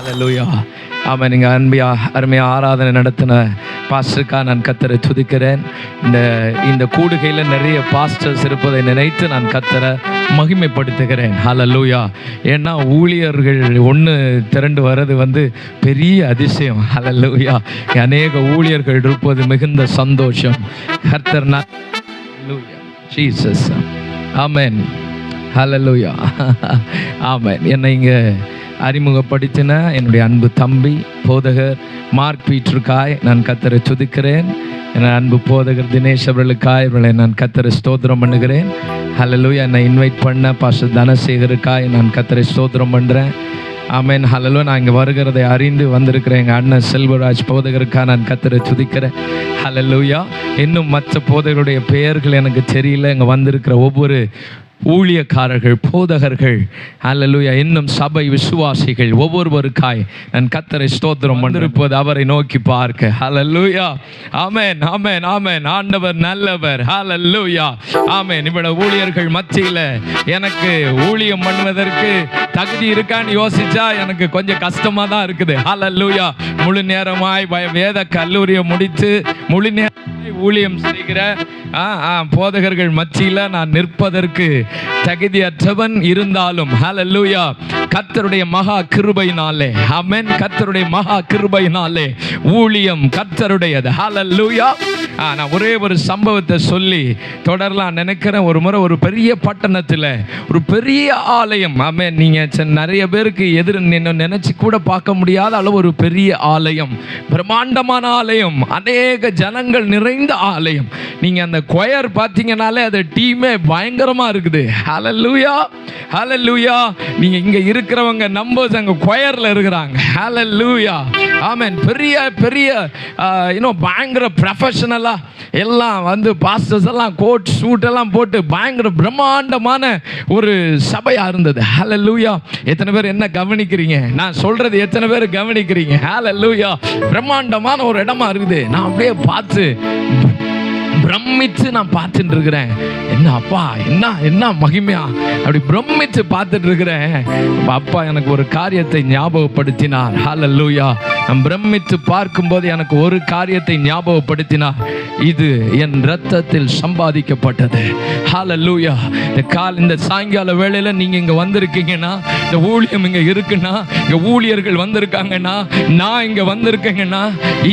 ஹல்லேலூயா. ஆமாம், நீங்கள் அருமையாக ஆராதனை நடத்தின பாஸ்டருக்காக நான் கர்த்தரை துதிக்கிறேன். இந்த கூடுகையில் நிறைய பாஸ்டர்ஸ் இருப்பதை நினைத்து நான் கர்த்தரை மகிமைப்படுத்துகிறேன். ஹல்லேலூயா. ஏன்னா ஊழியர்கள் ஒன்று திரண்டு வர்றது பெரிய அதிசயம். ஹல்லேலூயா. அநேக ஊழியர்கள் இருப்பது மிகுந்த சந்தோஷம். கர்த்தர் ஜீசஸ். ஆமென். ஹல்லேலூயா. ஆமென். என்னை இங்கே அறிமுகப்படுத்தின என்னுடைய அன்பு தம்பி போதகர் மார்க் பீட்டருக்காய் நான் கர்த்தரை துதிக்கிறேன். என் அன்பு போதகர் தினேஷ் அவர்களுக்காய் இவர்களை நான் கர்த்தரை ஸ்தோத்திரம் பண்ணுகிறேன். ஹல்லேலூயா. என்னை இன்வைட் பண்ண பாஸ்டர் தனசேகருக்காய் நான் கர்த்தரை ஸ்தோத்திரம் பண்ணுறேன். ஆமென். ஹல்லேலூயா. நான் இங்கே வருகிறதை அறிந்து வந்திருக்கிறேன் எங்கள் அண்ணன் செல்வராஜ் போதகருக்காக நான் கர்த்தரை துதிக்கிறேன். ஹல்லேலூயா. இன்னும் மற்ற போதகருடைய பெயர்கள் எனக்கு தெரியல. இங்கே வந்திருக்கிற ஒவ்வொரு ஊழியக்காரர்கள், போதகர்கள், ஹல்லேலூயா, இன்னும் சபை விசுவாசிகள் ஒவ்வொருவருக்காய் நான் கர்த்தரை ஸ்தோத்திரம் பண்ணிருப்பது அவரை நோக்கி பார்க்க. ஹல்லேலூயா. ஆமென், ஆமென், ஆமென். ஆண்டவர் நல்லவர். ஹல்லேலூயா. ஆமென். இவ்வளவு ஊழியர்கள் மத்தியில் எனக்கு ஊழியம் பண்ணுவதற்கு தகுதி இருக்கான்னு யோசிச்சா எனக்கு கொஞ்சம் கஷ்டமாக தான் இருக்குது. ஹல்லேலூயா. முழு நேரமாய் வேத கல்லூரியை முடித்து முழு நேரமாய் ஊழியம் செய்கிற போதகர்கள் மத்தியில் நான் நிற்பதற்கு தகுதியற்றவன் இருந்தாலும் ஹல்லேலூயா, கர்த்தருடைய மகா கிருபையினாலே, ஆமென், கர்த்தருடைய மகா கிருபையினாலே ஊழியம் கர்த்தருடையது. ஹல்லேலூயா. நான் ஒரே ஒரு சம்பவத்தை சொல்லி தொடரலாம் நினைக்கிறேன். ஒரு முறை ஒரு பெரிய பட்டணத்தில் ஒரு பெரிய ஆலயம், ஆமென், நீங்கள் நிறைய பேருக்கு நினைச்சு கூட பார்க்க முடியாத அளவு ஒரு பெரிய ஆலயம், பிரம்மாண்டமான ஆலயம், அநேக ஜனங்கள் நிறைந்த ஆலயம். நீங்கள் அந்த கொயர் பார்த்தீங்கன்னாலே அது டீமே பயங்கரமாக இருக்குது. ஹல்லேலூயா. ஹல்லேலூயா. நீங்கள் இங்கே இருக்கிறவங்க நம்பர்ஸ் அங்கே கொயரில் இருக்கிறாங்க. ஹல்லேலூயா. ஆமென். பெரிய பெரிய பயங்கர ப்ரொஃபஷனலாக எல்லாம் பாஸ்டர்ஸ் எல்லாம் கோட் சூட் எல்லாம் போட்டு பயங்கர பிரம்மாண்டமான ஒரு சபையாக இருந்தது. ஹல்லேலூயா. எத்தனை பேர் என்ன கவனிக்கிறீங்க? நான் சொல்றது எத்தனை பேர் கவனிக்கிறீங்க? ஹல்லேலூயா. பிரம்மாண்டமான ஒரு இடமா இருக்குது. நான் அப்படியே பார்த்து பிரமிச்சு நான் பார்த்துட்டு இருக்கிறேன். என்ன அப்பா, என்ன மகிமையா, அப்படி பிரமிச்சு பார்த்துட்டு இருக்கிறேன். அப்பா எனக்கு ஒரு காரியத்தை ஞாபகப்படுத்தினார். ஹல்லேலூயா. நான் பிரமித்து பார்க்கும்போது எனக்கு ஒரு காரியத்தை ஞாபகப்படுத்தினார். இது என் இரத்தத்தில் சம்பாதிக்கப்பட்டது. ஹல்லேலூயா. இந்த சாயங்கால வேளையில நீங்க இங்க வந்திருக்கீங்கன்னா, இந்த ஊழியம் இங்க இருக்குன்னா, இங்க ஊழியர்கள் வந்திருக்காங்கன்னா, நான் இங்க வந்திருக்கேங்கன்னா,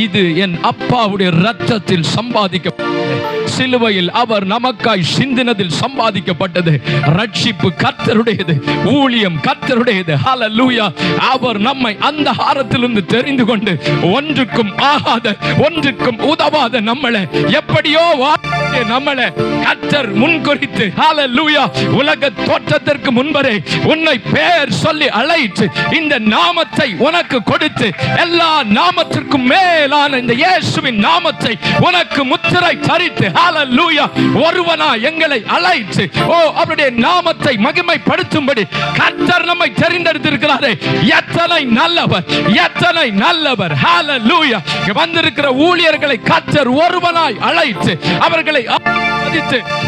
இது என் அப்பாவுடைய இரத்தத்தில் சம்பாதிக்கப்பட்டது. சிலுவையில் அவர் நமக்காய் சிந்தினதில் சம்பாதிக்கப்பட்டது. ரட்சிப்பு கர்த்தருடையது, ஊழியம் கர்த்தருடையது. ஹல்லேலூயா. அவர் நம்மை அந்த ஆரத்திலிருந்து தெரிந்து கொண்டு ஒன்றுக்கும் ஆகாத, ஒன்றுக்கும் உதவாத நம்மளை எப்படியோ நம்மளை கர்த்தர் முன்குறித்து, ஹல்லேலூயா, உலக தோற்றத்திற்கு முன்பரே உன்னை பேர் சொல்லி அழைத்து இந்த நாமத்தை உனக்கு கொடுத்து, எல்லா நாமத்திற்கும் மேலான இந்த இயேசுவின் நாமத்தை உனக்கு முத்திரை தரித்து, ஹல்லேலூயா, ஒருவனா எங்களை அழைத்து அவருடைய நாமத்தை மகிமைப்படுத்தும்படி கர்த்தர் நம்மை தெரிந்தெடுத்திருக்கிறாரே. எத்தனை நல்லவர், எத்தனை நல்லவர். ஹல்லேலூயா. வந்திருக்கிற ஊழியர்களை கர்த்தர் ஒருவனாய் அழைத்து அவர்களை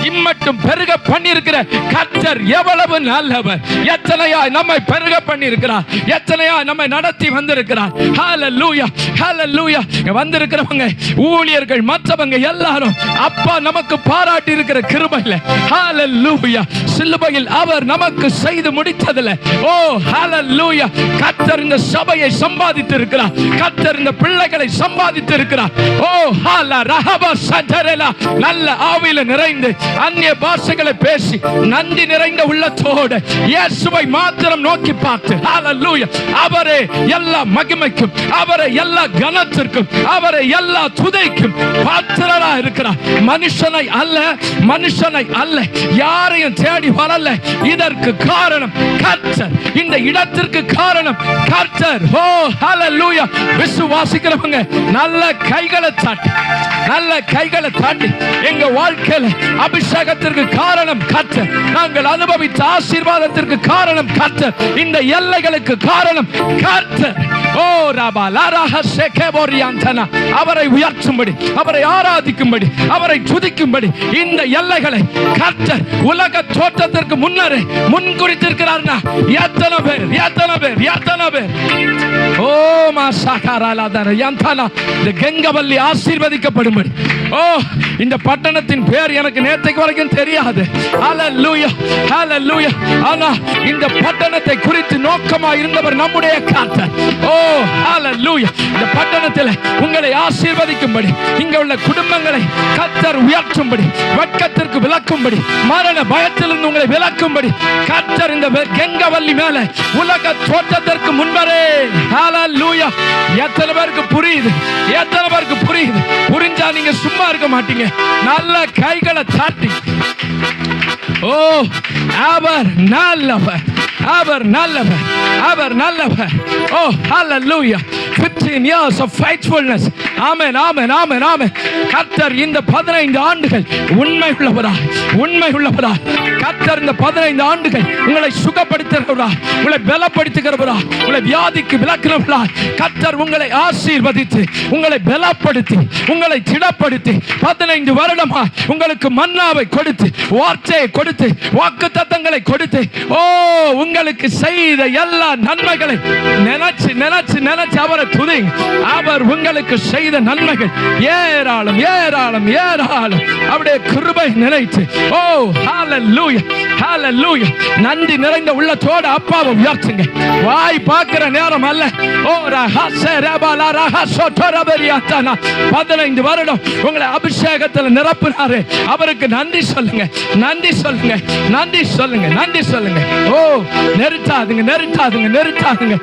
இம்மட்டும் பெருக பண்ணியிருக்கிற கர்த்தர் எவ்வளவு நல்லவர். எத்தனையாய் நம்மை பெருக பண்ணியிருக்கிறார், எத்தனையாய் நம்மை நடத்தி வந்திருக்கிறார். ஹல்லேலூயா. ஹல்லேலூயா. வந்திருக்கிறவங்க ஊழியர்கள் மற்றவங்க எல்லாரும் அப்பா நமக்கு பாராட்டி இருக்கிற கிருபையில, ஹல்லேலூயா, சிலுவையில் அவர் நமக்கு செய்து முடித்ததில்லை. ஹல்லேலூயா. கர்த்தர் இந்த சபையை சம்பாதித்து இருக்கிறார். கர்த்தர் இந்த பிள்ளைகளை சம்பாதித்து இருக்கிறார். நல்ல ஆவியில நிறைந்து அந்நிய பாஷைகளை பேசி நன்றி நிறைந்த உள்ளத்தோடு இயேசுவை மாத்திரம் நோக்கி பார்த்து, ஹல்லேலூயா, அவரே எல்லா மகிமைக்கும், அவரே எல்லா கனத்திற்கும், அவரே எல்லா துதிக்கும் பாத்திரராக இருக்கிறார். மனுஷனை அல்ல, மனுஷனை அல்ல, யாரையும் தேடி வரல. இதற்கு காரணம் கர்த்தர். இந்த இடத்திற்கு காரணம் கர்த்தர். ஹல்லேலூயா. விசுவாசிக்கிறவங்க நல்ல கைகளை தட்டி, நல்ல கைகளை தாண்டி எங்க வாழ்க்கையில அபிஷேகத்திற்கு காரணம் கர்த்தர். நாங்கள் அனுபவித்த ஆசீர்வாதத்திற்கு காரணம் கர்த்தர். இந்த எல்லைகளுக்கு காரணம் கர்த்தர். ஓ ரபா லாரஹ ஷெகேபோரியாந்தனா அவரை உயர்த்தும்படி, அவரை ஆராதிக்கும்படி, அவரை துதிக்கும்படி இந்த எல்லைகளை கர்த்தர் உலக தோற்றத்திற்கு முன்னரே முன்குறித்திருக்கிறார்னா எத்தனை பேர், எத்தனை பேர், எத்தனை பேர்? ஓ மாசாகாராலாதர யந்தனா இந்த கெங்கவல்லி ஆசீர்வதிக்கப்படும்படி. ஓ இந்த பட்டணத்தின் பேர் எனக்கு நேற்றைக்கு வரைக்கும் தெரியாது. ஹல்லேலூயா, ஹல்லேலூயா. ஆனா இந்த பட்டணத்தை குறித்து நோக்கமாக இருந்தவர் நம்முடைய கர்த்தர். ஓ ஹல்லேலூயா. இந்த பட்டணத்தில் உங்களை ஆசீர்வதிக்கும்படி, இங்க உள்ள குடும்பங்களை கர்த்தர் உயர்த்தும்படி, வெட்கத்திற்கு விலக்கும்படி, மரண பயத்திலிருந்து உங்களை விலக்கும்படி கர்த்தர் இந்த கெங்கவல்லி மேல உலக தோற்றத்திற்கு முன்பரே. ஹல்லேலூயா. எத்தனை பேருக்கு புரியுது? எத்தனை பேருக்கு புரியுது? புரிஞ்சா நீங்க சும்மா இருக்க மாட்டீங்க. நல்ல கைகளை சாட்டி ஓ அவர் நல்லவர், அவர் நல்லவர், அவர் நல்லவர். ஓ ஹல்லேலூயா. 15 years of faithfulness. ஆமென், ஆமென், ஆமென், ஆமென். கர்த்தர் இந்த 15 ஆண்டுகள் உண்மை உள்ளவராய், உண்மை உள்ளவராய். கர்த்தர் இந்த 15 ஆண்டுகள் உங்களை சுகப்படுத்துகிறவராய், உங்களை பலப்படுத்துகிறவராய், உங்களை வியாதிக்கு விலக்குகிறவராய். கர்த்தர் உங்களை ஆசீர்வதித்து, உங்களை பலப்படுத்தி, உங்களை திடப்படுத்தி 15 வருடமா உங்களுக்கு மன்னாவை கொடுத்து, வார்த்தையை கொடுத்து, வாக்குத்தத்தங்களை கொடுத்து, ஓ உங்களுக்கு செய்த எல்லா நன்மைகளை நினைச்சு நினைச்சு நினைச்சு அவரை துதிங்க. அவர் உங்களுக்கு செய்த நன்மைகள் ஏராளம், ஏராளம், ஏராளம். அவருடைய கிருபை நினைத்து ஓ ஹல்லேலூயா, ஹல்லேலூயா. நன்றி நிறைந்த உள்ளத்தோடு அப்பாவை உயர்த்துங்க. வாய் பார்க்கிற நேரம் அல்ல. ஓ ரஹஸ ரபலா ரஹஸோ தரபரியாத்தனா 15 வருடம் உங்களை அபிஷேகத்தில் நிரப்பினாரு. அவருக்கு நன்றி சொல்லுங்க, நன்றி சொல்லுங்க, நன்றி சொல்லுங்க, நன்றி சொல்லுங்க. ஓ நிறுத்தாதுங்க, நிறுத்தாதுங்க, நிறுத்தாதுங்க,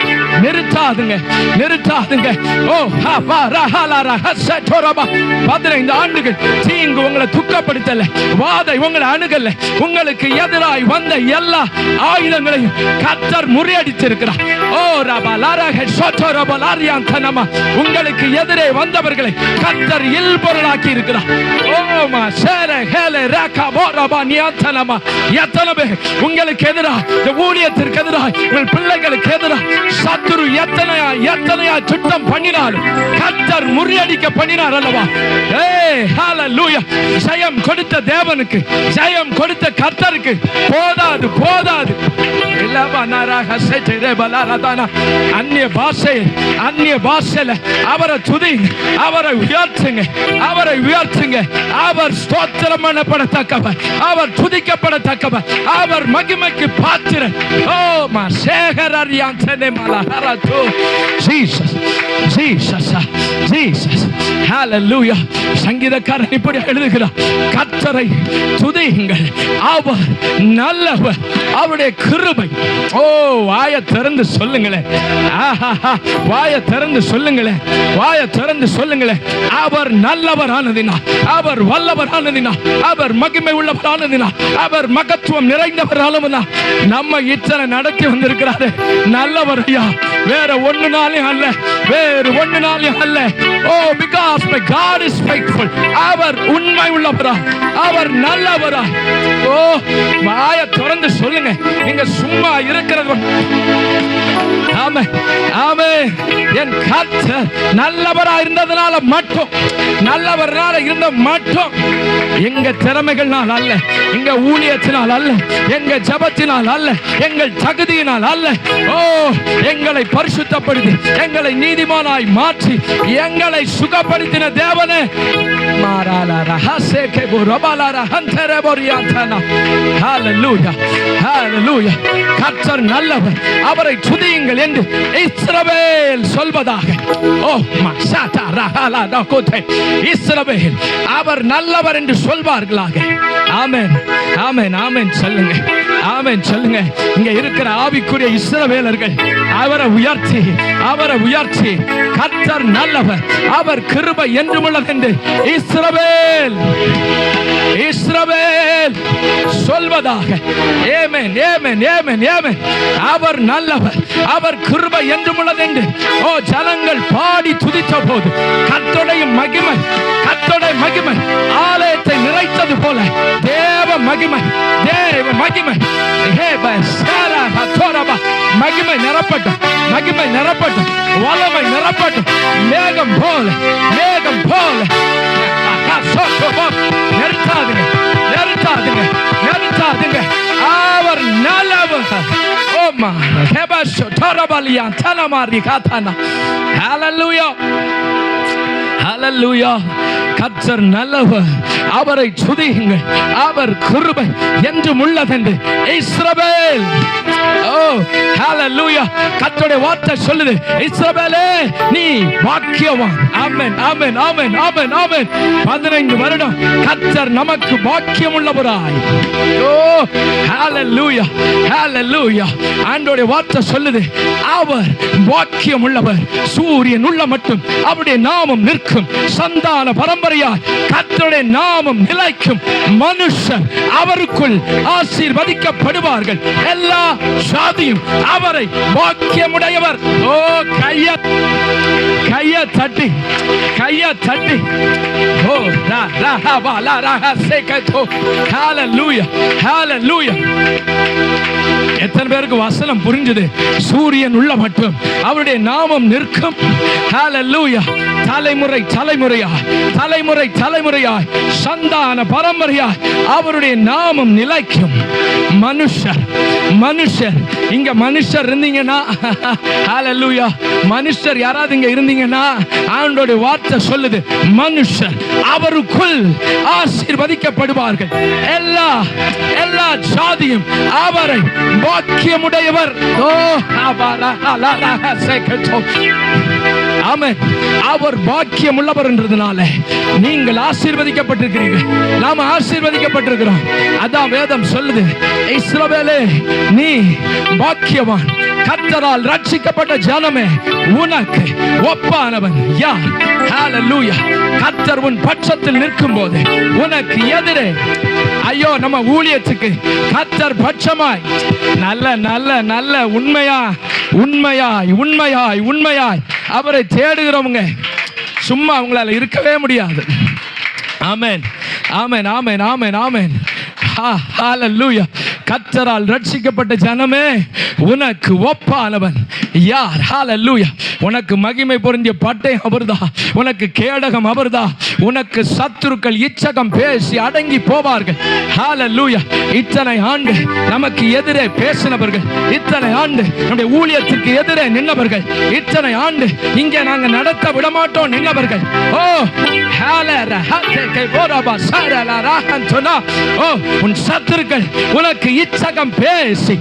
நிறுத்தாதுங்க, நிறுத்தாதுங்க. ஓ ஹபா ரஹலா ரஹஸ தரபா 15 ஆண்டுகள் தீங்கு உங்களை துக்கப்படுத்தல, வாதை உங்களை அணுகல. உங்களுக்கு எதிராய் வந்த எல்லா ஆயுதங்களையும் கர்த்தர் முறியடித்திருக்கிறார். ஓ ரபா லாரஹ ஷோதரபா லாரியாந்தனமா உங்களுக்கு எதிரே வந்தவர்களை கர்த்தர் இல்பொருளாக்கி இருக்கிறார். ஓ மா ஷேர ஹேல ரகா போரபா நியாந்தனமா எத்தனை பேர் உங்களுக்கு எதிராக, இந்த ஊழியத்திற்கு எதிராக, உங்கள் பிள்ளைகளுக்கு எதிராக சத்துரு எத்தனையா எத்தனையா சுத்தம் பண்ணினாலும் கர்த்தர் முறியடிக்க பண்ணினார் அல்லவா? ஏய் ஹல்லேலூயா. ஜெயம் கொடுத்த தேவனுக்கு, ஜெயம் கொடுத்த கர்த்தருக்கு போதாது, போதாது. அந்நிய பாஷை, அந்நிய பாஷையில அவரை துதிங்க, அவரை உயர்த்துங்க, அவரை உயர்த்துங்க. அவர் ஸ்தோத்திரம் பண்ணப்படத்தக்கவர், அவர் துதிக்கப்படத்தக்கவர், அவர் மகிமைக்கு பாத்திரர். ஓ மா சேகரரியாந்தனே மலஹரது ஜீசஸ், ஜீசஸ், ஜீசஸ். ஹல்லேலூயா. சங்கீதக்காரன் இப்படி எழுதுகிறார், கர்த்தரை துதியுங்கள், அவர் நல்லவர், அவருடைய கிருபை. ஓ வாயை திறந்து சொல்லுங்களேன், வாயை திறந்து சொல்லுங்களேன், வாயை திறந்து சொல்லுங்களேன். அவர் நல்லவரானதினா, அவர் வல்லவரானதினா, அவர் மகிமை உள்ளவரானதினா, அவர் மகத்துவம் நிறைந்தவரானதினா நம்ம இத்தனை நடத்தி வந்திருக்கிறாரு. நல்லவர் ஐயா, வேற ஒண்ணுனாலும் அல்ல, வேறு ஒண்ணுனாலும் அல்ல. ஓ because my God is faithful. அவர் உண்மை உள்ளவரா, அவர் நல்லவரா. ஓ வாயை திறந்து சொல்லுங்க. நீங்க சும்மா இருக்கிறது. ஆமென், ஆமென். என் கர்த்தர் நல்லவரா இருந்ததனால மட்டும், நல்லவரால இருந்த மட்டும், எங்க திறமைகள்னால் அல்ல, எங்க ஊழியத்தினால் அல்ல, எங்க ஜபத்தினால் அல்ல, எங்கள் தகுதியினால் அல்ல. ஓ எங்களை பரிசுத்தப்படுத்தி, எங்களை நீதிமானாய் மாற்றி, எங்களை சுகப்படுத்தின தேவனே. மாராலா ரஹஸே கேபு ரபலா ரஹந்தரே போரியாந்தனா. ஹல்லேலூயா, ஹல்லேலூயா. கர்த்தர் நல்லவர், அவரை துதியுங்கள் என்று இஸ்ரவேல் சொல்வதாக. ஓ மசாதா ரஹலா தகோதே. இஸ்ரவேல் அவர் நல்லவர் என்று சொல்வார்களாக. ஆமென், ஆமென், ஆமென் சொல்லுங்க, ஆமென் சொல்லுங்க. இங்க இருக்கிற ஆவிக்குரிய இஸ்ரவேலர்கள் அவரை உயர்த்தி, அவரை உயர்த்தி, கர்த்தர் நல்லவர், அவர் கிருபை என்றும் உள்ளது என்று இஸ்ரவேல், இஸ்ரவேல் சொல்வதாக. ஆமென், ஆமென், ஆமென், ஆமென். அவர் நல்லவர், அவர் கிருபை என்றும் உள்ளது என்று ஓ ஜனங்கள் பாடி துதித்த போது கர்த்தருடைய மகிமை, கர்த்தருடைய மகிமை ஆலயத்தை நிறைத்தது போல தேவ மகிமை, தேவ மகிமை மகிமை நிரப்பட்டும், மகிமை நிரப்பட்டும், வல்லமை நிரப்பட்டும். மேகம் போல, மேகம் போல. நிறுத்தாதுங்க, நிறுத்தாதுங்க, நிறுத்தாதுங்க. அவர் நல்லவர். ஓமா ஹெபஷோ தரபலியா தலமாரி காதானா. ஹalleluya, ஹalleluya. கர்த்தர் நல்லவர், அவரை துதியுங்கள். அவர் கிருபை என்றும் உள்ளதென்று இஸ்ரவேல். ஓ ஹalleluya. கர்த்தருடைய வார்த்தை சொல்லுது, இஸ்ரவேலே நீ பாக்கியவான். ஆமென், ஆமென், ஆமென், ஆமென், ஆமென். 15 வருடம் கர்த்தர் நமக்கு பாக்கியம் உள்ளவராய். ஓ ஹalleluya, ஹalleluya. ஆண்டவருடைய வார்த்தை சொல்லுது, அவர் பாக்கியம் உள்ளவர். சூரியன் உள்ள மட்டும் அவருடைய நாமம் நிற்கும். சந்தான பரம்பரையாய் கர்த்தருடைய நாமம் நிலைக்கும். மனுஷர் அவருக்குள் ஆசீர்வதிக்கப்படுவார்கள். எல்லா சாதியும் அவரை பாக்கியமுடையவர். ஓ கைய தட்டி, கைய தட்டி. ஓ ஹalleluya, ஹalleluya. எத்தனை பேருக்கு வசனம் புரிஞ்சது? சூரியன் உள்ள மட்டும் அவருடைய நாமம் நிற்கும். ஹalleluya. தலைமுறை தலைமுறையாய், தலைமுறை தலைமுறையாய், சந்தான பரம்பரையாய் அவருடைய நாமம் நிலைக்கும். மனுஷர், மனுஷர் இங்க மனுஷர் இருந்தீங்கன்னா, ஹalleluya, மனுஷர் யாராவது இங்க இருந்தீங்கன்னா, ஆண்டவருடைய வார்த்தை சொல்லுது, மனுஷர் அவருக்குள் ஆசீர்வதிக்கப்படுவார்கள். எல்லா எல்லா ஜாதியும் அவரை பாக்கியமுடையவர். ஓ ஆமென். அவர் பாக்கியம் உள்ளவர் என்றதுனால நீங்கள் ஆசீர்வதிக்கப்பட்டிருக்கிறீர்கள். நாம ஆசீர்வதிக்கப்பட்டிருக்கிறோம். அதான் வேதம் சொல்லுது, இஸ்ரவேலே நீ பாக்கியவான். கர்த்தரால் ரட்சிக்கப்பட்ட ஜனமே உனக்கு ஒப்பானவன் யார்? ஹalleluya. கர்த்தர் உன் பட்சத்தில் நிற்கும் போது உனக்கு எதிரே, ஐயோ நம்ம ஊழியத்துக்கு கர்த்தர் பட்சமாய் நல்ல நல்ல நல்ல உண்மையா உண்மையாய் உண்மையாய் உண்மையாய் அவரை தேடுகிறவங்க சும்மா அவங்களால இருக்கவே முடியாது. ஆமென், ஆமென், ஆமென், ஆமென், ஆமென். ஹalleluya. கர்த்தரால் ரட்சிக்கப்பட்ட ஜனமே உனக்கு ஒப்பானவன் யார்? ஹalleluya. உனக்கு மகிமை பொருந்திய பட்டயம் அவர்தான், உனக்கு கேடகம் அவர்தான். உனக்கு சத்துருக்கள் இச்சகம் பேசி அடங்கி போவார்கள். ஹalleluya. இத்தனை ஆண்டு நமக்கு எதிரே பேசினவர்கள், இத்தனை ஆண்டு நம்முடைய ஊழியத்துக்கு எதிரே நின்றவர்கள், இத்தனை ஆண்டு இங்கே நாங்க நடத்த விடமாட்டோம் நின்றவர்கள், ஓ உன் சத்துருக்கள் உனக்கு இச்சகம் பேசி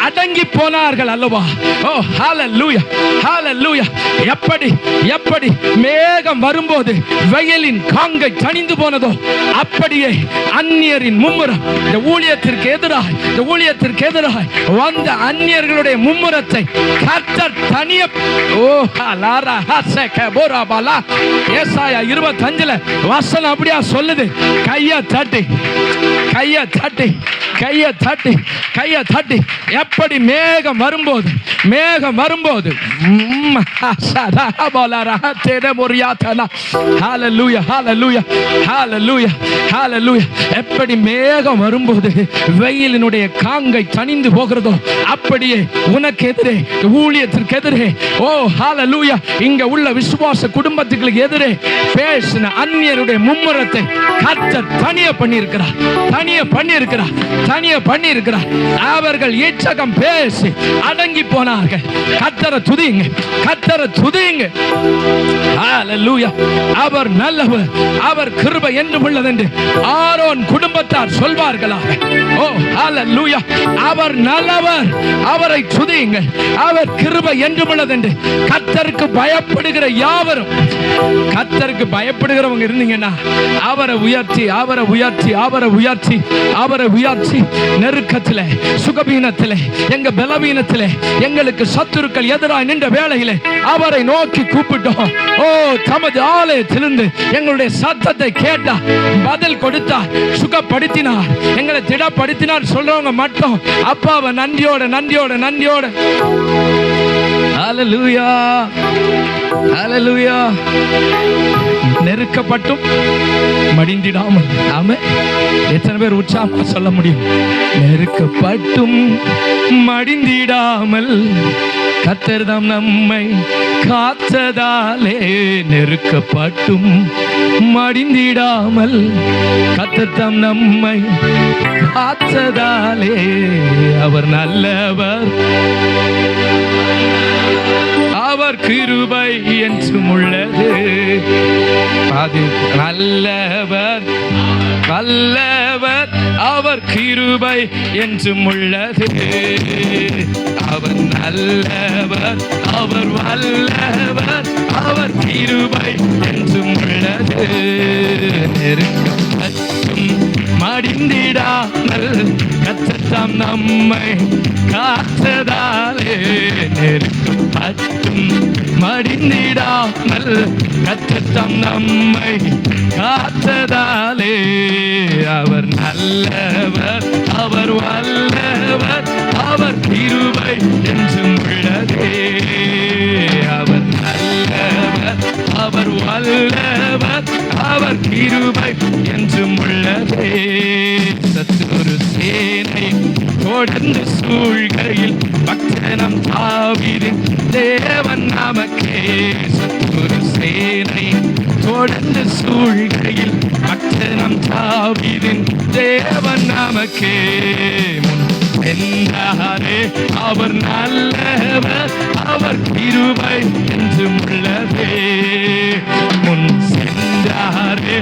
அடங்கி போனார்கள் அல்லவா? ஓ ஹalleluya, ஹalleluya. எப்படி எப்படி மேகம் வரும்போது வெயிலின் காங்கை தணிந்து போனதோ அப்படியே அந்நியரின் மும்முரம் இந்த ஊழியத்திற்கு எதிராக, இந்த ஊழியத்திற்கு எதிராக வந்த அந்நியர்களுடைய மும்முரத்தை கர்த்தர் தனிய, ஓ ஹலாரா ஹசக போராபாலா. ஏசாயா 25 வசனம் அப்படியே சொல்லுது, கையை தட்டி, கையை தட்டி, கையை தட்டி, கையை தட்டி. எப்படி மேகம் வரும்போது, மேகம் வரும்போது எப்படி மேகம் வரும்போது வெயிலினுடைய காங்கை தணிந்து போகிறதோ அப்படியே உனக்கு எதிரே, ஊழியத்திற்கு எதிரே, ஓ ஹalleluya, இங்க உள்ள விசுவாச குடும்பத்துக்கு எதிரே பேசின அந்நியருடைய மும்முரத்தை கர்த்தர் தனிய பண்ணியிருக்கிறார், தனிய பண்ணியிருக்கிறார், தனிய பண்ணியிருக்கிறார். அவர்கள் இச்சகம் பேசி அடங்கி போனார்கள். கர்த்தரை துதிங்க, கர்த்தரை துதிங்க. ஹalleluya. அவர் நல்லவர், அவர் கிருபை என்றும் உள்ளது என்று ஆரோன் குடும்பத்தார் சொல்வார்களாக. ஓ ஹalleluya. அவர் நல்லவர், அவரை துதியுங்கள். அவர் கிருபை என்றும் உள்ளது என்று கர்த்தருக்கு பயப்படுகிற யாவரும், கர்த்தருக்கு பயப்படுகிறவங்க இருந்தீங்கன்னா அவரை உயர்த்தி, அவரை உயர்த்தி, அவரை உயர்த்தி, அவரை உயர்த்தி. நெருக்கத்திலே, சுகபீனத்திலே, எங்க பலவீனத்திலே, எங்களுக்கு சத்துருக்கள் எதிராக நின்ற வேளையிலே அவரை நோக்கி கூப்பிட்டோம். ஓ தமது ஆலயத்திலிருந்து எங்களுடைய சத்தத்தை கேட்டார், பதில் கொடுத்தார், சுகப்படுத்தினார், எங்களை திடப்படுத்தினார். சொல்றவங்க மட்டும் அப்பாவை நன்றியோட நன்றியோட நன்றியோட ஹல்லேலூயா, ஹல்லேலூயா. நெருக்கப்பட்டும் மடிந்திடாமல். ஆமென். எத்தனை பேர் உற்சாகமா சொல்ல முடியும்? நெருக்கப்பட்டும் மடிந்திடாமல் கர்த்தர் தாம் நம்மை காத்ததாலே. நெருக்கப்பட்டும் மடிந்திடாமல் கர்த்தர் தாம் நம்மை காத்ததாலே. அவர் நல்லவர், அவர் கிருபை என்றும் உள்ளது. அது நல்லவர், வல்லவர், அவர் கிருபை என்றும் உள்ளது. அவர் நல்லவர், அவர் வல்லவர், அவர் கிருபை என்றும் உள்ளது. நெருக்கப்பட்டும் மடிந்திடாமல் கர்த்தர் தாம் நம்மை காத்ததாலே. நெருக்கப்பட்டும் மடிந்திடாமல் கர்த்தர் தாம் நம்மை காத்ததாலே. அவர் நல்லவர், அவர் வல்லவர், அவர் கிருபை என்றும் உள்ளதே. அவர் நல்லவர், அவர் வல்லவர், அவர் கிருபை என்றும் உள்ளதே. சத்துரு சேனை தொடர்ந்து சூழ்கையில் பக்தனம் தாவீதின் தேவன் நமக்கே. சத்துரு சேனை தொடர்ந்து சூழ்கையில் பக்தனம் தாவீதின் தேவன் நமக்கே. என்றாரே அவர் நல்லவர், அவர் கிருபை என்றும் உள்ளதே. முன் சென்றாரே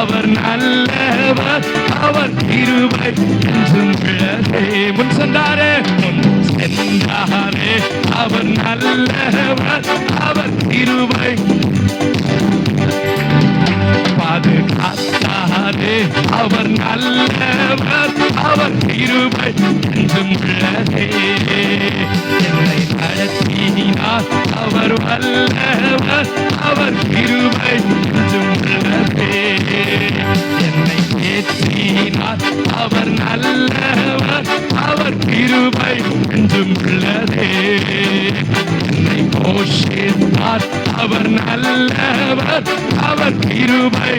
அவர் நல்லவர், அவர் கிருபை என்றும் உள்ளதே. முன் சென்றாரே, முன் சென்றாரே அவர் நல்லவர், அவர் கிருபை பாதுகாத்தாரே. அவர் நல்லவர், அவர் கிருபை என்றும் உள்ளதே. என்னை நடத்தினார் அவர் வல்லவர், அவர் கிருபை என்றும் உள்ளதே. என்னை ஏற்றினார் அவர் நல்லவர், அவர் கிருபை என்றும் உள்ளதே. என்னை போஷித்தார் அவர் நல்லவர், அவர் கிருபை.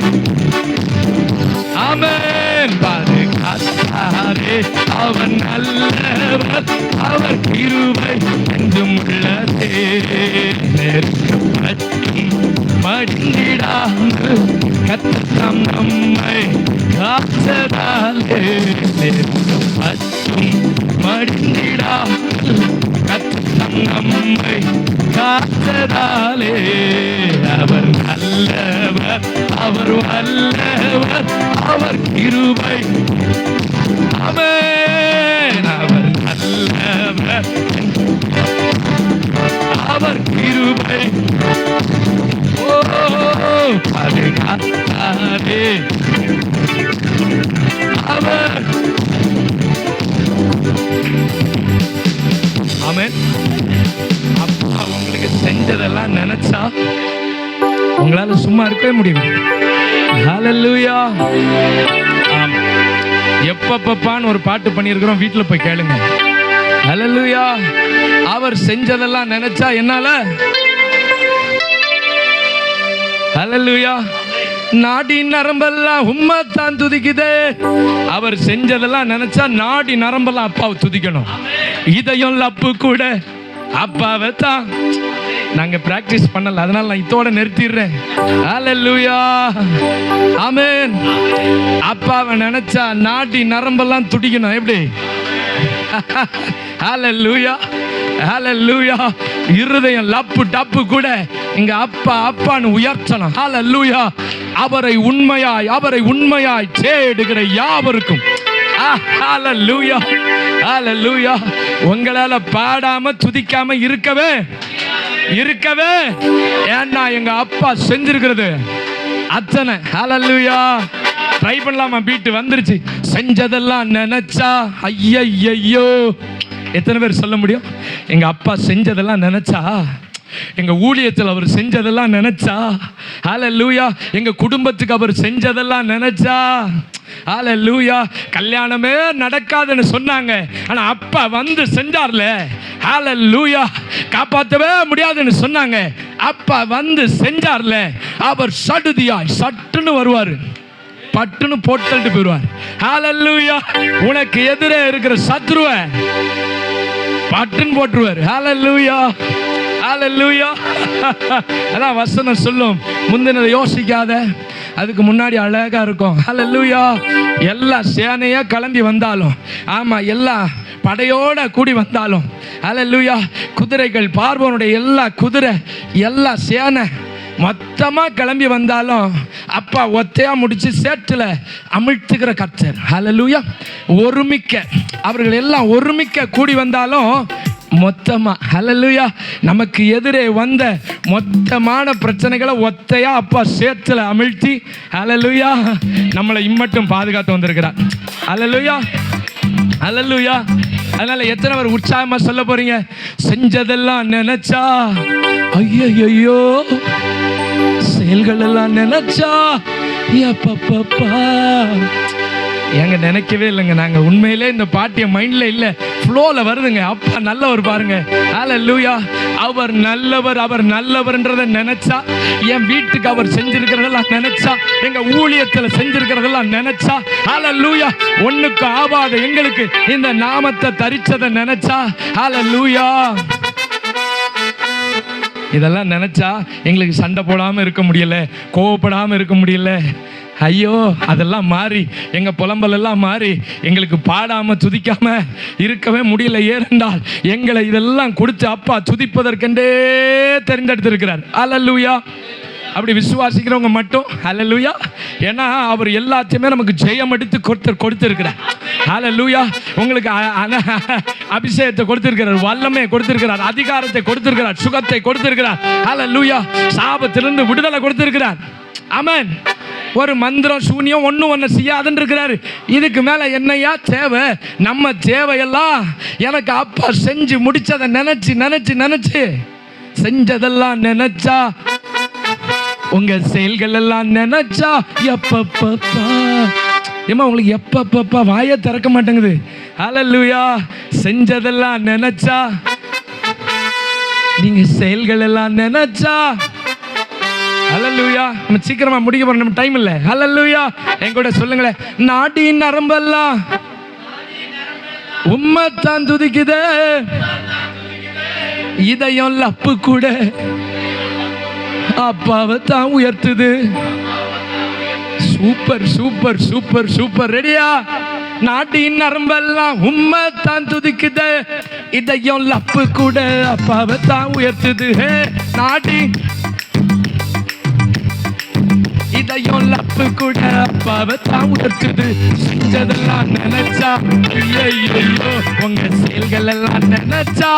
ஆமென். பாதுகாத்தாரே அவர் நல்லவர், அவர் கிருபை என்றும் உள்ளதே. நெருக்கப்பட்டும் மடிந்திடாமல் கர்த்தர் தாம் நம்மை காத்ததாலே. நெருக்கப்பட்டும் மடிந்திடாமல் கர்த்தர் தாம் நம்மை காத்ததாலே. அவர் நல்லவர், அவர் வல்லவர், அவர் கிருபை. ஆமென். அவர் நல்லவர், அவர் கிருபை. ஓ பாதுகாத்தாரே அவர். ஆமென். அப்பா உங்களுக்கு செஞ்சதெல்லாம் நினைச்சா உங்களால சும்மா இருக்கவே முடியும். ஹல்லேலூயா. ஆமா, எப்பப்பான்னு ஒரு பாட்டு பண்ணியிருக்கிறோம், வீட்டுல போய் கேளுங்க. ஹல்லேலூயா. அவர் செஞ்சதெல்லாம் நினைச்சா என்னால. ஹல்லேலூயா. நாடி நரம்பெல்லாம் உம்மைத்தான் துதிக்குதே. அவர் செஞ்சதெல்லாம் நினைச்சா நாடி நரம்பெல்லாம் அப்பாவை துதிக்கணும். இதயம் லப்பு கூட அப்பாவை தான். நாங்க பிராக்டிஸ் பண்ணல, அதனால நான் இதோட நிறுத்திடுறேன். ஹல்லேலூயா. ஆமென். அப்பாவை நினைச்சா நாடி நரம்பெல்லாம் துடிக்கணும். எப்படி? ஹல்லேலூயா, ஹல்லேலூயா. இருதயம் லப்பு டப்பு கூட இங்க அப்பா அப்பான்னு உயர்த்தணும். ஹல்லேலூயா. அவரை உண்மையாய் தேடுகிற யாவருக்கும். ஹல்லேலூயா, ஹல்லேலூயா. உங்களால பாடாம துதிக்காம இருக்கவே ஏன்னா எங்க அப்பா செஞ்சிருக்கிறது அத்தனை. ஹல்லேலூயா. ட்ரை பண்ணலாமா? பீட்டு வந்துருச்சு. செஞ்சதெல்லாம் நினைச்சா ஐயையோ. எத்தனை பேர் சொல்ல முடியும்? எங்க அப்பா செஞ்சதெல்லாம் நினைச்சா, எங்க ஊழியத்தில் அவர் செஞ்சதெல்லாம் நினைச்சா, ஹல்லேலூயா, எங்க குடும்பத்துக்கு அவர் செஞ்சதெல்லாம் நினைச்சா, ஹல்லேலூயா. கல்யாணமே நடக்காதுன்னு சொன்னாங்க, ஆனா அப்பா வந்து செஞ்சார்ல. ஹல்லேலூயா. காப்பாற்றவே முடியாதுன்னு சொன்னாங்க, அப்பா வந்து செஞ்சார்ல. அவர் சடுதியாய் சட்டுன்னு வருவார், பட்டுன்னு போட்டு போயிடுவார். ஹல்லேலூயா. உனக்கு எதிரே இருக்கிற சத்ருவை பட்டுன்னு போட்டுருவார். ஹல்லேலூயா, ஹல்லேலூயா. அதான் வசனம் சொல்லும், முந்தினதை யோசிக்காத, அதுக்கு முன்னாடி அழகா இருக்கும். ஹல்லேலூயா. எல்லா சேனையா கிளம்பி வந்தாலும், ஆமா, எல்லா படையோட கூடி வந்தாலும், ஹல்லேலூயா, குதிரைகள், பார்வோனுடைய எல்லா குதிரை, எல்லா சேனை மொத்தமாக கிளம்பி வந்தாலும் அப்பா ஒத்தையா முடிச்சு சேற்றில் அமிழ்த்துகிற கர்த்தர். ஹல்லேலூயா. ஒருமிக்க, அவர்கள் எல்லாம் ஒருமிக்க கூடி வந்தாலும் மொத்தமாக, ஹல்லேலூயா, நமக்கு எதிரே வந்த மொத்தமான பிரச்சனைகளை ஒத்தையா அப்பா சேத்துல அமிழ்த்தி, ஹல்லேலூயா, நம்மளை இம்மட்டும் பாதுகாத்து வந்திருக்கிறார். ஹல்லேலூயா, ஹல்லேலூயா. அதனால எத்தனை பேர் உற்சாகமா சொல்ல போறீங்க? செஞ்சதெல்லாம் நினைச்சா ஐயோ, செயல்கள் எல்லாம் நினைச்சா எப்பப்பா. ஏங்க நினைக்கவே இல்லைங்க, நாங்கள் உண்மையிலே இந்த பாட்டிய மைண்ட்ல இல்லை, ஃப்ளோல வருதுங்க. அப்பா நல்லவர் பாருங்க. ஹல்லேலூயா. அவர் நல்லவர், அவர் நல்லவர்ன்றதை நினைச்சா, என் வீட்டுக்கு அவர் செஞ்சிருக்கிறதெல்லாம் நினைச்சா, எங்க ஊழியத்தில் செஞ்சிருக்கிறதெல்லாம் நினைச்சா, ஹல்லேலூயா, ஒண்ணுக்கு ஆவாத எங்களுக்கு இந்த நாமத்தை தரிச்சதை நினைச்சா, ஹல்லேலூயா, இதெல்லாம் நினைச்சா எங்களுக்கு சண்டை போடாமல் இருக்க முடியல, கோவப்படாமல் இருக்க முடியல. ஐயோ, அதெல்லாம் மாறி, எங்கள் புலம்பலெல்லாம் மாறி எங்களுக்கு பாடாமல் துதிக்காமல் இருக்கவே முடியல. ஏனென்றால் எங்களை இதெல்லாம் கொடுத்து அப்பா துதிப்பதற்கென்றே தெரிந்தெடுத்திருக்கிறார். ஹல்லேலூயா. அப்படி விசுவாசிக்கிறவங்க மட்டும் ஹல்லேலூயா. ஏன்னா அவர் எல்லாத்தையுமே நமக்கு ஜெயம் எடுத்து கொடுத்திருக்கிறார். ஹல்லேலூயா. உங்களுக்கு அபிஷேகத்தை கொடுத்திருக்கிறார், வல்லமையை கொடுத்திருக்கிறார், அதிகாரத்தை கொடுத்திருக்கிறார், சுகத்தை கொடுத்திருக்கிறார். ஹல்லேலூயா. சாபத்திலிருந்து விடுதலை கொடுத்திருக்கிறார். ஆமென். ஒரு மந்திரம் சூனியம் ஒன்று செய்யாதுன்னு இருக்கிறாரு. இதுக்கு மேலே என்னையா தேவை? நம்ம தேவையெல்லாம் எனக்கு அப்பா செஞ்சு முடிச்சதை நினைச்சு நினைச்சு நினைச்சு, செஞ்சதெல்லாம் நினைச்சா, உங்க செயல்கள் எல்லாம் நினைச்சா எப்பப்பா. ஏமா உங்களுக்கு எப்பப்பா வாயை திறக்க மாட்டேங்குது? ஹல்லேலூயா. செஞ்சதெல்லாம் நினைச்சா, நீங்க செயல்கள் எல்லாம் நினைச்சா, ஹல்லேலூயா. நம்ம சீக்கிரமா முடிக்க போறோம், நம்ம டைம் இல்லை. ஹல்லேலூயா. என் கூட சொல்லுங்களேன், நாடி நரம்பெல்லாம் உம்மைத்தான் துதிக்குதே, இதயம் லப்பு கூட அப்பாவை தான் உயர்த்துது. Super super super super. ரெடியா? நாட்டின் நரம்பெல்லாம் உம்மைத்தான் துதிக்குது, இதயம் லப்பு கூட அப்பாவை தான் உயர்த்துது. நாட்டி இதயம் லப்பு கூட அப்பாவை தான் உயர்த்துது. செஞ்சதெல்லாம் நினைச்சா, ஐயோ, உங்க செயல்கள் எல்லாம் நினைச்சா,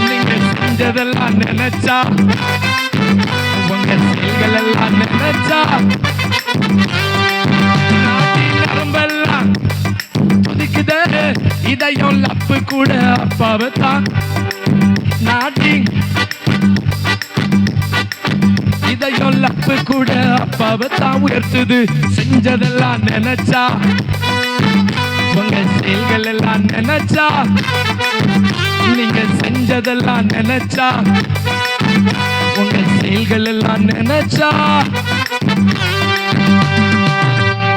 நீங்க செஞ்சதெல்லாம் நினைச்சா, உங்க செயல்கள் எல்லாம் நினைச்சா, நரம்பெல்லாம் துதிக்குதே, இதயம் லப்பு கூட அப்பாவை தான். நாட்டி இதயம் லப்பு கூட அப்பாவை தான் உயர்த்துது. செஞ்சதெல்லாம் நினைச்சா, உங்க செயல்கள் எல்லாம் நினைச்சா, நீங்க செஞ்சதெல்லாம் நினைச்சா, உங்க செயல்கள் எல்லாம் நினைச்சா.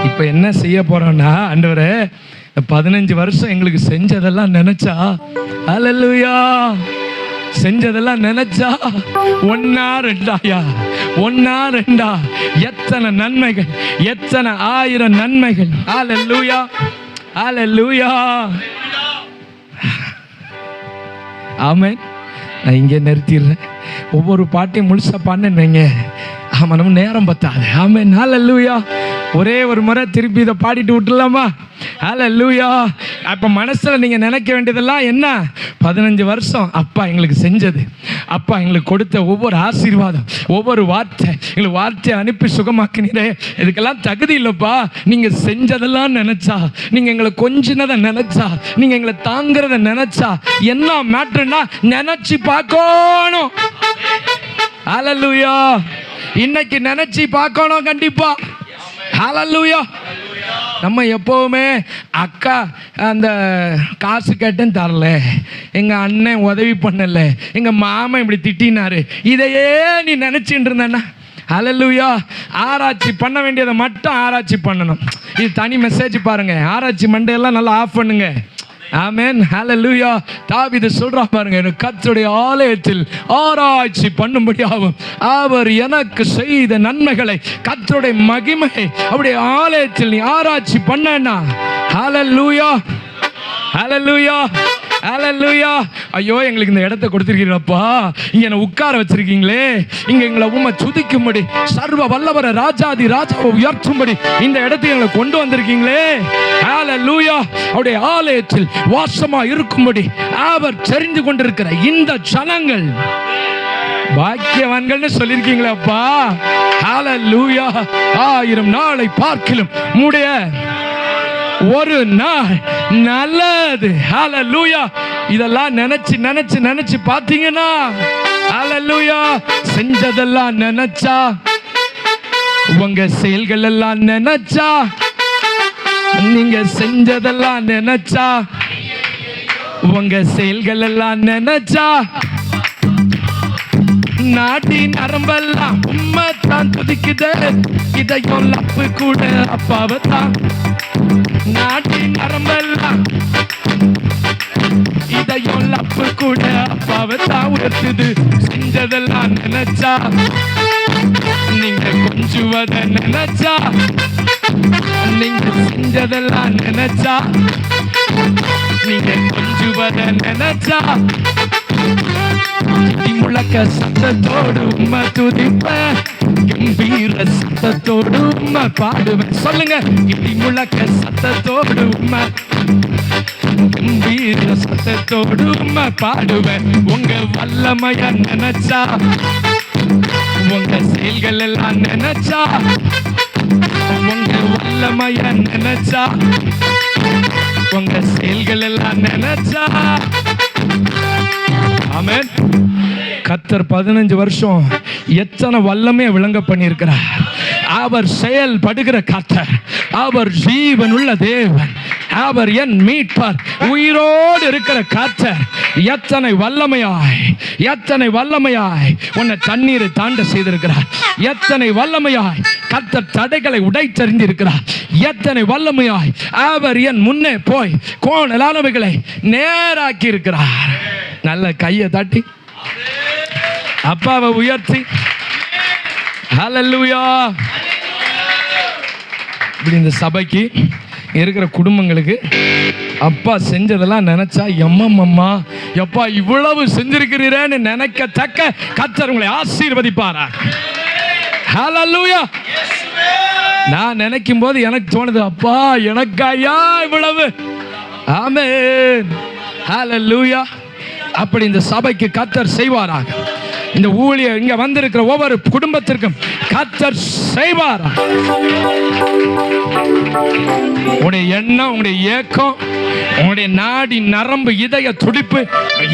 இப்ப என்ன செய்ய போறோம்னா, ஆண்டவரே 15 வருஷம் எங்களுக்கு செஞ்சதெல்லாம் நினைச்சா, ஹல்லேலூயா, செஞ்சதெல்லாம் நினைச்சா, ஒன்னா ரெண்டாயா, ஒன்னா ரெண்டா, எத்தனை நன்மைகள், எத்தனை 1000 நன்மைகள். ஹல்லேலூயா, ஹல்லேலூயா. ஆமென். நான் இங்கே நிறுத்திடுறேன். ஒவ்வொரு பாட்டையும் முழுசா பாடினீங்க. ஆமாம், நம்ம நேரம் பத்தாது. ஆமென். ஹல்லேலூயா. ஒரே ஒரு முறை திருப்பி இதை பாடிட்டு விட்டுலாமா? ஹல்லேலூயா. அப்போ மனசில் நீங்கள் நினைக்க வேண்டியதெல்லாம் என்ன? 15 வருஷம் அப்பா எங்களுக்கு செஞ்சது, அப்பா எங்களுக்கு கொடுத்த ஒவ்வொரு ஆசீர்வாதம், ஒவ்வொரு வார்த்தை, எங்களுக்கு வார்த்தையை அனுப்பி சுகமாக்கினீரே, இதுக்கெல்லாம் தகுதி இல்லைப்பா. நீங்கள் செஞ்சதெல்லாம் நினச்சா, நீங்கள் எங்களை கொஞ்சினதை நினச்சா, நீங்கள் எங்களை தாங்கிறத நினச்சா, என்ன மேட்ருன்னா நினச்சி பார்க்கணும். ஹல்லேலூயா. இன்னைக்கு நினச்சி பார்க்கணும் கண்டிப்பா. ஹல்லேலூயா. நம்ம எப்போவுமே அக்கா அந்த காசு கேட்டேன்னு தரல, எங்கள் அண்ணன் உதவி பண்ணல, எங்கள் மாமன் இப்படி திட்டினாரு, இதையே நீ நினச்சிட்டு இருந்தேன்னா ஹல்லேலூயா. ஆராய்ச்சி பண்ண வேண்டியதை மட்டும் ஆராய்ச்சி பண்ணணும். இது தனி மெசேஜ் பாருங்க. ஆராய்ச்சி மண்டையெல்லாம் நல்லா ஆஃப் பண்ணுங்க. ஆமென், ஹல்லேலூயா. தாவீது சொல்றா பாருங்க, எனக்கு கர்த்தருடைய ஆலயத்தில் ஆராய்ச்சி பண்ணும்படியாகும், அவர் எனக்கு செய்த நன்மைகளை, கர்த்தருடைய மகிமையை அவருடைய ஆலயத்தில் நீ ஆராய்ச்சி பண்ணனா. ஹல்லேலூயா, ஹல்லேலூயா, ஹல்லேலூயா. ஐயோ, எங்களுக்கு இந்த இடத்தை கொடுத்திருக்கீங்களப்பா, இங்க என்ன உட்கார வச்சிருக்கீங்களே, இங்க எங்களை உம்மை துதிக்கும்படி, சர்வ வல்லவர ராஜாதி ராஜாவை உயர்த்தும்படி இந்த இடத்துக்கு எங்களை கொண்டு வந்திருக்கீங்களே. ஹல்லேலூயா. அவருடைய ஆலயத்தில் வாசமா இருக்கும்படி அவர் தெரிந்து கொண்டிருக்கிற இந்த ஜனங்கள் பாக்கியவான்கள்னு சொல்லியிருக்கீங்களேப்பா. ஹல்லேலூயா. 1000 நாளை பார்க்கிலும் உம்முடைய ஒரு நாள் நல்லது. ஹல்லேலூயா. இதெல்லாம் நினைச்சு நினைச்சு நினைச்சு பாத்தீங்கன்னா, ஹல்லேலூயா, செஞ்சதெல்லாம் நினைச்சா, உங்க செயல்கள் எல்லாம் நினைச்சா, நீங்க செஞ்சதெல்லாம் நினைச்சா, உங்க செயல்கள் எல்லாம் நினைச்சா, நாடி நரம்பெல்லாம் உம்மைத்தான் துதிக்குது, இதையும் லப்பு கூட அப்பாவை தான். நாடி நரம்பெல்லாம் இதையும் லப்பு கூட அப்பாவை தான் உயர்த்துது. செஞ்சதெல்லாம் நினைச்சா, நீங்க கொஞ்சுவத நினைச்சா, நீங்க செஞ்சதெல்லாம் நினைச்சா, நீங்க கொஞ்சுவத நினைச்சா, முழக்க சத்தத்தோடு உம்மை துதிப்பேன், கம்பீர சத்தத்தோடு உம்மை பாடுவேன். சொல்லுங்க, இடி முழக்க சத்தத்தோடு உம்மை, கம்பீர சத்தத்தோடு உம்மை பாடுவேன். உங்க வல்லமைய நினைச்சா, உங்க செயல்கள் எல்லாம் நினைச்சா, உங்க வல்லமைய நினைச்சா, உங்க செயல்கள் எல்லாம் நினைச்சா. ஆமென். கர்த்தர் 15 வருஷம் எத்தனை வல்லமையை விளங்க பண்ணியிருக்கிறார். அவர் செயல்படுகிற கர்த்தர், அவர் ஜீவன் உள்ள தேவன், அவர் என் மீட்பர், உயிரோடு இருக்கிற கர்த்தர். எத்தனை வல்லமையாய், எத்தனை வல்லமையாய் உன்னை தண்ணீரை தாண்ட செய்திருக்கிறார். எத்தனை வல்லமையாய் கர்த்தர் தடைகளை உடைத்தறிந்திருக்கிறார். எத்தனை வல்லமையாய் அவர் என் முன்னே போய் கோணலானவைகளை நேராக்கி இருக்கிறார். நல்ல கையை தட்டி அப்பாவை உயர்த்தி ஹல்லேலூயா. இப்படி இந்த சபைக்கு இருக்கிற குடும்பங்களுக்கு அப்பா செஞ்சதெல்லாம் நினைச்சா, எம்மம்மா எப்பா இவ்வளவு செஞ்சிருக்கிறீரேன்னு நினைக்கத்தக்க கர்த்தர் உங்களை ஆசீர்வதிப்பாரா. ஹல்லேலூயா. நான் நினைக்கும் போது எனக்கு தோணுது, அப்பா எனக்காயா இவ்வளவு. ஆமென், ஹல்லேலூயா. அப்படி இந்த சபைக்கு கர்த்தர் செய்வாராக. இந்த ஊழியர் இங்க வந்திருக்கிற ஒவ்வொரு குடும்பத்திற்கும் கர்த்தர் செய்வாரா. உங்களுடைய எண்ணம், உங்களுடைய ஏக்கம், உங்களுடைய நாடி நரம்பு, இதய துடிப்பு,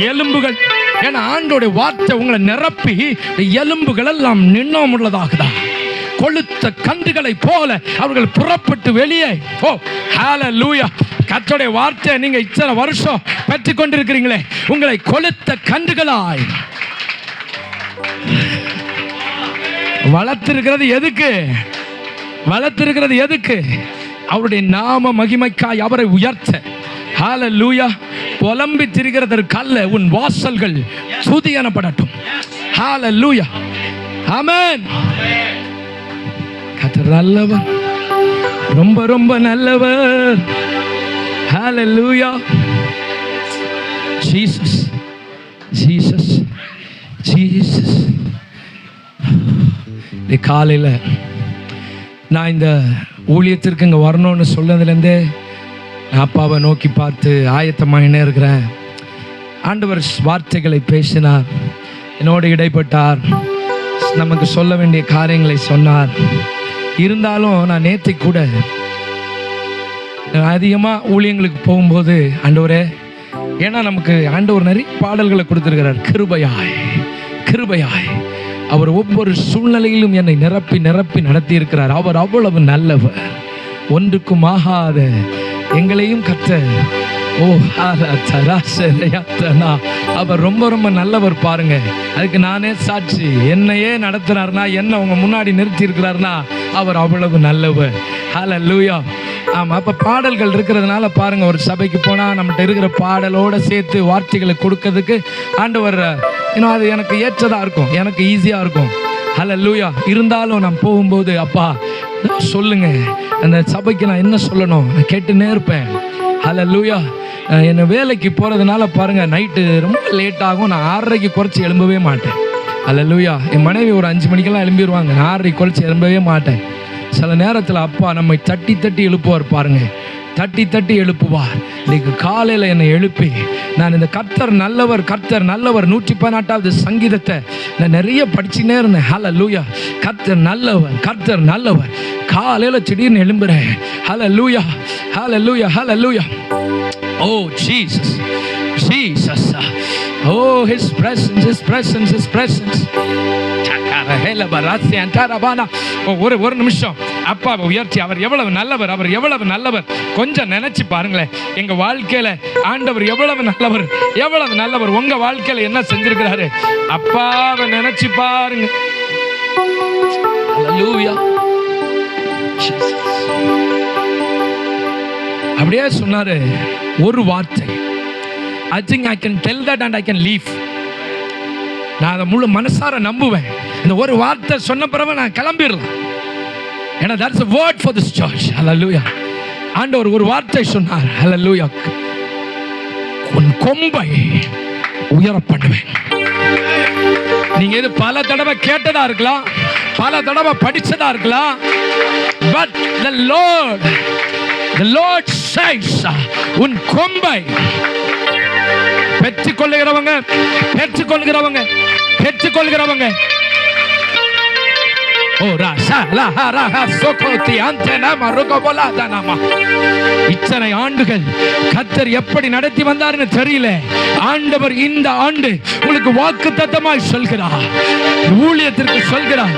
எலும்புகள், ஏன்னா ஆண்டோடைய வார்த்தை உங்களை நிரப்பி எலும்புகள் எல்லாம் நின்னோம் உள்ளதாகுதான். கொளுத்த கன்றுகளை போல அவர்கள் புறப்பட்டு வெளியே. ஓ ஹல்லேலூயா. கர்த்தருடைய வார்த்தை நீங்க இத்தனை வருஷம் பெற்றுக் கொண்டிருக்கிறீங்களே, உங்களை கொளுத்த கன்றுகளாய் வளர்த்திருக்கிறது எதுக்கு? வளர்த்திருக்கிறது எதுக்கு? அவருடைய நாம மகிமைக்காய், அவரை உயர்த்த. ஹல்லேலூயா. புலம்பி திரிகிறதற்கல்ல, உன் வாசல்கள் துதி எனப்படட்டும். ஹல்லேலூயா. ஆமென். கர்த்தர் நல்லவர், ரொம்ப ரொம்ப நல்லவர். ஹல்லேலூயா. Jesus, Jesus, Jesus. காலையில் நான் இந்த ஊழியத்திற்கு இங்கே வரணும்னு சொன்னதுலேருந்தே நான் அப்பாவை நோக்கி பார்த்து ஆயத்தமாக இருக்கிறேன். ஆண்டவர் வார்த்தைகளை பேசினார், என்னோடு இடைப்பட்டார், நமக்கு சொல்ல வேண்டிய காரியங்களை சொன்னார். இருந்தாலும் நான் நேற்று கூட அதிகமாக ஊழியங்களுக்கு போகும்போது, ஆண்டவரே, ஏன்னா நமக்கு ஆண்டவர் நிறைய பாடல்களை கொடுத்துருக்கிறார். கிருபையாய், கிருபையாய் அவர் ஒவ்வொரு சூழ்நிலையிலும் என்னை நிரப்பி நிரப்பி நடத்தி இருக்கிறார். அவர் அவ்வளவு நல்லவர். ஒன்றுக்கும் ஆகாத எங்களையும் கர்த்தர் அவர் ரொம்ப ரொம்ப நல்லவர் பாருங்க. அதுக்கு நானே சாட்சி. என்னையே நடத்துறாருனா, என்ன உங்க முன்னாடி நிறுத்தி இருக்கிறாருனா அவர் அவ்வளவு நல்லவர். ஹல்லேலூயா. ஆமாம். அப்போ பாடல்கள் இருக்கிறதுனால பாருங்கள், ஒரு சபைக்கு போனால் நம்மகிட்ட இருக்கிற பாடலோடு சேர்த்து வார்த்தைகளை கொடுக்கறதுக்கு ஆண்டவர் இன்னும் அது எனக்கு ஏற்றதாக இருக்கும், எனக்கு ஈஸியாக இருக்கும். ஹல்லேலூயா. இருந்தாலும் நான் போகும்போது அப்பா சொல்லுங்க, அந்த சபைக்கு நான் என்ன சொல்லணும் நான் கேட்டுன்னே இருப்பேன். ஹல்லேலூயா. என்னை வேலைக்கு போகிறதுனால பாருங்கள், நைட்டு ரொம்ப லேட் ஆகும். நான் 6:30க்கு குறைச்சி எழும்பவே மாட்டேன். ஹல்லேலூயா. என் மனைவி ஒரு 5 மணிக்கெல்லாம் எழும்பிடுவாங்க. நான் 6:30 குறைச்சி எழும்பவே மாட்டேன். சில நேரத்தில் அப்பா நம்மை தட்டி தட்டி எழுப்புவார் பாருங்க, தட்டி தட்டி எழுப்புவார். இன்னைக்கு காலையில் என்னை எழுப்பி நான் இந்த கர்த்தர் நல்லவர், கர்த்தர் நல்லவர் 118வது சங்கீதத்தை நான் நிறைய படிச்சுனே இருந்தேன். ஹல்லேலூயா. கர்த்தர் நல்லவர், கர்த்தர் நல்லவர். காலையில் திடீர்னு எழும்புறேன். Hallelujah, hallelujah, hallelujah. Oh Jesus, Jesus. Oh, his presence, his presence, his presence. ஒரு நிமிஷம் அப்பாவை உயர்த்தி அவர் எவ்வளவு நல்லவர், அவர் எவ்வளவு நல்லவர் கொஞ்சம் நினைச்சு பாருங்களேன். எங்க வாழ்க்கையில ஆண்டவர் எவ்வளவு நல்லவர், எவ்வளவு நல்லவர். உங்க வாழ்க்கையில என்ன செஞ்சிருக்கிறாரு அப்பாவை நினைச்சு பாருங்க. ஹல்லேலூயா. அப்படியே சொன்னாரு ஒரு வார்த்தை. I think I can tell that and I can leave. நான் அதை முழு மனசார நம்புவேன். இந்த ஒரு வார்த்தை சொன்ன பிறகு நான் கிளம்பிடலாம். ஏன்னா that's a word for this church. Hallelujah. ஆண்டவர் ஒரு வார்த்தை சொன்னார். Hallelujah. உன் கொம்பை உயர பண்ணுவேன். நீங்க இது பல தடவை கேட்டதா இருக்கலாம், பல தடவை படிச்சதா இருக்கலாம். But the Lord says, உன் கொம்பை பெற்றுக்கொள்கிறவங்க, பெற்றுக்கொள்கிறவங்க, பெற்றுக்கொள்கிறவங்க. ஓ ராசா லஹா ரஹா சோகோதி அந்தனா மருகபலா தனமா. இத்தனை ஆண்டுகள் கர்த்தர் எப்படி நடத்தி வந்தார்னு தெரியல. ஆண்டவர் இந்த ஆண்டு உங்களுக்கு வாக்குத்தத்தமாய் சொல்கிறார், ஊழியத்திற்கு சொல்கிறார்,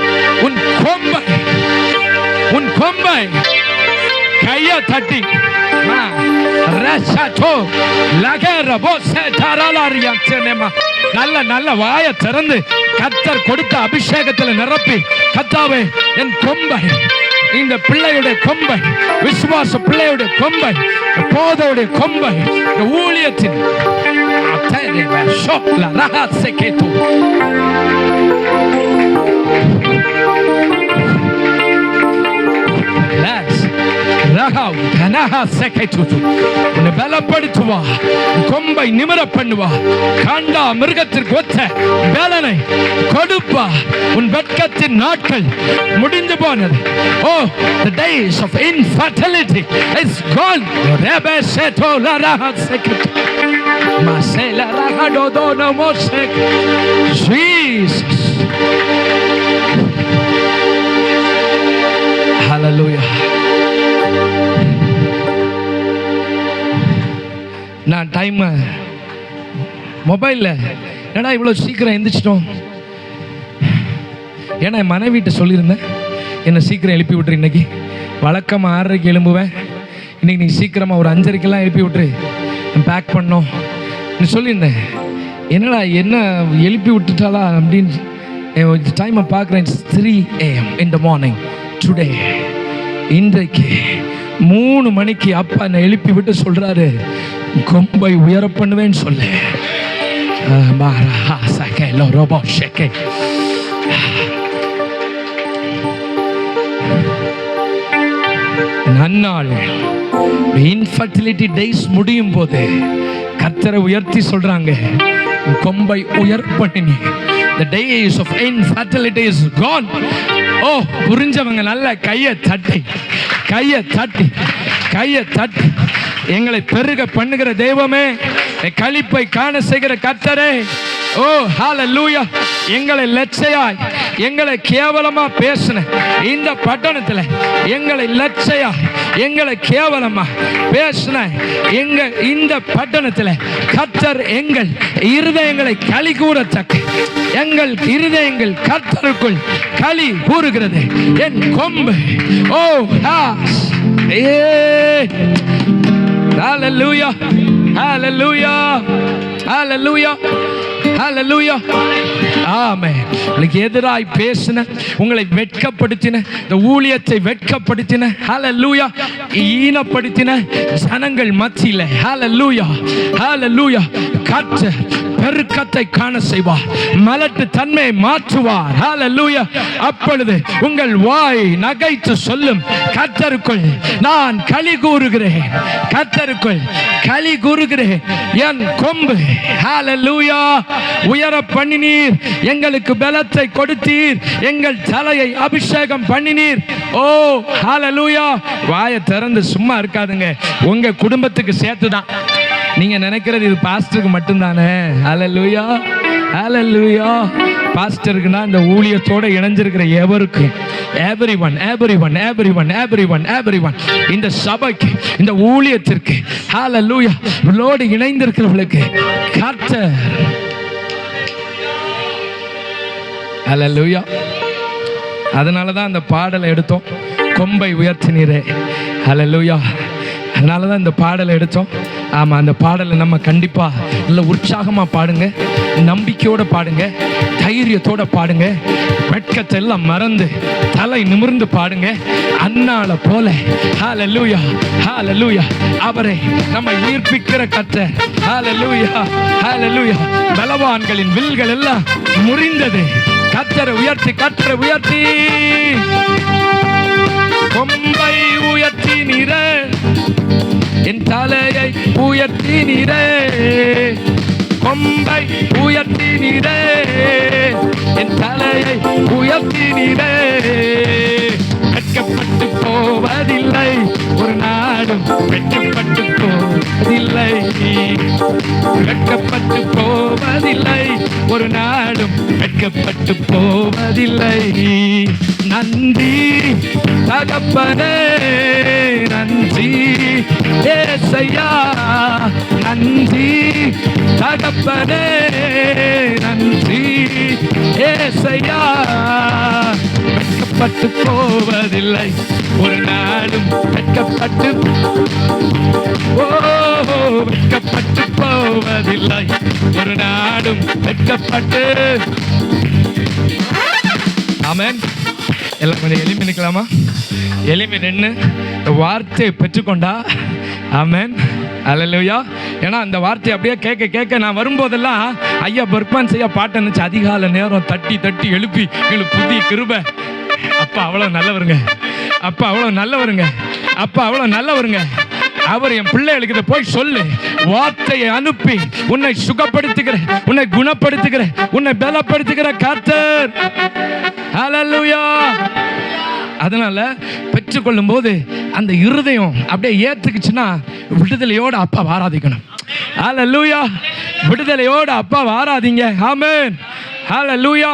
உன் கொம்பை, உன் கொம்பை கையை தட்டி நல்ல நல்ல வாயை திறந்து கர்த்தர் கொடுத்த அபிஷேகத்தில் நிரப்பி, கர்த்தாவே என் கொம்பை, இந்த பிள்ளையுடைய கொம்பை, விசுவாச பிள்ளையுடைய கொம்பை, போதோடைய கொம்பை, இந்த ஊழியத்தின் பலப்படுத்துவா, கொம்பை நிமிர பண்ணுவா, காண்டா மிருகத்திற்கு ஒத்த வேலனை கொடுப்பா. உன் வெட்கத்தின் நாட்கள் முடிந்து போனது. ஓ, the days of infertility is gone. Rebe seto la raha sekit masela raha do no mosek. Jesus. Hallelujah. நான் டைம் மொபைலில் ஏன்னா இவ்வளோ சீக்கிரம் எந்திரிச்சிட்டோம். ஏன்னா என் மனைவிட்ட சொல்லியிருந்தேன், என்னை சீக்கிரம் எழுப்பி விட்டுரு. இன்னைக்கு வழக்கமாக 6:30க்கு எழும்புவேன், இன்னைக்கு நீ சீக்கிரமாக ஒரு 5:30க்கெல்லாம் எழுப்பி விட்டுரு, பேக் பண்ணோம் நீ சொல்லியிருந்தேன். என்னடா என்ன எழுப்பி விட்டுட்டாளா அப்படின்னு டைமை பார்க்குறேன். 3 AM in the morning today. இன்றைக்கு 3 மணிக்கு அப்பா என்னை எழுப்பி விட்டு சொல்கிறாரு, கொம்பை உயர பண்ணுவேன்னு சொல்லு. நன்னாள் இன்ஃபர்டிலிட்டி டேஸ் முடியும் போது கர்த்தரை உயர்த்தி சொல்றாங்க, கொம்பை உயர் பண்ணி. The days of infertility is gone. ஓ, புரிஞ்சவங்க நல்ல கையை தட்டி, கையை தட்டி, கையை தட்டி. எங்களை பெருக பண்ணுகிற தெய்வமே, களிப்பை காண செய்கிற கர்த்தரே, ஓ ஹல்லேலூயா. எங்களை லட்சையாய், எங்களை கேவலமா பேசின இந்த பட்டணத்தில், எங்களை லட்சையாய், எங்களை கேவலமா பேசின இந்த பட்டணத்தில் கர்த்தர் எங்கள் இருதயங்களை களி கூறத்தக்க, எங்கள் இருதயங்கள் கர்த்தருக்குள் களி கூறுகிறது. என் கொம்பு, ஓ ஹalleluya ஹalleluya ஹalleluya ஹalleluya ஆமென். உங்களுக்கு எதிராய் பேசின, உங்களை வெட்கப்படுத்தின, இந்த ஊழியத்தை வெட்கப்படுத்தின, ஹalleluya, ஈனப்படுத்தின ஜனங்கள் மத்தியிலே ஹalleluya ஹalleluya கர்த்தர் பெருக்கத்தை காண செய்வார், மலட்டு தன்மையை மாற்றுவார். ஹalleluya. அப்பொழுது உங்கள் வாய் நகைத்து சொல்லும், கர்த்தருக்குள் நான் களி கூறுகிறேன், கர்த்தருக்குள் களி கூறுகிறேன். என் கொம்பு ஹalleluya உயர பண்ணினீர், எங்களுக்கு பலத்தை கொடுத்தீர், எங்கள் தலையை அபிஷேகம் பண்ணினீர். ஓ ஹalleluya. வாயை திறந்து சும்மா இருக்காதுங்க, உங்க குடும்பத்துக்கு சேர்த்துதான். நீங்க நினைக்கிறது இது பாஸ்டருக்கு மட்டும்தானே? ஹalleluya ஹalleluya. பாஸ்டருக்குனா இந்த ஊழியத்தோட இணைஞ்சிருக்கிற எவருக்கும், everyone everyone everyone everyone everyone, இந்த சபைக்கு, இந்த ஊழியத்திற்கு ஹalleluya உங்களோடு இணைந்திருக்கிறவர்களுக்கு கர்த்தர் ஹalleluya. அதனால தான் அந்த பாடலை எடுத்தோம், கொம்பை உயர்த்தினீரே. ஹalleluya. அதனால தான் இந்த பாடலை எடுத்தோம். ஆமாம், அந்த பாடலை நம்ம கண்டிப்பாக நல்ல உற்சாகமாக பாடுங்க, நம்பிக்கையோடு பாடுங்க, தைரியத்தோடு பாடுங்க, வெட்கத்தை எல்லாம் மறந்து தலை நிமிர்ந்து பாடுங்க. அன்னால போல ஹalleluya ஹalleluya. அவரை நம்மை உயிர்ப்பிக்கிற கர்த்தர். ஹalleluya ஹalleluya. பலவான்களின் வில்கள் எல்லாம் முறிந்தது. கர்த்தரை உயர்த்தி, கர்த்தரை உயர்த்தி, கொம்பை உயர்த்தி நீரே, என் தலையை உயர்த்தி நீரே, கொம்பை உயர்த்தி நீரே, என் தலையை உயர்த்தி நீரே. வெட்கப்பட்டு போவதில்லை ஒரு நாடும், வெட்கப்பட்டு போவதில்லை, வெட்கப்பட்டு போவதில்லை ஒரு நாடும், வெட்கப்பட்டு போவதில்லை. நன்றி தகப்பனே, நன்றி ஏசையா, நன்றி தகப்பனே, நன்றி ஏசையா. வெட்கப்பட்டு போவதில்லை ஒரு நாளும், வெட்கப்பட்டு வெட்கப்பட்டு போவதில்லை ஒரு நாடும், வெட்கப்பட்டு. ஆமென். எல்லாம் கொஞ்சம் எளிமை நிற்கலாமா? எளிமை நின்று வார்த்தையை பெற்றுக்கொண்டா. ஆமென் ஹalleluya. ஏன்னா அந்த வார்த்தையை அப்படியே கேட்க கேட்க நான் வரும்போதெல்லாம் ஐயா பர்க்மான் செய்ய பாட்டு இருந்துச்சு, அதிகாலை நேரம் தட்டி தட்டி எழுப்பி எங்களுக்கு புதிய கிருபை. அப்பா அவ்வளோ நல்லவருங்க, அப்பா அவ்வளோ நல்லவருங்க, அப்பா அவ்வளோ நல்லவருங்க. அவர் என் பிள்ளைகளுக்கு இதை போய் சொல்லு, வார்த்தையை அனுப்பி உன்னை சுகப்படுத்துகிற, உன்னை குணப்படுத்துகிற, உன்னை பலப்படுத்துகிற கர்த்தர். ஹalleluya. அதனால பெற்றுக்கொள்ளும் போது அந்த இருதயம் அப்படியே ஏத்துக்குச்சுன்னா விடுதலையோடு அப்பா ஆராதிக்கணும். ஹalleluya. விடுதலையோடு அப்பா ஆராதிங்க. ஆமென் ஹalleluya.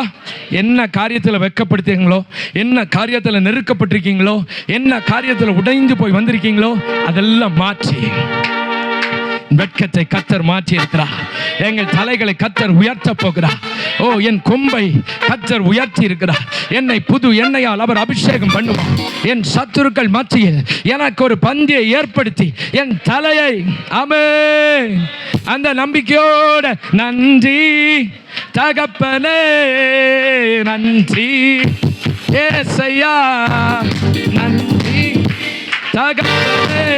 என்ன காரியத்தில் வெட்கப்படுத்தீங்களோ, என்ன காரியத்தில் நெருக்கப்பட்டிருக்கீங்களோ, என்ன காரியத்தில் உடைந்து போய் வந்திருக்கீங்களோ, அதெல்லாம் மாற்றி வெட்கத்தை கர்த்தர் மாற்றி இருக்கிறார். எங்கள் தலைகளை கர்த்தர் உயர்த்த போகிறார். ஓ, என் கொம்பை கர்த்தர் உயர்த்தி இருக்கிறார். என்னை புது எண்ணெயால் அவர் அபிஷேகம் பண்ணுவார். என் சத்துருக்கள் மத்தியில் எனக்கு ஒரு பந்தியை ஏற்படுத்தி என் தலையை, ஆமென், அந்த நம்பிக்கையோட நன்றி தகப்பனே, நன்றி ஏசையா, நன்றி தகப்பனே,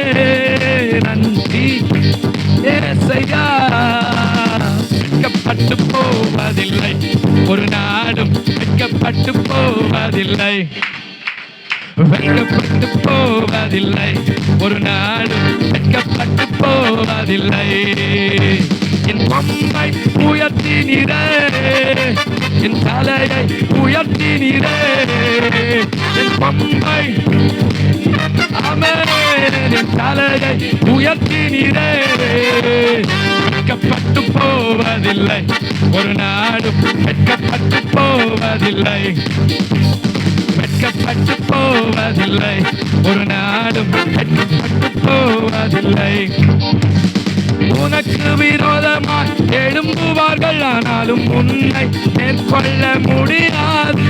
நன்றி ஏசையா. வெட்கப்பட்டு போவதில்லை ஒரு நாடும், வெட்கப்பட்டு போவதில்லை, வெட்கப்பட்டு போவதில்லை ஒரு நாடும், வெட்கப்பட்டு போவதில்லை. என் கொம்பை உயர்த்தி நீரே, என் தலையை உயர்த்தி நீரே, என் கொம்பை, ஆமென், என் தலையை உயர்த்தி நீரே. வெட்கப்பட்டு போவதில்லை ஒரு நாடும், வெட்கப்பட்டு போவதில்லை, வெட்கப்பட்டு போவதில்லை ஒரு நாடும், வெட்கப்பட்டு போவதில்லை. உனக்கு விரோதமாய் எழும்புவார்கள், ஆனாலும் உன்னை மேற்கொள்ள முடியாது.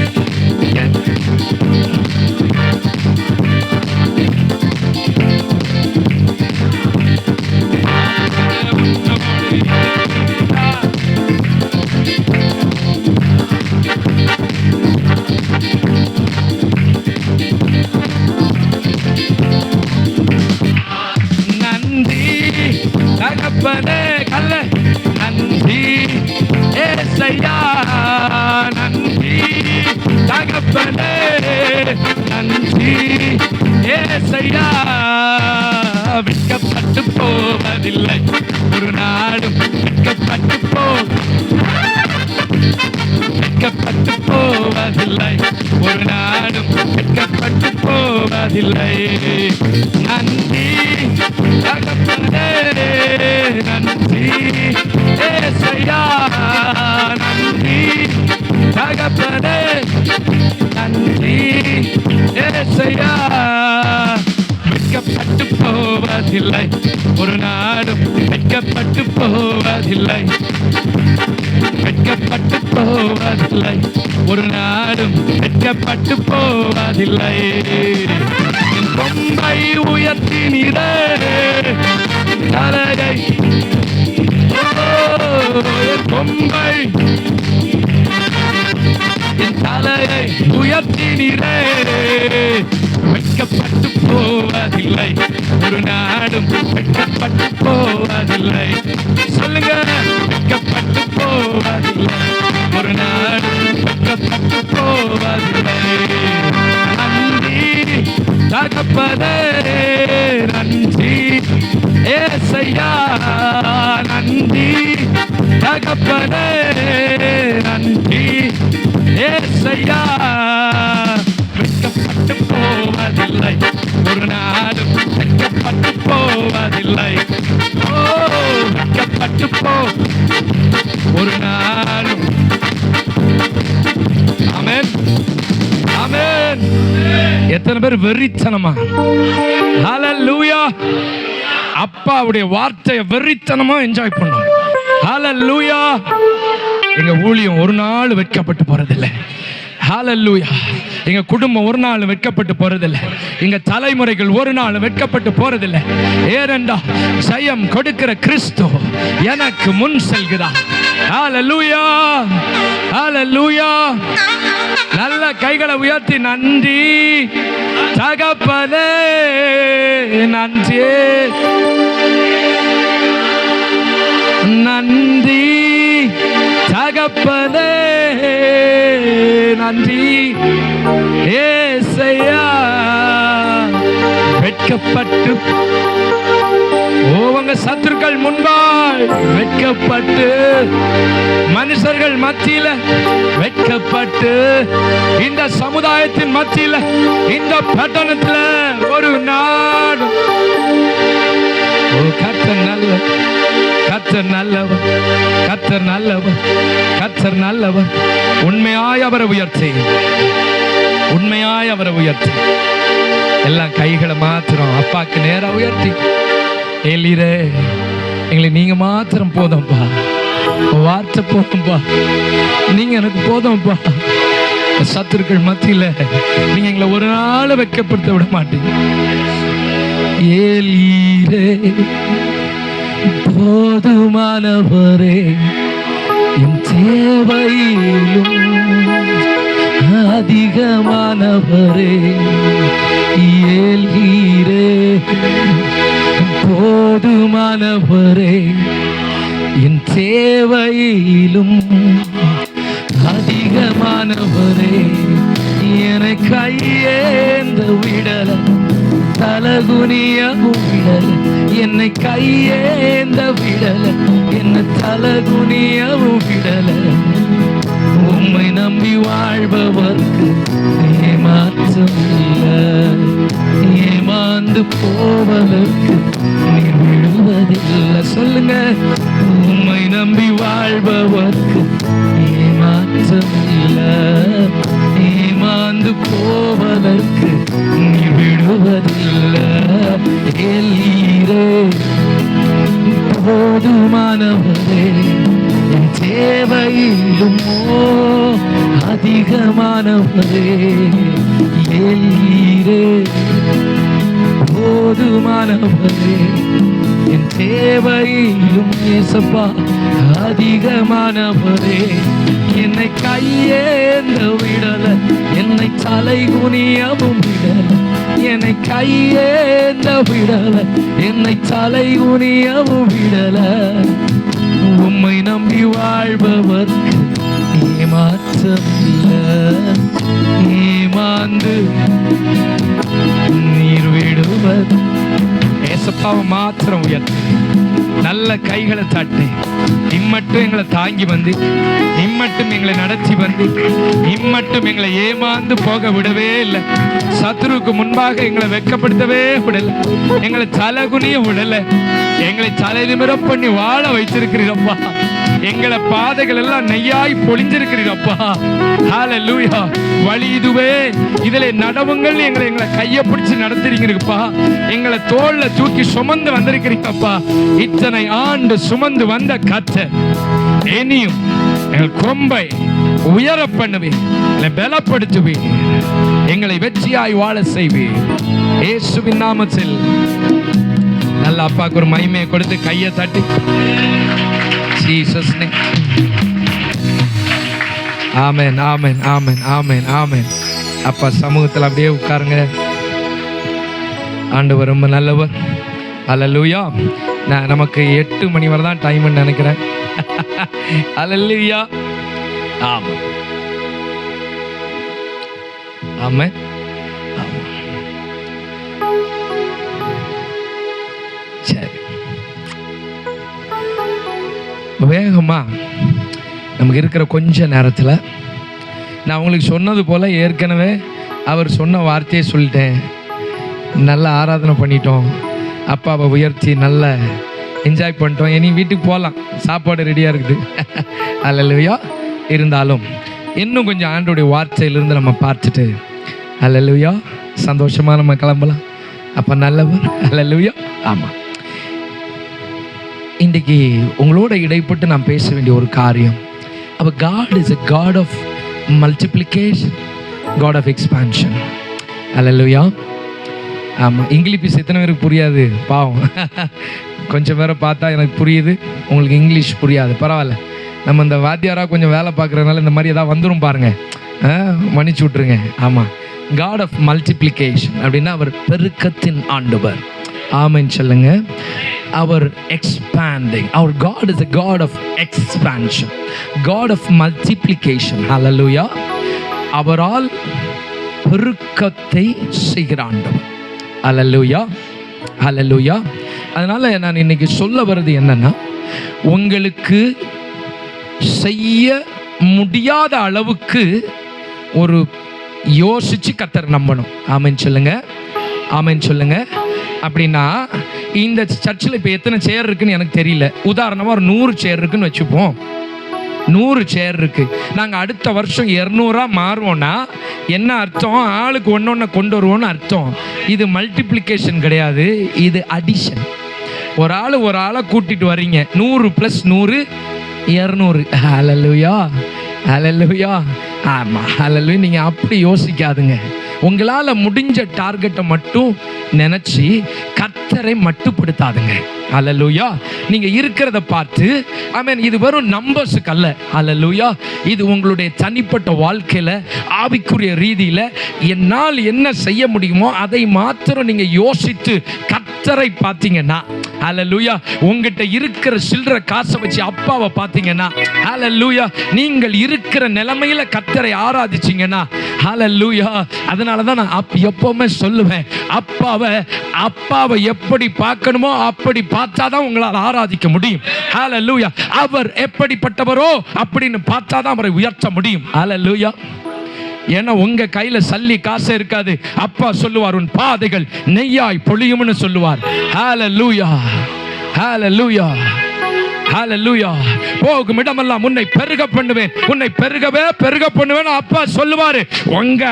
தகப்பனே நன்றி ஏசையா. வெட்கப்பட்டு போவதில்லை ஒரு நாடும், வெட்கப்பட்டு போவதில்லை ஒரு நாடும், வெட்கப்பட்டு போவதில்லை. நன்றி தகப்பனே நன்றி ஏசையா. நன்றி தகப்பனே நன்றி ஏசையா. வெட்கப்பட்டு போவதில்லை ஒரு நாடும், வெட்கப்பட்டு போவதில்லை, வெட்கப்பட்டு போவதில்லை ஒரு நாடும், வெட்கப்பட்டு போவதில்லை. என் கொம்பை உயர்த்தினீரே தலையை, என் கொம்பை என் தலையை உயர்த்தினீரே. வெட்கப்பட்டு போவதில்லை ஒரு நாடும், வெட்கப்பட்டு போவதில்லை. சொல்லுங்க, வெட்கப்பட்டு போவதில்லை ஒரு நாடும், வெட்கப்பட்டு போவதில்லை. நன்றி தகப்பனே நன்றி ஏசையா. நன்றி தகப்பனே நன்றி ஏசையா. வெட்கப்பட்டு போவதில்லை ஒரு நாடும், வெட்கப்பட்டு போவதில்லை. ஓ, வெட்கப்பட்டு ஒரு நாடும். ஆமென் ஆமென். எத்தனை பேர் வெறித்தனமா ஹல்லேலூயா அப்பாவுடைய வார்த்தையை வெறித்தனமா என்ஜாய் பண்ணோம். ஹல்லேலூயா. எங்க ஊழியம் ஒரு நாள் வெட்கப்பட்டு போறதில்லை. ஹல்லேலூயா. எங்க குடும்பம் ஒரு நாள் வெட்கப்பட்டு போறதில்லை. எங்க தலைமுறைகள் ஒரு நாள் வெட்கப்பட்டு போறதில்லை. ஏனென்றா ஜெயம் கொடுக்கிற கிறிஸ்து எனக்கு முன் செல்கிறார். ஹல்லேலூயா ஹல்லேலூயா. நல்ல கைகளை உயர்த்தி நன்றி தகப்பனே நன்றி நன்றி தகப்பனே நன்றி ஏசையா. வெட்கப்பட்டு உங்க சத்துருக்கள் முன்பாய் வெட்கப்பட்டு, மனுஷர்கள் மத்தியில வெட்கப்பட்டு, இந்த சமுதாயத்தின் மத்தியில, இந்த பட்டணத்துல ஒரு நாடு. கர்த்தர் நல்லவர், கர்த்தர் நல்லவர், கர்த்தர் நல்லவர், கர்த்தர் நல்லவர். உண்மையாய் அவரை உயர்த்தி, உண்மையாய் அவரை உயர்த்தி. எல்லாம் கைகளை மாத்திரம் அப்பாக்கு நேரா உயர்த்தி, ஏலிரே எங்களை நீங்க மாத்திரம் போதும்பா, வார்த்தை போதும்பா, நீங்க எனக்கு போதும்பா. சத்துருக்கள் மத்தியில நீங்க எங்களை ஒரு நாள் வெட்கப்படுத்த விட மாட்டீங்க. ஏலிரே போதுமானவரே, என் தேவையிலும் அதிகமானவரே. ஏலிரே போதுமானவரே, என் தேவையிலும் அதிகமானவரே. என்னை கையேந்த விடல, தலகுனியவும் விடல, என்னை கையேந்த விடல, என்னை தலகுனியவும் விடல. உம்மை நம்பி வாழ்பவர்க்கு ஏமாற்றம் இல்லை, ஏமாந்து போவதற்கு நீ விடுவதில்லை. சொல்லுங்க, உம்மை நம்பி வாழ்பவர்க்கு ஏமாற்றம் இல்லை, ஏமாந்து போவதற்கு நீ விடுவதில்லை. ஏலிரே போதுமானவரே, என் தேவையிலும் அதிகமானவரே. ஏலிரே போதுமானவரே, என் தேவையிலும் ஏசப்பா அதிகமானவரே. என்னை கையேந்த விடல, என்னை தலை குனியவும் விடல, என்னை கையேந்த விடல, என்னை தலை குனியவும் விடல. உம்மை நம்பி வாழ்பவர்க்கு மாற்றமில்ல, ஏமாந்து நீர் விடுவது. ஏசப்பாவை மாத்திரம் உயர்த்து, நல்ல கைகளை தட்டி, இம்மட்டும் எங்களை தாங்கி வந்து, இம்மட்டும் எங்களை நடத்தி வந்து, இம்மட்டும் எங்களை ஏமாந்து போக விடவே இல்லை. சத்துருவுக்கு முன்பாக எங்களை வெட்கப்படுத்தவே விடலை, எங்களை தலகுனிய விடலை, எங்களை தலை நிமிர பண்ணி வாழ வைத்திருக்கிறீரப்பா. எங்களை பாதைகள் எல்லாம் நெய்யாய் பொழிஞ்சிருக்கிறீரப்பா. ஹல்லேலூயா. வழி இதுவே, இதிலே நடவுங்கள். எங்களை கையை பிடிச்சு நடத்துறீங்கப்பா. எங்களை தோல்ல தூக்கி சுமந்து வந்திருக்கிறீங்கப்பா. இத்தனை ஆண்டு சுமந்து வந்த கர்த்தர் இனியும் எங்கள் கொம்பை உயர பண்ணுவேன், எங்களை பலப்படுத்துவேன், எங்களை வெற்றியாய் வாழ செய்வேன். இயேசுவின் நாமத்தில் நல்ல அப்பாவுக்கு ஒரு மகிமையை கொடுத்து கையை தட்டி, ஜீசஸ் நேம். ஆமென், ஆமென், ஆமென், ஆமென், ஆமென். அப்பா சமூகத்தில் அப்படியே உட்காருங்க. ஆண்டவர் ரொம்ப நல்லவர். ஹல்லேலூயா. நமக்கு 8 மணி வரை தான் டைம்னு நினைக்கிறேன். ஹல்லேலூயா. ஆமாம், ஆமென். சரி, வேகமா நமக்கு இருக்கிற கொஞ்ச நேரத்தில் நான் உங்களுக்கு சொன்னது போல ஏற்கனவே அவர் சொன்ன வார்த்தையை சொல்லிட்டேன். நல்லா ஆராதனை பண்ணிட்டோம், அப்பாவை உயர்த்தி நல்லா என்ஜாய் பண்ணிட்டோம். இனி வீட்டுக்கு போகலாம், சாப்பாடு ரெடியாக இருக்குது. ஹல்லேலூயா. இருந்தாலும் இன்னும் கொஞ்சம் ஆண்டோடைய வார்த்தையிலிருந்து நம்ம பார்த்துட்டு ஹல்லேலூயா சந்தோஷமாக நம்ம கிளம்பலாம். அப்போ நல்லவர். ஹல்லேலூயா. ஆமாம், இன்றைக்கு உங்களோட இடைப்பட்டு நான் பேச வேண்டிய ஒரு காரியம். அவர் God is a God of multiplication, God of expansion. ஹல்லேலூயா. ஆமாம், இங்கிலீஷ் எத்தனை பேருக்கு புரியாது பாவம். கொஞ்சம் பேரை பார்த்தா எனக்கு புரியுது, உங்களுக்கு இங்கிலீஷ் புரியாது, பரவாயில்ல. நம்ம இந்த வாத்தியாராக கொஞ்சம் வேலை பார்க்குறதுனால இந்த மாதிரி எதாவது வந்துடும் பாருங்க, மன்னிச்சு விட்ருங்க. ஆமாம், God of multiplication அப்படின்னா அவர் பெருக்கத்தின் ஆண்டவர். ஆமென் சொல்லுங்க. அவர் expanding, our God is a God of expansion, God of multiplication. Hallelujah. அவரால் பெருக்கத்தை செய்கிற ஆண்டவர். ஹல்லேலூயா, ஹல்லேலூயா. அதனால நான் இன்னைக்கு சொல்ல வர்றது என்னன்னா, உங்களுக்கு செய்ய முடியாத அளவுக்கு ஒரு யோசிச்சு கர்த்தர் நம்பணும். ஆமென் சொல்லுங்க, ஆமென் சொல்லுங்க. அப்படின்னா இந்த சர்ச்சில் இப்போ எத்தனை சேர் இருக்குன்னு எனக்கு தெரியல. உதாரணமாக ஒரு 100 சேர் இருக்குன்னு வச்சுப்போம். 100 சேர் இருக்கு. நாங்கள் அடுத்த வருஷம் 200 மாறுவோம்னா என்ன அர்த்தம்? ஆளுக்கு ஒன்று கொண்டு வருவோம்னு அர்த்தம். இது மல்டிப்ளிகேஷன் கிடையாது, இது அடிஷன். ஒரு ஆளை கூட்டிட்டு வர்றீங்க. 100 + 100 200. ஹல்லேலூயா, ஹல்லேலூயா. ஆமாம், ஹல்லேலூயா. நீங்கள் அப்படி யோசிக்காதுங்க. உங்களால் முடிஞ்ச டார்கெட்டை மட்டும் நினச்சி கர்த்தரை மட்டுப்படுத்தாதுங்க. ஹல்லேலூயா. நீங்க இருக்கிறத பார்த்து ஆமென், இது வெறும் நம்பர்ஸுக்கு அல்ல. ஹல்லேலூயா. இது உங்களுடைய தனிப்பட்ட வாழ்க்கையில ஆவிக்குரிய ரீதியில என்னால் என்ன செய்ய முடியுமோ அதை மாத்திரம் நீங்க யோசித்து கர்த்தரை பார்த்தீங்கன்னா, ஹல்லேலூயா, உங்ககிட்ட இருக்கிற சில்லற காசை வச்சு அப்பாவை பார்த்தீங்கன்னா, ஹல்லேலூயா, நீங்கள் இருக்கிற நிலைமையில கர்த்தரை ஆராதிச்சீங்கன்னா, ஹல்லேலூயா. அதனால தான் நான் எப்பவுமே சொல்லுவேன், அப்பாவை எப்படி பார்க்கணுமோ அப்படி பார்த்தாதான் உங்களால் ஆராதிக்க முடியும். ஹல்லேலூயா. அவர் எப்படிப்பட்டவரோ அப்படின்னு பார்த்தாதான் அவரை உயர்த்த முடியும். ஹல்லேலூயா. ஏன்னா உங்க கையில சல்லி காசு இருக்காது. அப்பா சொல்லுவார், உன் பாதைகள் நெய்யாய் பொழியும்னு சொல்லுவார். ஹல்லேலூயா, ஹல்லேலூயா, ஹல்லேலூயா. போகும் இடமெல்லாம் உன்னை பெருக பண்ணுவேன், உன்னை பெருக பண்ணுவேன் அப்பா சொல்லுவாரு. உங்க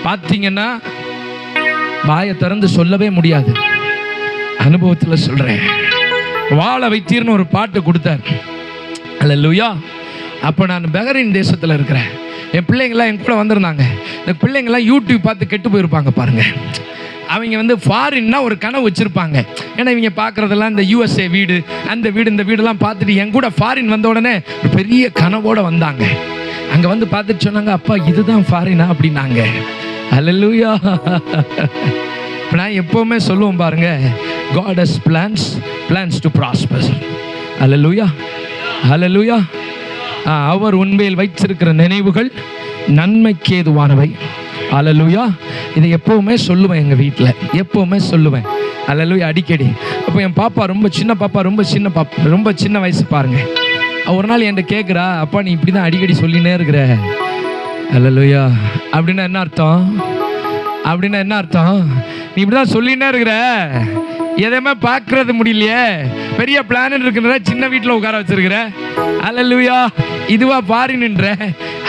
பார்த்தீங்கன்னா வாயை திறந்து சொல்லவே முடியாது. அனுபவத்தில் சொல்றேன். வாழ வைத்தீர்னு ஒரு பாட்டு கொடுத்தார். ஹல்லேலூயா. அப்போ நான் பஹ்ரைன் தேசத்தில் இருக்கிறேன். என் பிள்ளைங்களாம் என் கூட வந்திருந்தாங்க. இந்த பிள்ளைங்களாம் யூடியூப் பார்த்து கெட்டு போயிருப்பாங்க பாருங்க. அவங்க ஃபாரின்னா ஒரு கனவு வச்சுருப்பாங்க. ஏன்னா இவங்க பார்க்குறதெல்லாம் இந்த USA வீடு, அந்த வீடு, இந்த வீடெல்லாம் பார்த்துட்டு என் கூட ஃபாரின் வந்த உடனே ஒரு பெரிய கனவோடு வந்தாங்க. அங்கே வந்து பார்த்துட்டு சொன்னாங்க, அப்பா இதுதான் ஃபாரினா அப்படின்னாங்க. ஹல்லேலூயா. நான் எப்போவுமே சொல்லுவோம் பாருங்க, God has plans to prosper. ஹல்லேலூயா, ஹல்லேலூயா. அவர் உண்மையில் வைத்திருக்கிற நினைவுகள் நன்மைக்கு ஏதுவானவை. அல்லேலூயா. இதை எப்பவுமே சொல்லுவேன், எங்கள் வீட்டில் எப்பவுமே சொல்லுவேன். அல்லேலூயா. அடிக்கடி. அப்போ என் பாப்பா ரொம்ப சின்ன பாப்பா, ரொம்ப சின்ன வயசு பாருங்க. ஒரு நாள் என்கிட்ட கேட்குறா, அப்பா நீ இப்படி தான் அடிக்கடி சொல்லினே இருக்கிற. அல்லேலூயா. அப்படின்னா என்ன அர்த்தம்? நீ இப்படி தான் சொல்லினே இருக்கிற, எதையுமே பார்க்கறது முடியலையே, பெரிய பிளான் இருக்கிற, சின்ன வீட்டில் உட்கார வச்சிருக்கிற. அல்லேலூயா. இதுவா பாரி நின்ற.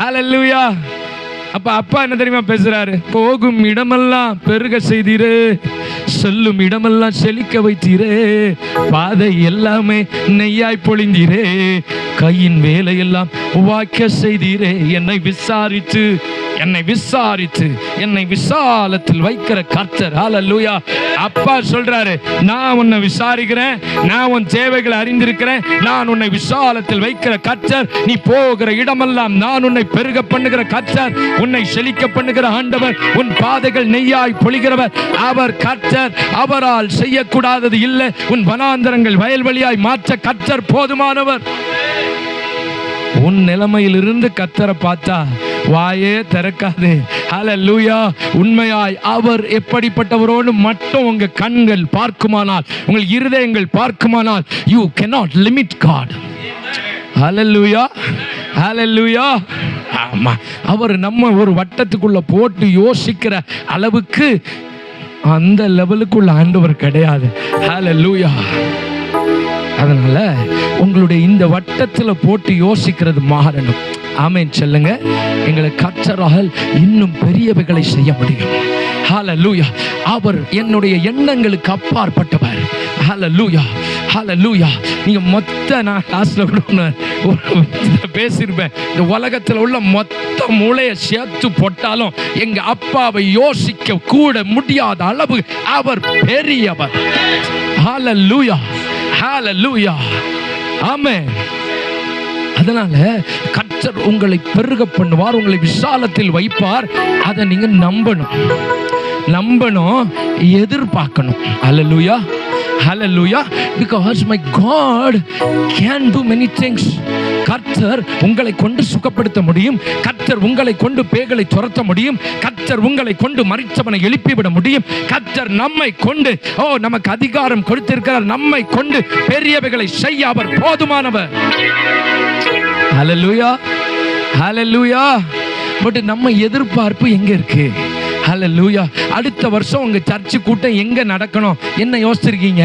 அல்லேலூயா. அப்ப அப்பா என்ன தெரியுமா பேசுறாரு? போகும் இடமெல்லாம் பெருக செய்தீரே, செல்லும் இடமெல்லாம் செழிக்க வைத்தீரே, பாதை எல்லாமே நெய்யாய் பொழிந்தீரே, கையின் வேலையெல்லாம் வாய்க்க செய்தீரே, என்னை விசாலத்தில் வைக்கிற கர்த்தர். ஹல்லேலூயா. அப்பா சொல்றாரு, நான் உன்னை விசாரிக்கிறேன், நான் உன் தேவைகளை அறிந்திருக்கிறேன், நான் உன்னை விசாலத்தில் வைக்கிற கர்த்தர், நீ போகிற இடமெல்லாம் நான் உன்னை பெருக பண்ணுகிற கர்த்தர், உன்னை செழிக்க பண்ணுகிற ஆண்டவர், உன் பாதைகள் நெய்யாய் பொழிகிறவர் அவர் கர்த்தர். அவரால் செய்யக்கூடாதது இல்லை. உன் வனாந்தரங்கள் வயல்வெளியாய் மாற்ற கர்த்தர் போதுமானவர். உன் நிலைமையிலிருந்து கர்த்தரை பார்த்தா வாயே திறக்காது. ஹல்லேலூயா. உண்மையாய் அவர் எப்படிப்பட்டவரோடு மட்டும் உங்க கண்கள் பார்க்குமானால், உங்கள் இருதயங்கள் பார்க்குமானால், you cannot limit God. ஹல்லேலூயா. ஹல்லேலூயா. ஆமா, அவர் நம்ம ஒரு வட்டத்துக்குள்ள போட்டு யோசிக்கிற அளவுக்கு அந்த லெவலுக்குள்ள ஆண்டவர் கிடையாது. ஹல்லேலூயா. அதனால உங்களுடைய இந்த வட்டத்தில் போட்டு யோசிக்கிறது மாறணும். ஆமென் சொல்லுங்க. எங்களை கர்த்தரால் இன்னும் பெரியவைகளை செய்ய முடியும். ஹல்லேலூயா. அவர் என்னுடைய எண்ணங்களுக்கு அப்பாற்பட்டவர். ஹல்லேலூயா. ஹல்லேலூயா. நீங்க நான் லாஸ்ட்ல கூட பேசியிருப்பேன், இந்த உலகத்தில் உள்ள மொத்த மூளையை சேர்த்து போட்டாலும் எங்க அப்பாவை யோசிக்க கூட முடியாத அளவு அவர் பெரியவர். ஹல்லேலூயா. ஹல்லேலூயா. ஆமென். அதனால கர்த்தர் உங்களை பெருக பண்ணுவார், உங்களை விசாலத்தில் வைப்பார். அதை நீங்க நம்பணும், எதிர்பார்க்கணும். ஹல்லேலூயா. Hallelujah. Because my God can do many things. கர்த்தர் உங்களை கொண்டு சுகப்படுத்த முடியும். கர்த்தர் உங்களை கொண்டு பேய்களை துரத்த முடியும். கர்த்தர் உங்களை கொண்டு மரித்தவனை எழுப்பிவிட முடியும். கர்த்தர் நம்மை கொண்டு நமக்கு அதிகாரம் கொடுத்திருக்கிறார். நம்மை கொண்டு பெரியவைகளை செய்ய அவர் போதுமானவர். ஹல்லேலூயா. ஹல்லேலூயா. பட் நம்ம எதிர்பார்ப்பு எங்க இருக்கு? ஹல்லேலூயா. அடுத்த வருஷம் உங்க சர்ச்சு கூட்டம் எங்க நடக்கணும் என்ன யோசிச்சிருக்கீங்க?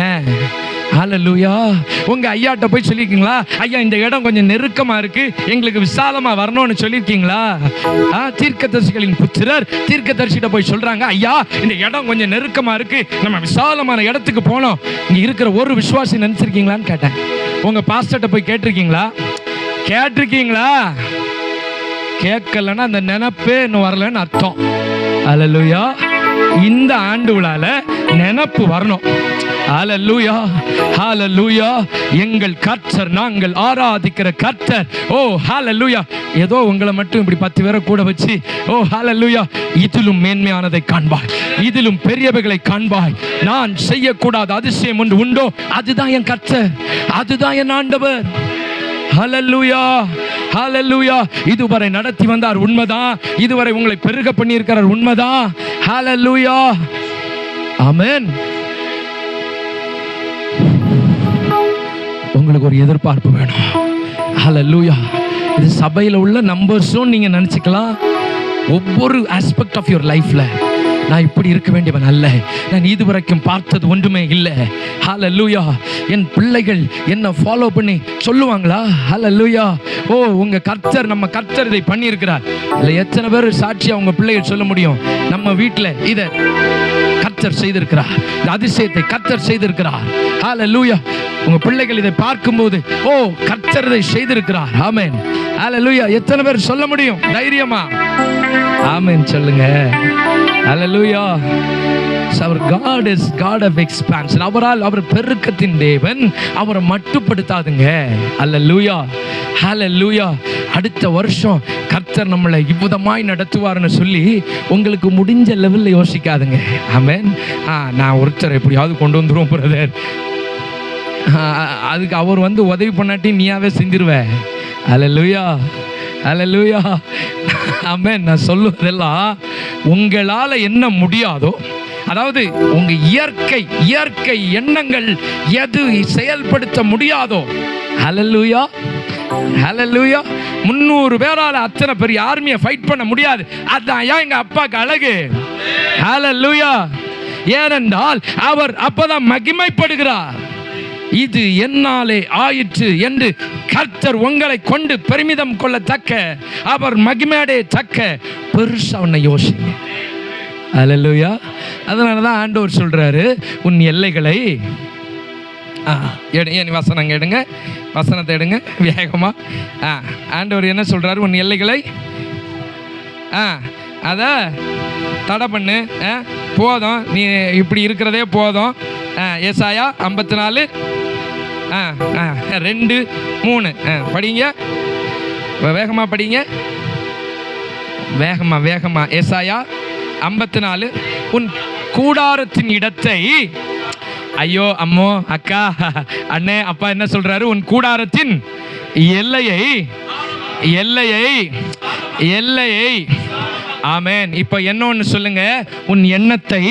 ஹல்லேலூயா. உங்க ஐயாட்ட போய் சொல்லிருக்கீங்களா, ஐயா இந்த இடம் கொஞ்சம் நெருக்கமா இருக்கு, எங்களுக்கு விசாலமா வரணும்னு சொல்லிருக்கீங்களா? தீர்க்கதரிசிகளின் புத்திரர் தீர்க்கதரிசிட்ட போய் சொல்றாங்க, ஐயா இந்த இடம் கொஞ்சம் நெருக்கமா இருக்கு, நம்ம விசாலமான இடத்துக்கு போனோம். இங்க இருக்கிற ஒரு விசுவாசி நினைச்சிருக்கீங்களான்னு கேட்டேன். உங்க பாஸ்டர்ட்ட போய் கேட்டிருக்கீங்களா? கேட்கலன்னா அந்த நினைப்பே இன்னும் வரலன்னு அர்த்தம். ஹல்லேலூயா. இந்த ஆண்டு விழால நினைப்பு வரணும். ஹல்லேலூயா. ஹல்லேலூயா. எங்கள் கர்த்தர், நாங்கள் ஆராதிக்கிற கர்த்தர். ஓ ஹல்லேலூயா. ஏதோ உங்களை மட்டும் இப்படி 10 பேரை கூட வச்சு ஹல்லேலூயா, இதிலும் மேன்மையானதை காண்பாய், இதிலும் பெரியவைகளை காண்பாய், நான் செய்யக்கூடாத அதிசயம் ஒன்று உண்டோ, அதுதான் என் கர்த்தர், அதுதான் என் ஆண்டவர். ஹல்லேலூயா. ஹல்லேலூயா. இதுவரை நடத்தி வந்தார் உண்மைதான், இதுவரை உங்களை பெருக பண்ணி இருக்கிறார் உண்மைதான். ஹல்லேலூயா. ஆமென். உங்களுக்கு ஒரு எதிர்பார்ப்பு வேணும். ஹல்லேலூயா. இது சபையில் உள்ள நம்பர்ஸும் நீங்க நினைச்சுக்கலாம். ஒவ்வொரு ஆஸ்பெக்ட் ஆஃப் யுவர் லைஃப்ல நான் இப்படி இருக்க வேண்டியவன் அல்ல, நான் இதுவரைக்கும் பார்த்தது ஒன்றுமே இல்லை. ஹல்லேலூயா. என் பிள்ளைகள் என்ன ஃபாலோ பண்ணி சொல்லுவாங்களா? ஹல்லேலூயா. உங்க கர்த்தர், நம்ம கர்த்தர் இதை பண்ணி இருக்கிறார். இல்லை எத்தனை பேர் சாட்சியா உங்க பிள்ளைகள் சொல்ல முடியும், நம்ம வீட்டில் இதை கர்த்தர் செய்திருக்கிறார், இந்த அதிசயத்தை கர்த்தர் செய்திருக்கிறார். ஹல்லேலூயா. உங்க பிள்ளைகள் இதை பார்க்கும்போது கர்த்தர் இதை செய்திருக்கிறார். ஆமென். ஹல்லேலூயா. எத்தனை பேர் சொல்ல முடியும் தைரியமா? ஆமென் சொல்லுங்க. ஹல்லேலூயா. Our God is God of expansion. அவர் பெருக்கத்தின் தேவன், அவரை மட்டுப்படுத்தாதுங்க. ஹல்லேலூயா. ஹல்லேலூயா. அடுத்த வருஷம் கர்த்தர் நம்மளை இவ்விதமாய் நடத்துவார்னு சொல்லி உங்களுக்கு முடிஞ்ச லெவலில் யோசிக்காதுங்க. ஆமென். நான் ஒருத்தர் எப்படியாவது கொண்டு வந்துருவோம் பிரதர், அதுக்கு அவர் உதவி பண்ணாட்டி நீயாவே செஞ்சிருவ. அல்லேலூயா, அல்லேலூயா. ஆமென். நான் சொல்லுவதெல்லாம் உங்களால் என்ன முடியாதோ, அதாவது உங்க இயற்கை எண்ணங்கள் எது செயல்படுத்த முடியாதோ, ஹல்லேலூயா, ஹல்லேலூயா. 300 பேரால அத்தனை பெரிய ஆர்மியை ஃபைட் பண்ண முடியாது. அதான் எங்க அப்பாக்கு அழகு. ஹல்லேலூயா. ஏனென்றால் அவர் அப்பதான் மகிமைப்படுகிறார். இது என்னாலே ஆயிற்று என்று கர்த்தர் உங்களை கொண்டு பெருமிதம் கொள்ளத்தக்க, அவர் மகிமையடைய தக்க பெருசா உன்னை யோசிங்க. ஹல்லேலூயா. அதனாலதான் ஆண்டவர் சொல்றாரு, உன் எல்லைகளை வசனம் எடுங்க, வசனத்தை எடுங்க வேகமா. ஆண்டவர் என்ன சொல்றாரு? உன் எல்லைகளை அத தடை பண்ணு, போதும், நீ இப்படி இருக்கிறதே போதும். ஏசாயா 54 2 3 படிங்க, வேகமா படிங்க, வேகமா. ஏசாயா 54, உன் கூடாரத்தின் இடத்தை, ஐயோ அம்மோ அக்கா அண்ணே அப்பா என்ன சொல்றாரு? உன் கூடாரத்தின் எல்லையை. ஆமென். இப்ப என்ன ஒன்று சொல்லுங்க, உன் எண்ணத்தை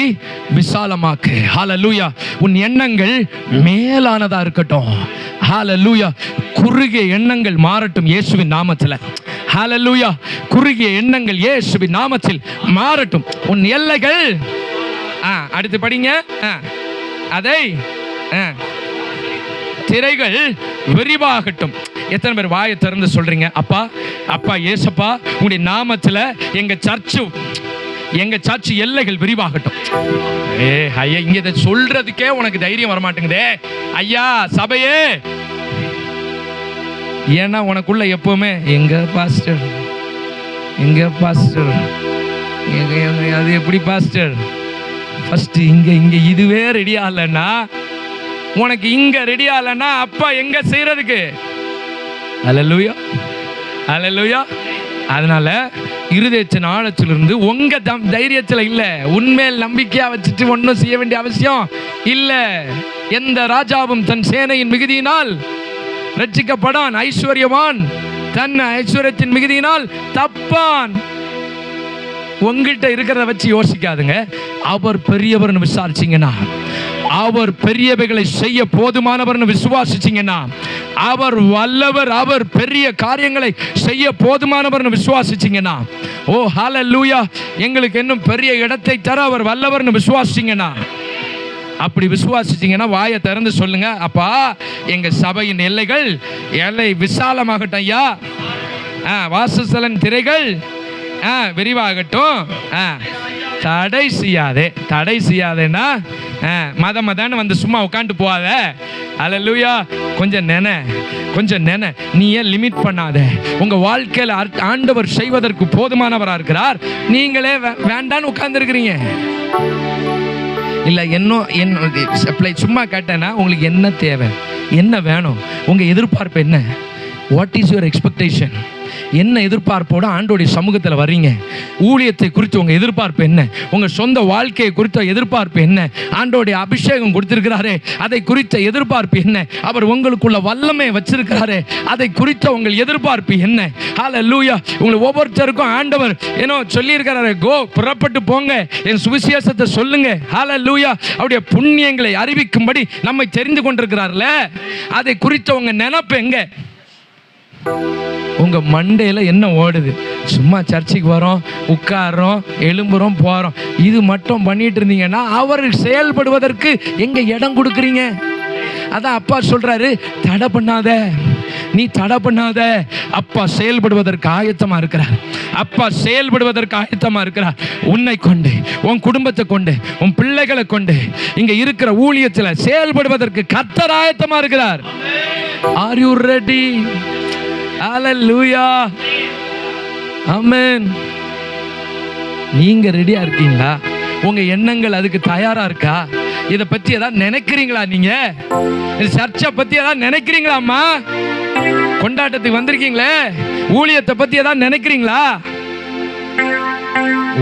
விசாலமாக்கு. ஹல்லேலூயா. உன் எண்ணங்கள் மேலானதா இருக்கட்டும். ஹல்லேலூயா. குறுகிய எண்ணங்கள் மாறட்டும் இயேசுவின் நாமத்தில். ஹல்லேலூயா. குறுகிய எண்ணங்கள் இயேசுவின் நாமத்தில் மாறட்டும். உன் எல்லைகள் அடுத்து படிங்க, அதை திரைகள் விரிவாகட்டும். எத்தனை பேர் வாயை திறந்து சொல்றீங்க, அப்பா அப்பா ஏசப்பா உங்களுடைய நாமத்தில் எங்க சர்ச்சு எல்லைகள் விரிவாகட்டும். ஐயா, இங்க இதை சொல்றதுக்கே உனக்கு தைரியம் வரமாட்டேங்குதே ஐயா சபையே. ஏன்னா உனக்குள்ள எப்பவுமே எங்க பாஸ்டர் அது எப்படி பாஸ்டர்? ஃபர்ஸ்ட் இங்க இதுவே ரெடி ஆகலன்னா, உனக்கு இங்க ரெடி ஆகலன்னா அப்பா எங்க செய்யறதுக்கு? அல்லேலூயா, அல்லேலூயா. அதனால இருதயத்தின் ஆழத்திலிருந்து உங்க தைரியத்தில் இல்ல, உண்மையில் நம்பிக்கையா வச்சுட்டு ஒன்றும் செய்ய வேண்டிய அவசியம் இல்ல. எந்த ராஜாவும் தன் சேனையின் மிகுதியினால் ரட்சிக்கப்படான், ஐஸ்வர்யவான் தன் ஐஸ்வர்யத்தின் மிகுதியினால் தப்பான். உங்கள்கிட்ட இருக்கிறத வச்சு யோசிக்காதுங்க. அவர் பெரியவர்னு விசாரிச்சிங்கன்னா, அவர் பெரியவைகளை செய்ய போதுமானவர்னு விசுவாசிச்சிங்கன்னா, அவர் வல்லவர், அவர் பெரிய காரியங்களை செய்ய போதுமானவர்னு விசுவாசிச்சிங்கன்னா, ஓ ஹல்லேலூயா, எங்களுக்கு இன்னும் பெரிய இடத்தை தர அவர் வல்லவர்னு விசுவாசிச்சிங்கன்னா, அப்படி விசுவாசிச்சிங்கன்னா வாயை திறந்து சொல்லுங்க, அப்பா எங்க சபையின் எல்லை விசாலமாகட்டும் ஐயா. வாசஸ்தலன் திரைகள் விரிவாகட்டும். தடை செய்யாதேன்னா மதன்னு வந்து சும்மா உட்காந்து போகாத. அல்லேலூயா. கொஞ்சம் நென, நீ ஏன் லிமிட் பண்ணாத. உங்க வாழ்க்கையில் ஆண்டவர் செய்வதற்கு போதுமானவராக இருக்கிறார். நீங்களே வேண்டான்னு உட்கார்ந்து இருக்கிறீங்க. இல்லை என்ன சும்மா கேட்டேன்னா, உங்களுக்கு என்ன தேவை, என்ன வேணும், உங்க எதிர்பார்ப்பு என்ன? What is your expectation? என்ன எதிர்பார்ப்போட ஆண்டோடைய சமூகத்தில் வர்றீங்க? ஊழியத்தை குறித்து உங்க எதிர்பார்ப்பு என்ன? உங்க சொந்த வாழ்க்கையை குறித்த எதிர்பார்ப்பு என்ன? ஆண்டோடைய அபிஷேகம் கொடுத்திருக்கிறாரே, அதை குறித்த எதிர்பார்ப்பு என்ன? அவர் உங்களுக்குள்ள வல்லமை வச்சிருக்கிறாரே, அதை குறித்த உங்கள் எதிர்பார்ப்பு என்ன? ஹல்லேலூயா. உங்களுக்கு ஒவ்வொருத்தருக்கும் ஆண்டவர் ஏனோ சொல்லி இருக்கிறாரு, கோ, புறப்பட்டு போங்க, என் சுவிசேஷத்தை சொல்லுங்க. ஹல்லேலூயா. அவருடைய புண்ணியங்களை அறிவிக்கும்படி நம்மை தெரிந்து கொண்டிருக்கிறார்ல, அதை குறித்த உங்க நினைப்பு எங்க? உங்க மண்டையில என்ன ஓடுது? சும்மா சர்ச்சுக்கு வரோம், உட்காரோம், எழும்புறோம், போறோம், இது மட்டும் பண்ணிட்டு இருந்தீங்கன்னா அவர் செயல்படுவதற்கு எங்க இடம் கொடுக்குறீங்க? அதான் அப்பா சொல்றாரு, தடை பண்ணாத, நீ தடை பண்ணாத. அப்பா செயல்படுவதற்கு ஆயத்தமா இருக்கிறார். அப்பா செயல்படுவதற்கு ஆயத்தமா இருக்கிறார். உன்னை கொண்டு, உன் குடும்பத்தை கொண்டு, உன் பிள்ளைகளை கொண்டு இங்க இருக்கிற ஊழியத்தில் செயல்படுவதற்கு கர்த்தர் ஆயத்தமா இருக்கிறார். Are you ready? Hallelujah. Amen. நீங்க ரெடியா இருக்கீங்களா? உங்க எண்ணங்கள் அதுக்கு தயாரா இருக்கா? இதை பத்தி ஏதாவது நினைக்கிறீங்களா? நீங்க சர்ச்சை பத்தி ஏதாவது நினைக்கிறீங்களாம்மா? கொண்டாட்டத்துக்கு வந்திருக்கீங்களே, ஊழியத்தை பத்தி ஏதாவது நினைக்கிறீங்களா?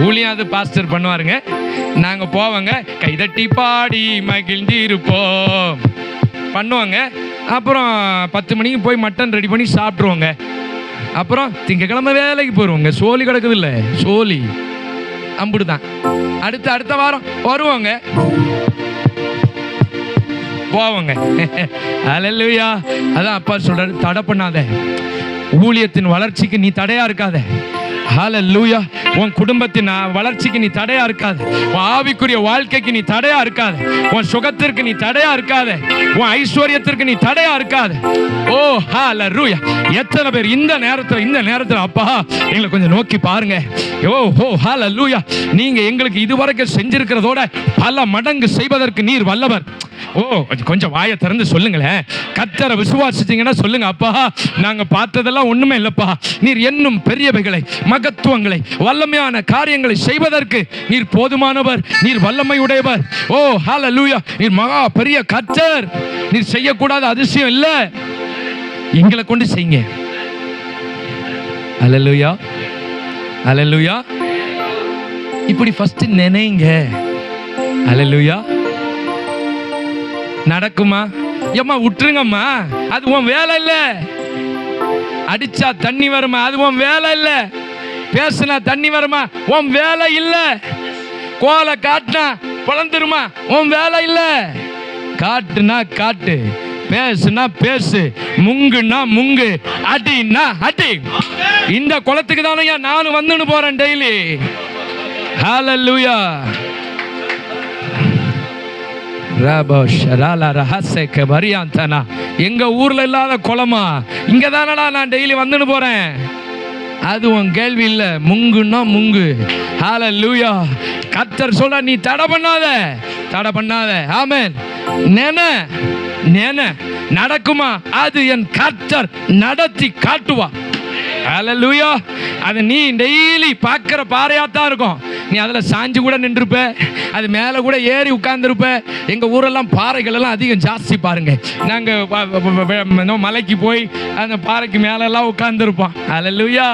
ஊழியம் அது பாஸ்டர் பண்ணுவாருங்க, நாங்க போவாங்க, கைதட்டி பாடி மகிழ்ந்து இருப்போம் பண்ணுவாங்க. அப்புறம் 10 மணிக்கு போய் மட்டன் ரெடி பண்ணி சாப்பிட்ருவோங்க. அப்புறம் திங்கக்கிழமை வேலைக்கு போயிருவோங்க. சோலி கிடக்குது இல்லை, சோலி அம்புடுதான். அடுத்த வாரம் வருவாங்க, போவாங்க. அல்லேலூயா. அதான் அப்பா சொல்றாரு, தடை பண்ணாத. ஊழியத்தின் வளர்ச்சிக்கு நீ தடையா இருக்காத. ஹல்லேலூயா. உன் குடும்பத்தின் வளர்ச்சிக்கு நீ தடையா இருக்காது. உன் ஆவிக்குரிய வாழ்க்கைக்கு நீ தடையா இருக்காது. உன் சுகத்திற்கு நீ தடையா இருக்காது. உன் ஐஸ்வர்யத்திற்கு நீ தடையா இருக்காது. ஓ ஹல்லேலூயா. எத்தனை பேர் இந்த நேரத்தில் அப்பா எங்களை கொஞ்சம் நோக்கி பாருங்க. ஓ ஹல்லேலூயா. நீங்க எங்களுக்கு இதுவரைக்கும் செஞ்சிருக்கிறதோட பல மடங்கு செய்வதற்கு நீர் வல்லவர். ஓ கொஞ்சம் வாயை திறந்து சொல்லுங்களேன். கர்த்தரை விசுவாசிச்சீங்கன்னா சொல்லுங்க, அப்பா நாங்க பார்த்ததெல்லாம் ஒண்ணுமே இல்லப்பா, நீர் இன்னும் பெரியவைகளை, மகத்துவங்களை, வல்லமையான காரியங்களை செய்வதற்கு நீர் போதுமானவர், நீர் வல்லமை உடையவர். ஓ ஹல்லேலூயா. நீர் மகா பெரிய கர்த்தர். நீர் செய்யக்கூடாத அதிசயம் இல்லை, எங்களை கொண்டு செய்யுங்க. ஹல்லேலூயா. ஹல்லேலூயா. இப்படி ஃபர்ஸ்ட் நினைங்க. ஹல்லேலூயா. நடக்குமா? ஏம்மா விட்டுருங்கம்மா, அது உன் வேலை இல்லை. அடிச்சா தண்ணி வருமா? அது உன் வேலை இல்லை. பேசுனா தண்ணி வருமா? உன் வேலை இல்லை. கோலை காட்டினா பிளந்துருமா? உன் வேலை இல்லை. காட்டுனா காட்டு, பேசுனா பேசு, முங்குனா முங்கு, அடினா அடி. இந்த குளத்துக்கு தானே நானும் வந்துன்னு போறேன் டெய்லி. ஹல்லேலூயா. எங்க ஊர்ல இல்லாத குளமா? இங்க தானடா நான் டெய்லி வந்துன்னு போறேன். அது உன் கேள்வி இல்ல. முங்குன்னா முங்கு. ஹல்லேலூயா. கர்த்தர் சொல்ற, நீ தடை பண்ணாத. ஆமென். நேன நடக்குமா? அது என் கர்த்தர் நடத்தி காட்டுவா. ஹல்லேலூயா. அது நீ டெய்லி பார்க்கிற பாறையாத்தான் இருக்கும். நீ அதில் சாஞ்சு கூட நின்றுப்ப, அது மேலே கூட ஏறி உட்கார்ந்துருப்ப. எங்கள் ஊரெல்லாம் பாறைகள் எல்லாம் அதிகம் ஜாஸ்தி பாருங்க. நாங்கள் மலைக்கு போய் அந்த பாறைக்கு மேலெல்லாம் உட்கார்ந்துருப்போம். ஹல்லேலூயா.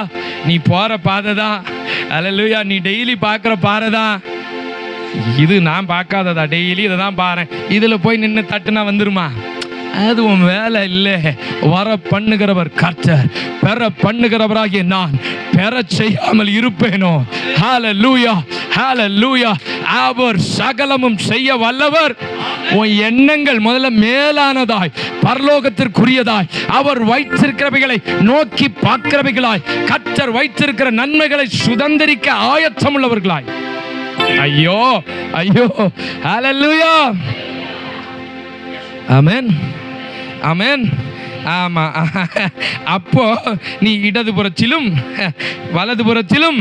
நீ போகிற பாதை தான். ஹல்லேலூயா. நீ டெய்லி பார்க்குற பாறை தான் இது. நான் பார்க்காததா? டெய்லி இதை தான் பாரு. இதில் போய் நின்று தட்டுனா வந்துருமா? அது உன் வேலை இல்லை. வர பண்ணுகிறவர் கர்த்தர், பெற பண்ணுகிறவராகிய நான் பெற செய்யாமல் இருப்பேனோ? ஹல்லேலூயா. ஹல்லேலூயா. அவர் சகலமும் செய்ய வல்லவர். உன் எண்ணங்கள் முதல்ல மேலானதாய், பரலோகத்திற்குரியதாய், அவர் வைத்திருக்கிறவைகளை நோக்கி பார்க்கிறவைகளாய், கர்த்தர் வைத்திருக்கிற நன்மைகளை சுதந்திரிக்க ஆயத்தம் உள்ளவர்களாய். ஐயோ ஐயோ. ஹல்லேலூயா. ஆமென். ஆமென். ஆமா. அப்போ நீ இடதுபுறத்திலும் வலதுபுறத்திலும்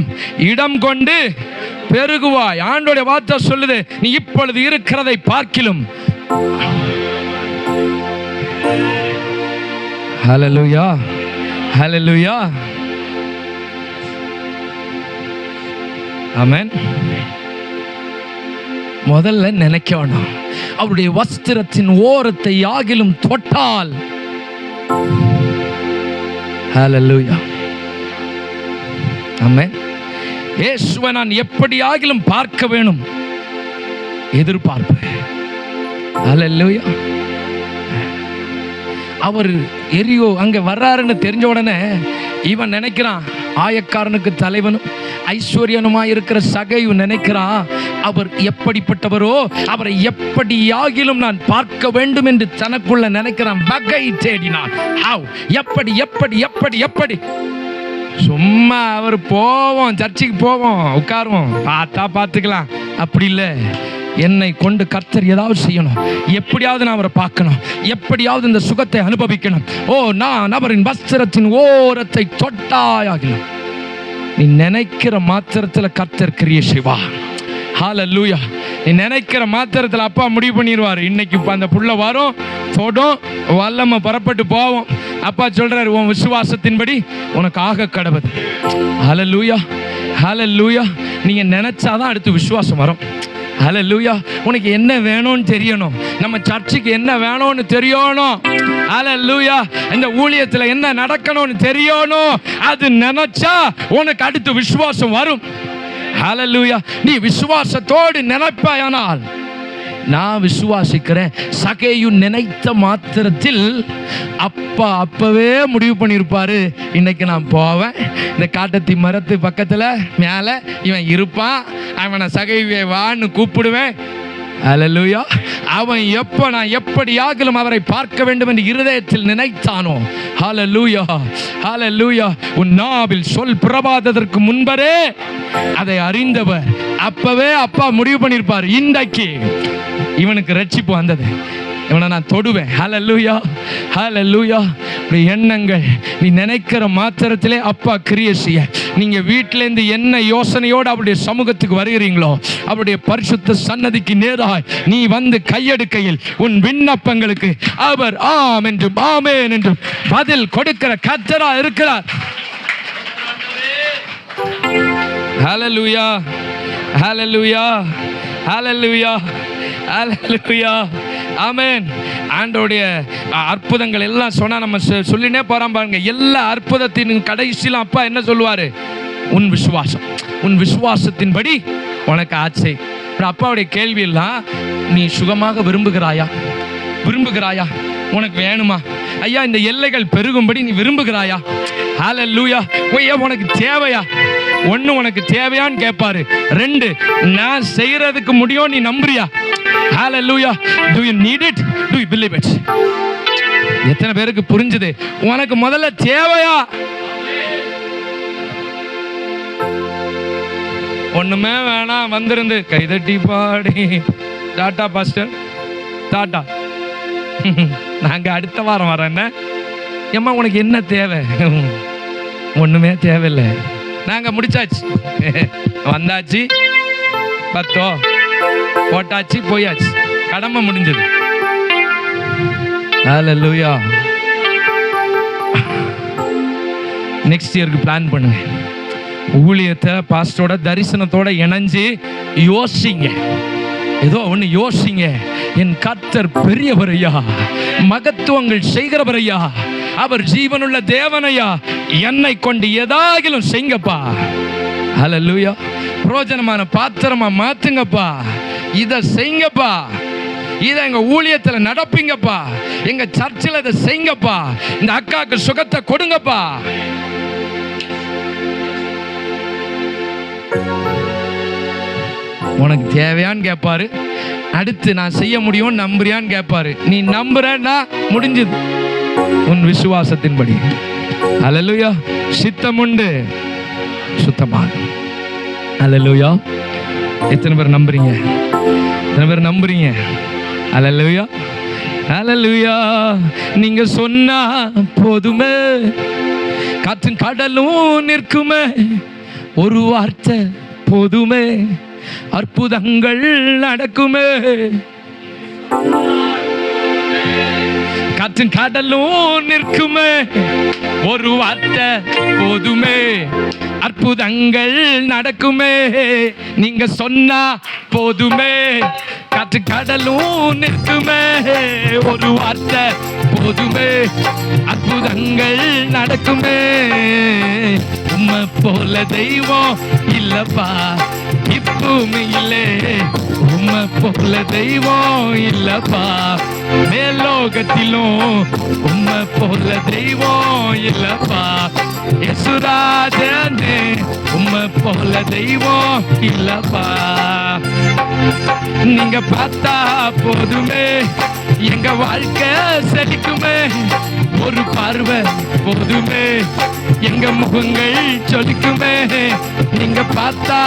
இடம் கொண்டு பெருகுவாய். ஆண்டோடைய வார்த்தை சொல்லுது, நீ இப்பொழுது இருக்கிறதை பார்க்கிலும். ஹல்லேலூயா. ஹல்லேலூயா. ஆமென். முதல்ல நினைக்கணும், அவருடைய வஸ்திரத்தின் ஓரத்தை ஆகிலும் தொட்டால். ஹல்லேலூயா. ஆமென். இயேசுவை நான் எப்படி ஆகிலும் பார்க்க வேணும் எதிர்பார்ப்பு. ஹல்லேலூயா. அவர் எரியோ அங்க வர்றாருன்னு தெரிஞ்ச உடனே இவன் நினைக்கிறான், ஆயக்காரனுக்கு தலைவனும் ஐஸ்வர்யனுமாய் இருக்கிற சகையு நினைக்கிறான், அவர் எப்படிப்பட்டவரோ அவரை எப்படியாகிலும் நான் பார்க்க வேண்டும் என்று தனக்குள்ள நினைக்கிறான். வகை தேடினான். எப்படி எப்படி எப்படி எப்படி? சும்மா அவர் போவோம், சர்ச்சுக்கு போவோம், உட்காருவோம், பார்த்தா பார்த்துக்கலாம். அப்படி இல்லை. என்னை கொண்டு கர்த்தர் ஏதாவது செய்யணும், எப்படியாவது நான் அவரை பார்க்கணும், எப்படியாவது இந்த சுகத்தை அனுபவிக்கணும். ஓ, நான் அவரின் வஸ்திரத்தின் ஓரத்தை தொட்டாயாகணும். நீ நினைக்கிற மாத்திரத்தில் கர்த்தர் கிரியை செய்வார். ஹல்லேலூயா. நீ நினைக்கிற மாத்திரத்தில் அப்பா முடிவு பண்ணிடுவார். இன்னைக்கு அந்த புள்ள வரும், தொடும், வல்லமை புறப்பட்டு போவோம். அப்பா சொல்றாரு, உன் விசுவாசத்தின்படி உனக்கு ஆக கடவுது. ஹல்லேலூயா. ஹல்லேலூயா. நீங்க நினைச்சாதான் அடுத்து விசுவாசம் வரும். ஹல்லேலூயா. உனக்கு என்ன வேணும்னு தெரியணும், நம்ம சர்ச்சுக்கு என்ன வேணும்னு தெரியணும். ஹல்லேலூயா. இந்த ஊழியத்தில் என்ன நடக்கணும்னு தெரியணும். அது நினைச்சா உனக்கு அடுத்து விசுவாசம் வரும். ஹல்லேலூயா. நீ விசுவாசத்தோடு நினைப்பாயானால் நான் விசுவாசிக்கிறேன். சகேயு நினைத்த மாத்திரத்தில் அப்பா அப்பவே முடிவு பண்ணியிருப்பாரு, இன்னைக்கு நான் போவேன், இந்த காட்டத்தி மரத்து பக்கத்தில் மேலே இவன் இருப்பான், அவனை சகேயுவே வான்னு கூப்பிடுவேன். அல்லேலூயா. அவன் நான் எப்படியாகிலும் அவரை பார்க்க வேண்டும் என்று இருதயத்தில் நினைத்தானோ, ஹல்லேலூயா ஹல்லேலூயா, உன் நாவில் சொல் புறப்பாததற்கு முன்பரே அதை அறிந்தவர். அப்பவே அப்பா முடிவு பண்ணியிருப்பார், இன்றைக்கு இவனுக்கு ரட்சிப்பு வந்தது, இவனை நான் தொடுவேன். ஹல்லேலூயா ஹல்லேலூயா. எண்ணங்கள் நீ நினைக்கிற மாத்திரத்திலே அப்பா கிரியை செய்ய. நீங்க வீட்டிலேருந்து என்ன யோசனையோடு அவருடைய சமூகத்துக்கு வருகிறீங்களோ, அவருடைய பரிசுத்த சன்னதிக்கு நேராய் நீ வந்து கையெடுக்கையில் உன் விண்ணப்பங்களுக்கு அவர் ஆம் என்றும் ஆமென் என்றும் பதில் கொடுக்கிற கர்த்தரா இருக்கிறார். ஹல்லேலூயா ஹல்லேலூயா ஹல்லேலூயா ஹல்லேலூயா ஆமென். ஆண்டோடைய அற்புதங்கள் எல்லாம் சொன்னா நம்ம சொல்லினே போறோம் பாருங்க. எல்லா அற்புதத்தின் கடைசியில அப்பா என்ன சொல்லுவாரு? உன் விசுவாசம், உன் விசுவாசத்தின்படி உனக்கு ஆச்சை. அப்பாவுடைய கேள்வி எல்லாம், நீ சுகமாக விரும்புகிறாயா? விரும்புகிறாயா? உனக்கு வேணுமா? ஐயா இந்த எல்லைகள் பெருகும்படி நீ விரும்புகிறாயா? ஹல்லேலூயா. உனக்கு தேவையா? ஒன்று, உனக்கு தேவையான்னு கேட்பாரு. ரெண்டு, நான் செய்யறதுக்கு முடியும் நீ நம்புறியா? ஹல்லேலூயா. Do you need it? Do you believe it? எத்தனை பேருக்கு புரிஞ்சது? உனக்கு முதல்ல தேவையா? ஒண்ணுமே வேணாம், வந்திருந்து கைதட்டி பாடி டாட்டா பாஸ்டர் டாட்டா, நாங்க அடுத்த வாரம் வரோம். என்ன ஏம்மா உனக்கு என்ன தேவை? ஒண்ணுமே தேவையில்லை, நாங்க முடிச்சாச்சு, வந்தாச்சு, பத்தோ போட்டாச்சு, போயாச்சு, கடமை முடிஞ்சது. ஹல்லேலூயா. நெக்ஸ்ட் இயருக்கு பிளான் பண்ணுங்க. ஊழியத்தை பாஸ்டரோட தரிசனத்தோட இணைஞ்சு யோசிங்க. ஏதோ ஒன்று யோசிங்க. என் கர்த்தர் பெரியவரையா, மகத்துவங்கள் செய்கிறவரையா, அவர் ஜீவனுள்ள தேவனையா, என்னை கொண்டு ஏதாகிலும் செய்யுங்கப்பா. ஹல்லேலூயா. பிரயோஜனமான பாத்திரமா மாத்துங்கப்பா. இதை செய்யுங்கப்பா. இதை எங்க ஊழியத்துல நடப்பீங்கப்பா. எங்க சர்ச்சில் இதை செய்யுங்கப்பா. இந்த அக்காவுக்கு சுகத்தை கொடுங்கப்பா. உனக்கு தேவையான்னு கேட்பாரு. அடுத்து நான் செய்ய முடியும் நம்புறியான்னு கேட்பாரு. நீ நம்புறன்னா முடிஞ்சது, உன் விசுவாசத்தின்படி. ஹல்லேலூயா. சித்தம் உண்டு, சுத்தமாகும். ஹல்லேலூயா. எத்தனை பேர் நம்புறீங்க? எத்தனை பேர் நம்புறீங்க? ஹல்லேலூயா ஹல்லேலூயா. நீங்க சொன்னா போதுமே, காற்றும் கடலும் நிற்குமே, ஒரு வார்த்தை போதுமே, அற்புதங்கள் நடக்குமே. காற்றும் கடலும் நிற்குமே, ஒரு வார்த்தை போதுமே, அற்புதங்கள் நடக்குமே. நீங்க சொன்னா போதுமே, காற்று கடலும் நிற்குமே, ஒரு வார்த்தை போதுமே, அற்புதங்கள் நடக்குமே. உம்மை போல தெய்வம் இல்லப்பா இப்பூமியிலே, உம்மை போல தெய்வம் இல்லப்பா மேலோகத்திலும், உம்மை போல தெய்வம் இல்லப்பா யேசுராஜனே, உம்மை போல தெய்வம் இல்லப்பா. நீங்க பார்த்தா போதுமே, எங்க வாழ்க்கை செழிக்குமே, ஒரு பார்வை போதுமே, எங்க முகங்கள் சொலிக்குமே. நீங்க பார்த்தா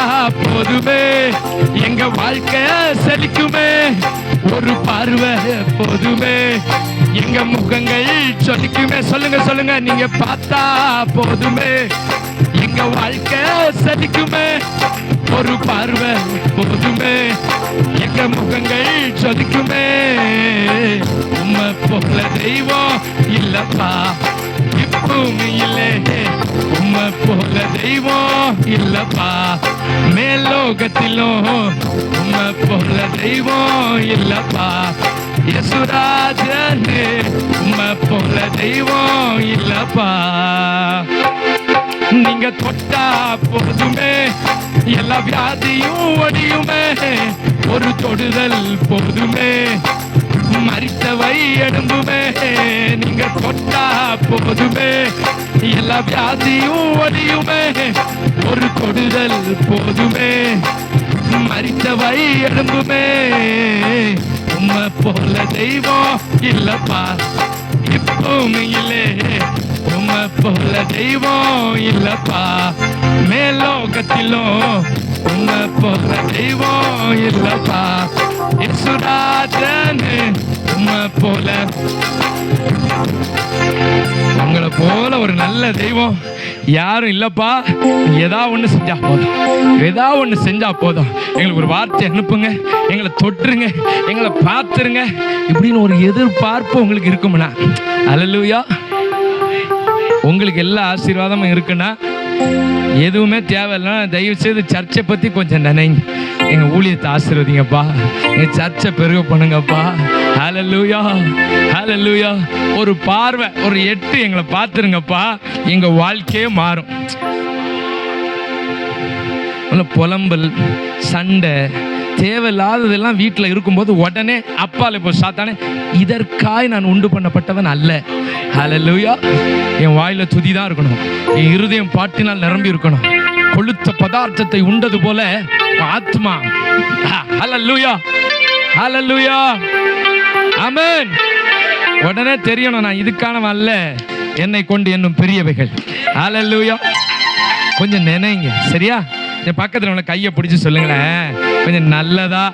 போதுமே, எங்க வாழ்க்கை செழிக்குமே, ஒரு பார்வை போதுமே, எங்க முகங்கள் சொலிக்குமே. சொல்லுங்க சொல்லுங்க. நீங்க பார்த்தா போதுமே, எங்க வாழ்க்கை செழிக்குமே, ஒரு பார்வை போதுமே, எங்க முகங்கள் சொலிக்குமே. உம்மை போல தெய்வம் இல்லப்பா இப்பூமியிலே, உம்மை போல தெய்வம் இல்லப்பா மேலோகத்திலும், உம்மை போல தெய்வம் இல்லப்பா யேசுராஜனே, உம்மை போல தெய்வம் இல்லப்பா. நீங்க தொட்டா போதுமே, எல்லா வியாதியும் ஒடியுமே, ஒரு தொடுதல் போதுமே. மரித்தவை எழும்புமே, நீங்க தொட்டா போதுமே. எல்லா வியாதியும் ஒடியுமே, ஒரு தொடுதல் போதுமே. மரித்தவை எழும்புமே. உம்மை போல தெய்வம் இல்லப்பா இப்பவுமே இல்லே. உம்மை போல தெய்வம் இல்லப்பா மேலோகத்திலும். உம்மை போல தெய்வம் இல்லப்பா இயேசுராஜன். உம்மை போல, உங்களை போல ஒரு நல்ல தெய்வம் யாரும் இல்லப்பா. ஏதாவது ஒன்று செஞ்சா போதும், ஏதாவது ஒன்று செஞ்சா போதும். எங்களுக்கு ஒரு வார்த்தை அனுப்புங்க, எங்களை தொட்டுருங்க, எங்களை பார்த்துருங்க இப்படின்னு ஒரு எதிர்பார்ப்பு உங்களுக்கு இருக்கும்னா, அல்லேலூயா. உங்களுக்கு எல்லா ஆசீர்வாதமும் இருக்குன்னா, எதுவுமே தேவையில்லைன்னா தயவு செய்து சர்ச்சை பற்றி கொஞ்சம் நினைங்க. எங்கள் ஊழியத்தை ஆசீர்வதிங்கப்பா, எங்கள் சர்ச்சை பெருக பண்ணுங்கப்பா. ஹல்லேலூயா, ஹல்லேலூயா. ஒரு பார்வை, ஒரு எட்டு எங்களை பார்த்துருங்கப்பா, எங்கள் வாழ்க்கையே மாறும். புலம்பல், சண்டை, தேவையில்லாததெல்லாம் வீட்டில் இருக்கும்போது உடனே அப்பால இப்போ சாத்தானே, இதற்காய் நான் உண்டு பண்ணப்பட்டவன் அல்ல. ஹல்லேலூயா. என் வாயில துதி தான் இருக்கணும், என் இருதயம் பாட்டினால் நிரம்பி இருக்கணும். கொளுத்த பதார்த்தத்தை உண்டது போல ஆத்மா. ஹல்லேலூயா, ஹல்லேலூயா, ஆமென். உடனே தெரியணும் நான் இதுக்கானவன் அல்ல, என்னை கொண்டு என்னும் பெரியவைகள். ஹல்லேலூயா. கொஞ்சம் நினைங்க, சரியா? என் பக்கத்தில் உள்ள கையை பிடிச்சி சொல்லுங்களேன், கொஞ்சம் நல்லதா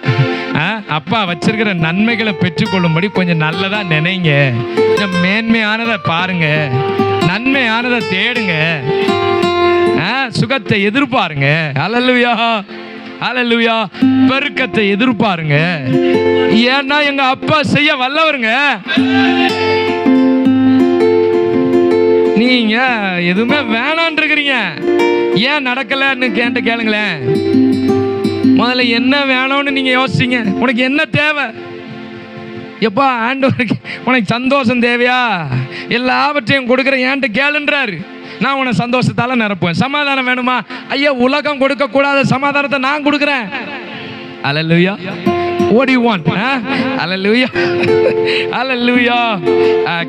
அப்பா வச்சிருக்கிற நன்மைகளை பெற்றுக்கொள்ளும்படி கொஞ்சம் நல்லதா நினைங்க. கொஞ்சம் மேன்மையானதை பாருங்க, நன்மையானதை தேடுங்க, சுகத்தை எதிர்பாருங்க. ஹல்லேலூயா, ஹல்லேலூயா. பெருக்கத்தை எதிர்பாருங்க. ஏன்னா எங்க அப்பா செய்ய வல்லவருங்க. நீங்க எதுவுமே வேணான் இருக்கிறீங்க. ஏன் நடக்கலன்னு கேட்டு கேளுங்களேன். முதல்ல என்ன வேணும்னு நீங்க யோசிங்க. உனக்கு என்ன தேவை? எப்பா ஆண்டவருக்கு உனக்கு சந்தோஷம் தேவையா? எல்லாவற்றையும் கொடுக்குற ஏன்ட்டு கேளுன்றாரு. நான் உன சந்தோஷத்தால நிரப்புவேன். சமாதானம் வேணுமா? ஐயா, உலகம் கொடுக்க கூடாத சமாதானத்தை நான் கொடுக்குறேன். அல்லேலூயா. What do you want? Hallelujah. Hallelujah.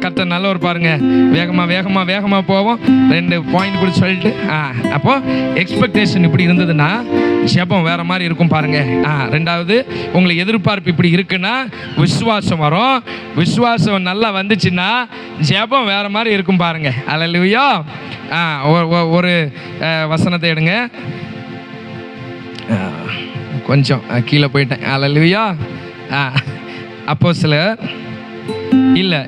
கர்த்தர் நல்லவர் பாருங்க. வேகமா வேகமா வேகமா போவோம். 2 பாயிண்ட் கூட சொல்லிட்டு அப்போ எக்ஸ்பெக்டேஷன் இப்படி இருந்ததுன்னா ஜெபம் வேற மாதிரி இருக்கும் பாருங்க. ரெண்டாவது, உங்களுக்கு எதிர்பார்ப்பு இப்படி இருக்குன்னா விசுவாசம் வரும். விசுவாசம் நல்லா வந்துச்சுன்னா ஜெபம் வேற மாதிரி இருக்கும் பாருங்க. ஹல்லேலூயா. ஒரு வசனத்தை எடுங்க. கொஞ்சம் கீழே போயிட்டேன். ஹல்லேலூயா. அப்போஸ்தலர் இல்லை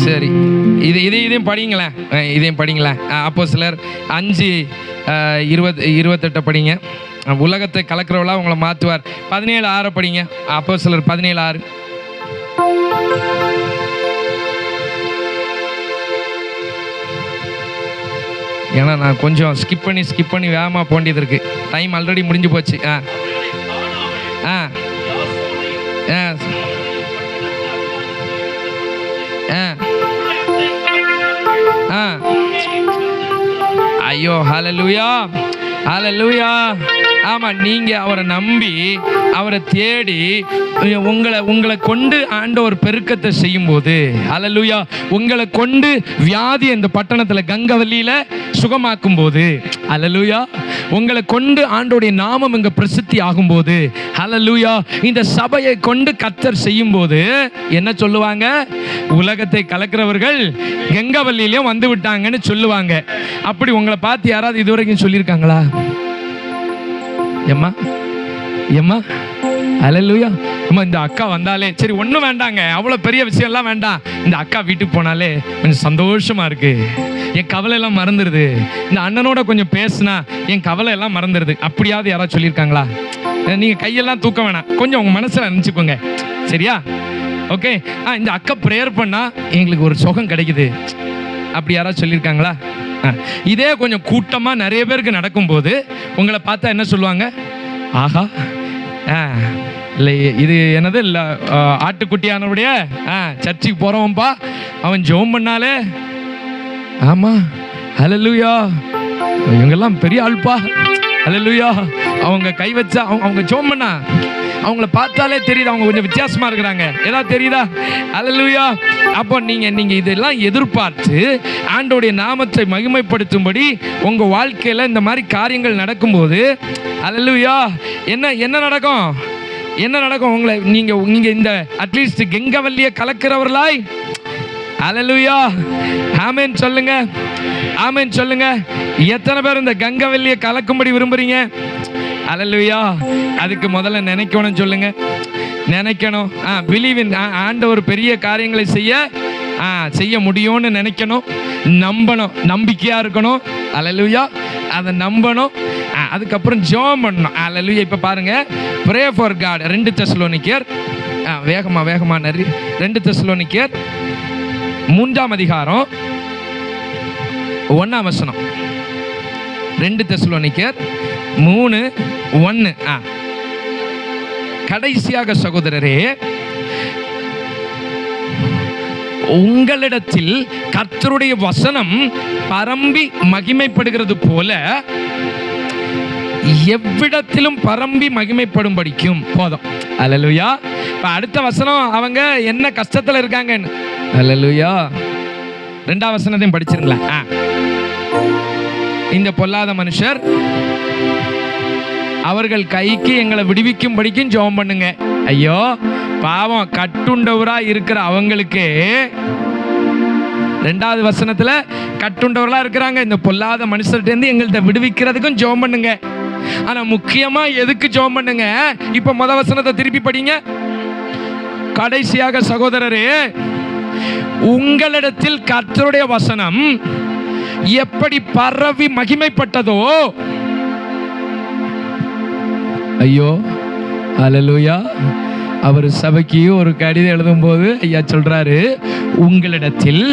சரி, இதையும் படிங்களேன், இதையும் படிங்களேன். அப்போஸ்தலர் 5:28 படிங்க. உலகத்தை கலக்கிறவளா உங்களை மாற்றுவார். 17:6 படிங்க. அப்போஸ்தலர் 17:6. ஏன்னா நான் கொஞ்சம் ஸ்கிப் பண்ணி வேகமாக போண்டியது இருக்கு. டைம் ஆல்ரெடி முடிஞ்சு போச்சு. ஐயோ, ஹல்லேலூயா, ஹல்லேலூயா. ஆமா, நீங்க அவரை நம்பி அவரை தேடி உங்களை கொண்டு ஆண்டவர் பெருக்கத்தை செய்யும் போது, ஹல்லேலூயா, உங்களை கொண்டு வியாதி இந்த பட்டணத்துல கங்கவல்லியில சுகமாக்கும் போது, ஹல்லேலூயா, உங்களை கொண்டு ஆண்டோடைய நாமம் இங்க பிரசித்தி ஆகும் போது, ஹல்லேலூயா, இந்த சபையை கொண்டு கர்த்தர் செய்யும் போது என்ன சொல்லுவாங்க? உலகத்தை கலக்கிறவர்கள் கங்கவல்லியிலும் வந்து விட்டாங்கன்னு சொல்லுவாங்க. அப்படி உங்களை பார்த்து யாராவது இதுவரைக்கும் சொல்லியிருக்காங்களா? ஏம்மா ஏம்மா, ஹல்லேலூயா. அம்மா, இந்த அக்கா வந்தாலே சரி, ஒன்றும் வேண்டாங்க, அவ்வளோ பெரிய விஷயம்லாம் வேண்டாம், இந்த அக்கா வீட்டுக்கு போனாலே கொஞ்சம் சந்தோஷமா இருக்கு, என் கவலை எல்லாம் மறந்துடுது, இந்த அண்ணனோட கொஞ்சம் பேசுனா என் கவலை எல்லாம் மறந்துடுது. அப்படியாவது யாராவது சொல்லியிருக்காங்களா? நீங்கள் கையெல்லாம் தூக்க வேணாம், கொஞ்சம் உங்கள் மனசில் நினச்சிக்கோங்க, சரியா? ஓகே. இந்த அக்கா ப்ரேயர் பண்ணால் எங்களுக்கு ஒரு சுகம் கிடைக்குது, அப்படி யாராவது சொல்லியிருக்காங்களா? இதே கொஞ்சம் கூட்டமாக நிறைய பேருக்கு நடக்கும்போது உங்களை பார்த்தா என்ன சொல்லுவாங்க? ஆஹா, இல்லை இது என்னது இல்லை ஆட்டுக்குட்டியானவுடைய சர்ச்சுக்கு போகிறவன்பா, அவன் ஜெபம் பண்ணாலே, ஆமாம் ஹல்லேலூயா. இவங்கெல்லாம் பெரிய ஆள்பா. ஹல்லேலூயா. அவங்க கை வச்சா அவங்க ஜெபம் பண்ணா அவங்கள பார்த்தாலே தெரியுது அவங்க கொஞ்சம் வித்தியாசமா இருக்கிறாங்க. ஏதாவது தெரியுதா? ஹல்லேலூயா. அப்போ நீங்க இதெல்லாம் எதிர்பார்த்து ஆண்டவருடைய நாமத்தை மகிமைப்படுத்தும்படி உங்க வாழ்க்கையில இந்த மாதிரி காரியங்கள் நடக்கும்போது ஹல்லேலூயா என்ன நடக்கும்? என்ன நடக்கும்? உங்களை நீங்க இந்த அட்லீஸ்ட் கெங்கவல்லியை கலக்கிறவர்களாய் ஹல்லேலூயா ஆமென் சொல்லுங்க. ஆமென் சொல்லுங்க. எத்தனை பேர் இந்த கங்கவல்லியை கலக்கும்படி விரும்புறீங்க? ஹல்லேலூயா. அதுக்கு முதல்ல நினைக்கணும் சொல்லுங்க. நினைக்கணும். Believe in. ஆண்டவர் பெரிய காரியங்களை செய்ய முடியும்னு நினைக்கணும். நம்பணும். நம்பிக்கையா இருக்கணும். ஹல்லேலூயா. அதை நம்பணும். அதுக்கப்புறம் ஜெபம் பண்ணணும். ஹல்லேலூயா. இப்போ பாருங்க, ப்ரே ஃபார் காட். 2 தெசலோனிக்கேயர் வேகமா 2 தெசலோனிக்கேயர் 3ஆம் அதிகாரம் 1ஆம் வசனம். 2 தெசலோனிக்கேயர் 3:1. கடைசியாக சகோதரரே, உங்களிடத்தில் கர்த்தருடைய வசனம் பரம்பி மகிமைப்படுகிறது போல எவ்விடத்திலும் பரம்பி மகிமைப்படும்படிக்கும் போதும். ஹல்லேலூயா. இப்ப அடுத்த வசனம் அவங்க என்ன கஷ்டத்துல இருக்காங்கன்னு. ஹல்லேலூயா. 2ஆம் வசனத்தையும் படிச்சிருங்களா? இந்த பொல்லாத மனுஷர் அவர்கள் கைக்கு எங்களை விடுவிக்கும் படிக்கும் ஜெபம் பண்ணுங்க. ஐயோ பாவம், கட்டுண்டவரா இருக்கிற அவங்களுக்கு 2வது வசனத்துல கட்டுண்டவர்களா இருக்கிறாங்க. இந்த பொல்லாத மனுஷர்கிட்ட இருந்து எங்கள்கிட்ட விடுவிக்கிறதுக்கும் ஜெபம் பண்ணுங்க. ஆனா முக்கியமா எதுக்கு ஜெபம் பண்ணுங்க? இப்ப முதல் வசனத்தை திருப்பி படிங்க. கடைசியாக சகோதரரே, உங்களிடத்தில் கர்த்தருடைய வசனம் எப்படி பரவி மகிமைப்பட்டதோ. ஐயோ ஹல்லேலூயா. அவர் சபைக்கு ஒரு கடிதம் எழுதும் போது ஐயா சொல்றாரு, உங்களிடத்தில்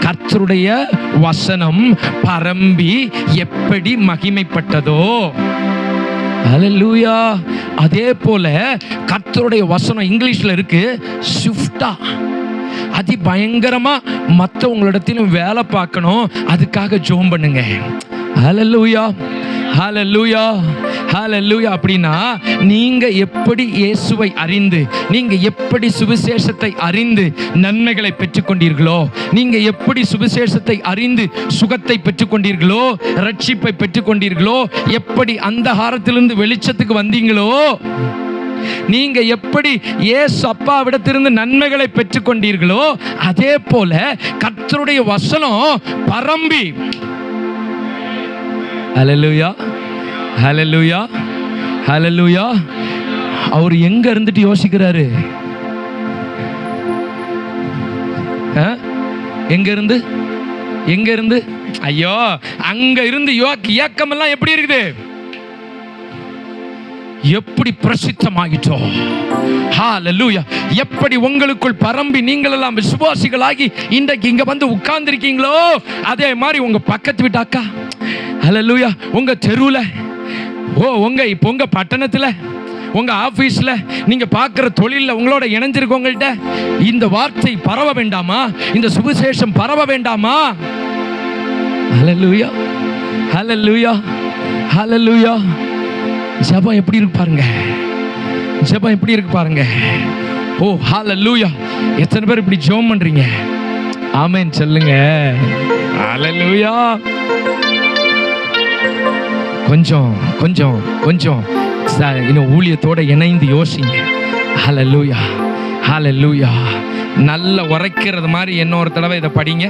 கர்த்தருடைய வசனம் பரம்பி எப்படி மகிமைப்பட்டதோ. ஹல்லேலூயா. அதே போல கர்த்தருடைய வசனம் இங்கிலீஷ்ல இருக்கு ஷிஃப்டா, அதி பயங்கரமா மற்றவங்களிடத்திலும் வேலை பார்க்கணும். அதுக்காக ஜெபம் பண்ணுங்க. ஹல்லேலூயா. ஹல்லேலூயா. ஹல்லேலூயா. அப்படின்னா நீங்க எப்படி இயேசுவை அறிந்து, நீங்க எப்படி சுவிசேஷத்தை அறிந்து நன்மைகளை பெற்றுக்கொண்டீர்களோ, நீங்க எப்படி சுவிசேஷத்தை அறிந்து சுகத்தை பெற்றுக்கொண்டீர்களோ, ரட்சிப்பை பெற்றுக்கொண்டீர்களோ, எப்படி அந்தகாரத்திலிருந்து வெளிச்சத்துக்கு வந்தீங்களோ, நீங்க எப்படி இயேசு அப்பாவிடத்திலிருந்து நன்மைகளை பெற்றுக்கொண்டீர்களோ, அதே போல கர்த்தருடைய வசனம் பரம்பி. ஹல்லேலூயா. ஹல்லேலூயா. ஹல்லேலூயா. அவர் எங்க இருந்துட்டு யோசிக்கிறாரு? எங்க இருந்து? ஐயோ, அங்க இருந்து இயக்கம் எல்லாம் எப்படி இருக்குது? எப்படி பிரசித்தமாயிட்டோம். ஹல்லேலூயா. எப்படி உங்களுக்குள் பரம்பி நீங்கள் எல்லாம் விசுவாசிகளாகி இன்றைக்கு இங்க வந்து உட்கார்ந்து இருக்கீங்களோ, அதே மாதிரி உங்க பக்கத்து வீட்டு அக்கா, ஹல்லேலூயா, உங்க தெருவுல, உங்க பட்டணத்துல, உங்க ஆபீஸ்ல, நீங்க பார்க்கிற தொழில உங்களோட இணைஞ்சிருக்கவங்கள்ட்ட இந்த வார்த்தை பரவ வேண்டாமா? இந்த சுவிசேஷம் பரவ வேண்டாமா? ஹல்லேலூயா. ஹல்லேலூயா. ஹல்லேலூயா. ஜெபம் எப்படி இருக்கு பாருங்க. ஜெபம் எப்படி இருக்கு பாருங்க. ஓ ஹல்லேலூயா. எத்தனை பேர் இப்படி ஜெபம் பண்றீங்க? ஆமென் சொல்லுங்க. ஹல்லேலூயா. கொஞ்சம் கொஞ்சம் கொஞ்சம் இன்னும் ஊழியத்தோட இணைந்து யோசிங்க. ஹல்லேலூயா. ஹல்லேலூயா. நல்ல உரைக்கிறது மாதிரி இன்னொரு தடவை இதை படிங்க.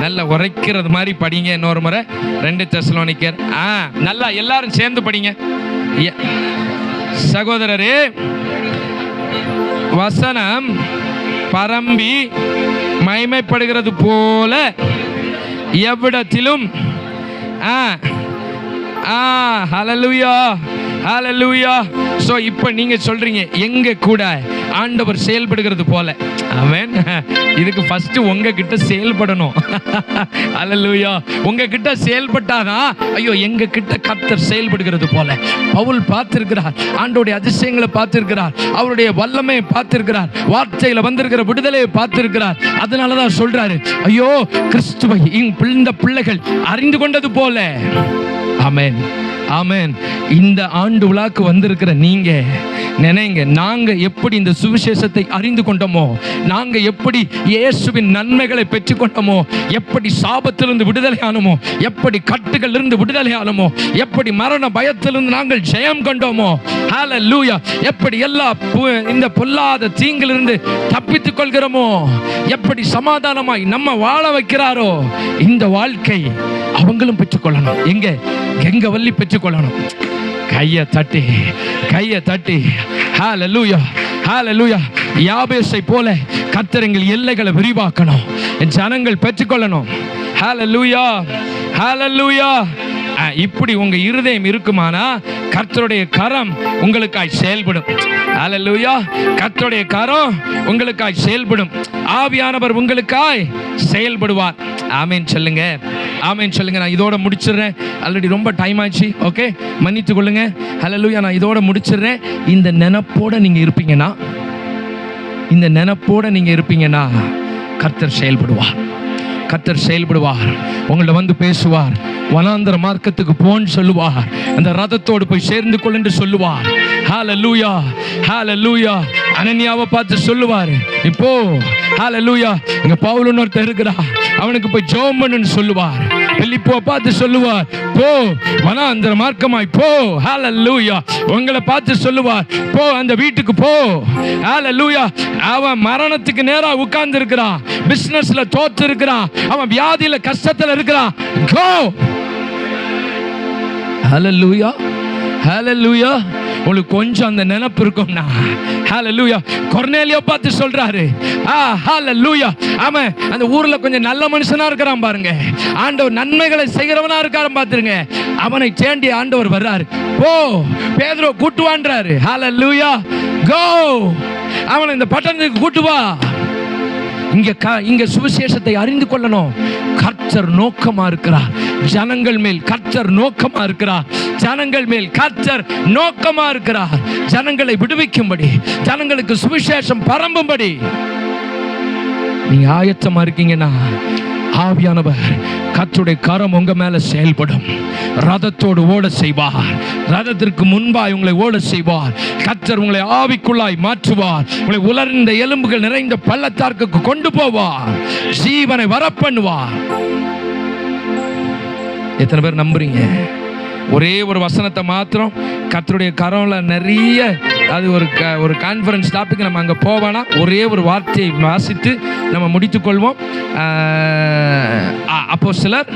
நல்ல உரைக்கிறது மாதிரி படிங்க இன்னொரு முறை. 2 தெசலோனிக்கேயர் நல்லா எல்லாரும் சேர்ந்து படிங்க. சகோதரரே, வசனம் பரம்பி மகிமைப்படுகிறது போல எவ்விடத்திலும். ஹல்லேலூயா. ஹல்லேலூயா. சோ இப்போ நீங்க சொல்றீங்க, எங்க கூட ஆண்டவர் செயல்படுகிறது போல. ஆமென். இதுக்கு ஃபர்ஸ்ட் உங்ககிட்ட செயல்படணும். அல்லேலூயா. உங்ககிட்ட செயல்பட்டாதான் ஐயோ எங்க கிட்ட கர்த்தர் செயல்படுகிறது போல. பவுல் பார்த்திருக்கிறார், ஆண்டவருடைய அதிசயங்களை பார்த்திருக்கிறார், அவருடைய வல்லமையை பார்த்திருக்கிறார், வார்த்தையில வந்திருக்கிற விடுதலையை பார்த்திருக்கிறார். அதனாலதான் சொல்றாரு, ஐயோ கிறிஸ்துவை இந்த பிள்ளைகள் அறிந்து கொண்டது போல. ஆமென், ஆமென். இந்த ஆண்டு விழாக்கு வந்திருக்கிற நீங்க நினைங்க, நாங்க எப்படி இந்த சுவிசேஷத்தை அறிந்து கொண்டோமோ, நாங்க எப்படி இயேசுவின் நன்மைகளை பெற்றுக்கொண்டோமோ, எப்படி சாபத்திலிருந்து விடுதலை ஆனோமோ, எப்படி கட்டுகள் இருந்து விடுதலை ஆனோமோ, எப்படி மரண பயத்திலிருந்து நாங்கள் ஜெயம் கண்டோமோ, ஹல்லேலூயா, எப்படி எல்லா இந்த பொல்லாத தீங்கிலிருந்து தப்பித்துக் கொள்கிறோமோ, எப்படி சமாதானமாய் நம்ம வாழ வைக்கிறாரோ, இந்த வாழ்க்கை அவங்களும் பெற்றுக்கொள்ளணும். எங்க வள்ளி பெற்றுக்கொள்ளணும். கையை தட்டி ஹல்லேலூயா, ஹல்லேலூயா. யாபேசை போல கர்த்தர் எங்கள் எல்லைகளை விரிவாக்கணும், ஜனங்கள் பெற்றுக்கொள்ளணும். ஹல்லேலூயா, ஹல்லேலூயா. இப்படி உங்க இருதயம் இருக்குமானா கர்த்தருடைய கரம் உங்களுக்காய் செயல்படும். ஹல்லேலூயா. கர்த்தருடைய கரம் உங்களுக்காய் செயல்படும். ஆவியானவர் உங்களுக்காய் செயல்படுவார். ஆமென் சொல்லுங்க, ஆமென் சொல்லுங்க. நான் இதோட முடிச்சிடுறேன், ஆல்ரெடி ரொம்ப டைம் ஆச்சு. ஓகே, மன்னித்து கொள்ளுங்க. ஹல்லேலூயா. நான் இதோட முடிச்சிடுறேன். இந்த நினைப்போட நீங்க இருப்பீங்கன்னா கர்த்தர் செயல்படுவார். கர்த்தர் செயல்படுவார். உங்கள்ட்ட வந்து பேசுவார். வனாந்தர மார்க்கத்துக்கு போன்னு சொல்லுவார். அந்த ரதத்தோடு போய் சேர்ந்து கொள் என்று சொல்லுவார். ஹல்லேலூயா, ஹல்லேலூயா. அனனியாவை பார்த்து சொல்லுவார், இப்போ ஹல்லேலூயா இங்க பவுல் ஒருத்தர் இருக்கிறா, அவனுக்கு போய் ஜெபம் பண்ணுன்னு சொல்லுவார். பிலிப்போவை பார்த்து சொல்லுவார், போ வனாந்தர மார்க்கமாய் போ. ஹல்லேலூயா. உங்களை பார்த்து சொல்லுவார், போ அந்த வீட்டுக்கு போ. ஹல்லேலூயா. அவன் மரணத்துக்கு நேரா உட்கார்ந்து இருக்கிறான், பிசினஸ்ல தோத்து இருக்கிறான், அவன் வியாதியில கஷ்டத்துல இருக்கிறான். கோ. ஹல்லேலூயா, ஹல்லேலூயா. உங்களுக்கு கொஞ்சம் அந்த நினைப்பு இருக்கும்னா, ஹல்லேலூயா. கொர்நேலியை பார்த்து சொல்றாரு, ஹல்லேலூயா, அவன் அந்த ஊர்ல கொஞ்சம் நல்ல மனுஷனா இருக்கிறான் பாருங்க, ஆண்டவர் நன்மைகளை செய்கிறவனா இருக்காரு பாத்துருங்க. அவனை தேண்டி ஆண்டவர் வர்றாரு, போ பேதுருவை கூட்டுவான்றாரு. ஹல்லேலூயா. கோ, அவனை இந்த பட்டணத்துக்கு கூட்டு வா. இங்க சுவிசேஷத்தை அறிந்து கொள்ளணும். கர்த்தர் நோக்கமா இருக்கிறார், ஜனங்கள் மேல் கர்த்தர் நோக்கமா இருக்கிறார், ஜனங்கள் மேல் கர்த்தர் நோக்கமா இருக்கிறார். ஜனங்களை விடுவிக்கும்படி, ஜனங்களுக்கு சுவிசேஷம் பரம்பும்படி நீங்க ஆயத்தமா இருக்கீங்கன்னா ஆவியானவர் கர்த்தருடைய கரம் உங்க மேல செயல்படும். ரதத்தோடு ஓட செய்வார், ரதத்திற்கு முன்பாய் உங்களை ஓட செய்வார். கர்த்தர் உங்களை ஆவிக்குள்ளாய் மாற்றுவார், உங்களை உலர்ந்த எலும்புகள் நிறைந்த பள்ளத்தாக்கு கொண்டு போவார், ஜீவனை வரப்பண்ணுவார். எத்தனை பேர் நம்புறீங்க? ஒரே ஒரு வசனத்தை மாத்திரம், கர்த்தருடைய கரம்ல நிறைய, அது ஒரு கான்ஃபரன்ஸ் டாபிக், நம்ம அங்கே போவானா ஒரே ஒரு வார்த்தையை வாசித்து நம்ம முடித்துக்கொள்வோம். அப்போஸ்தலர்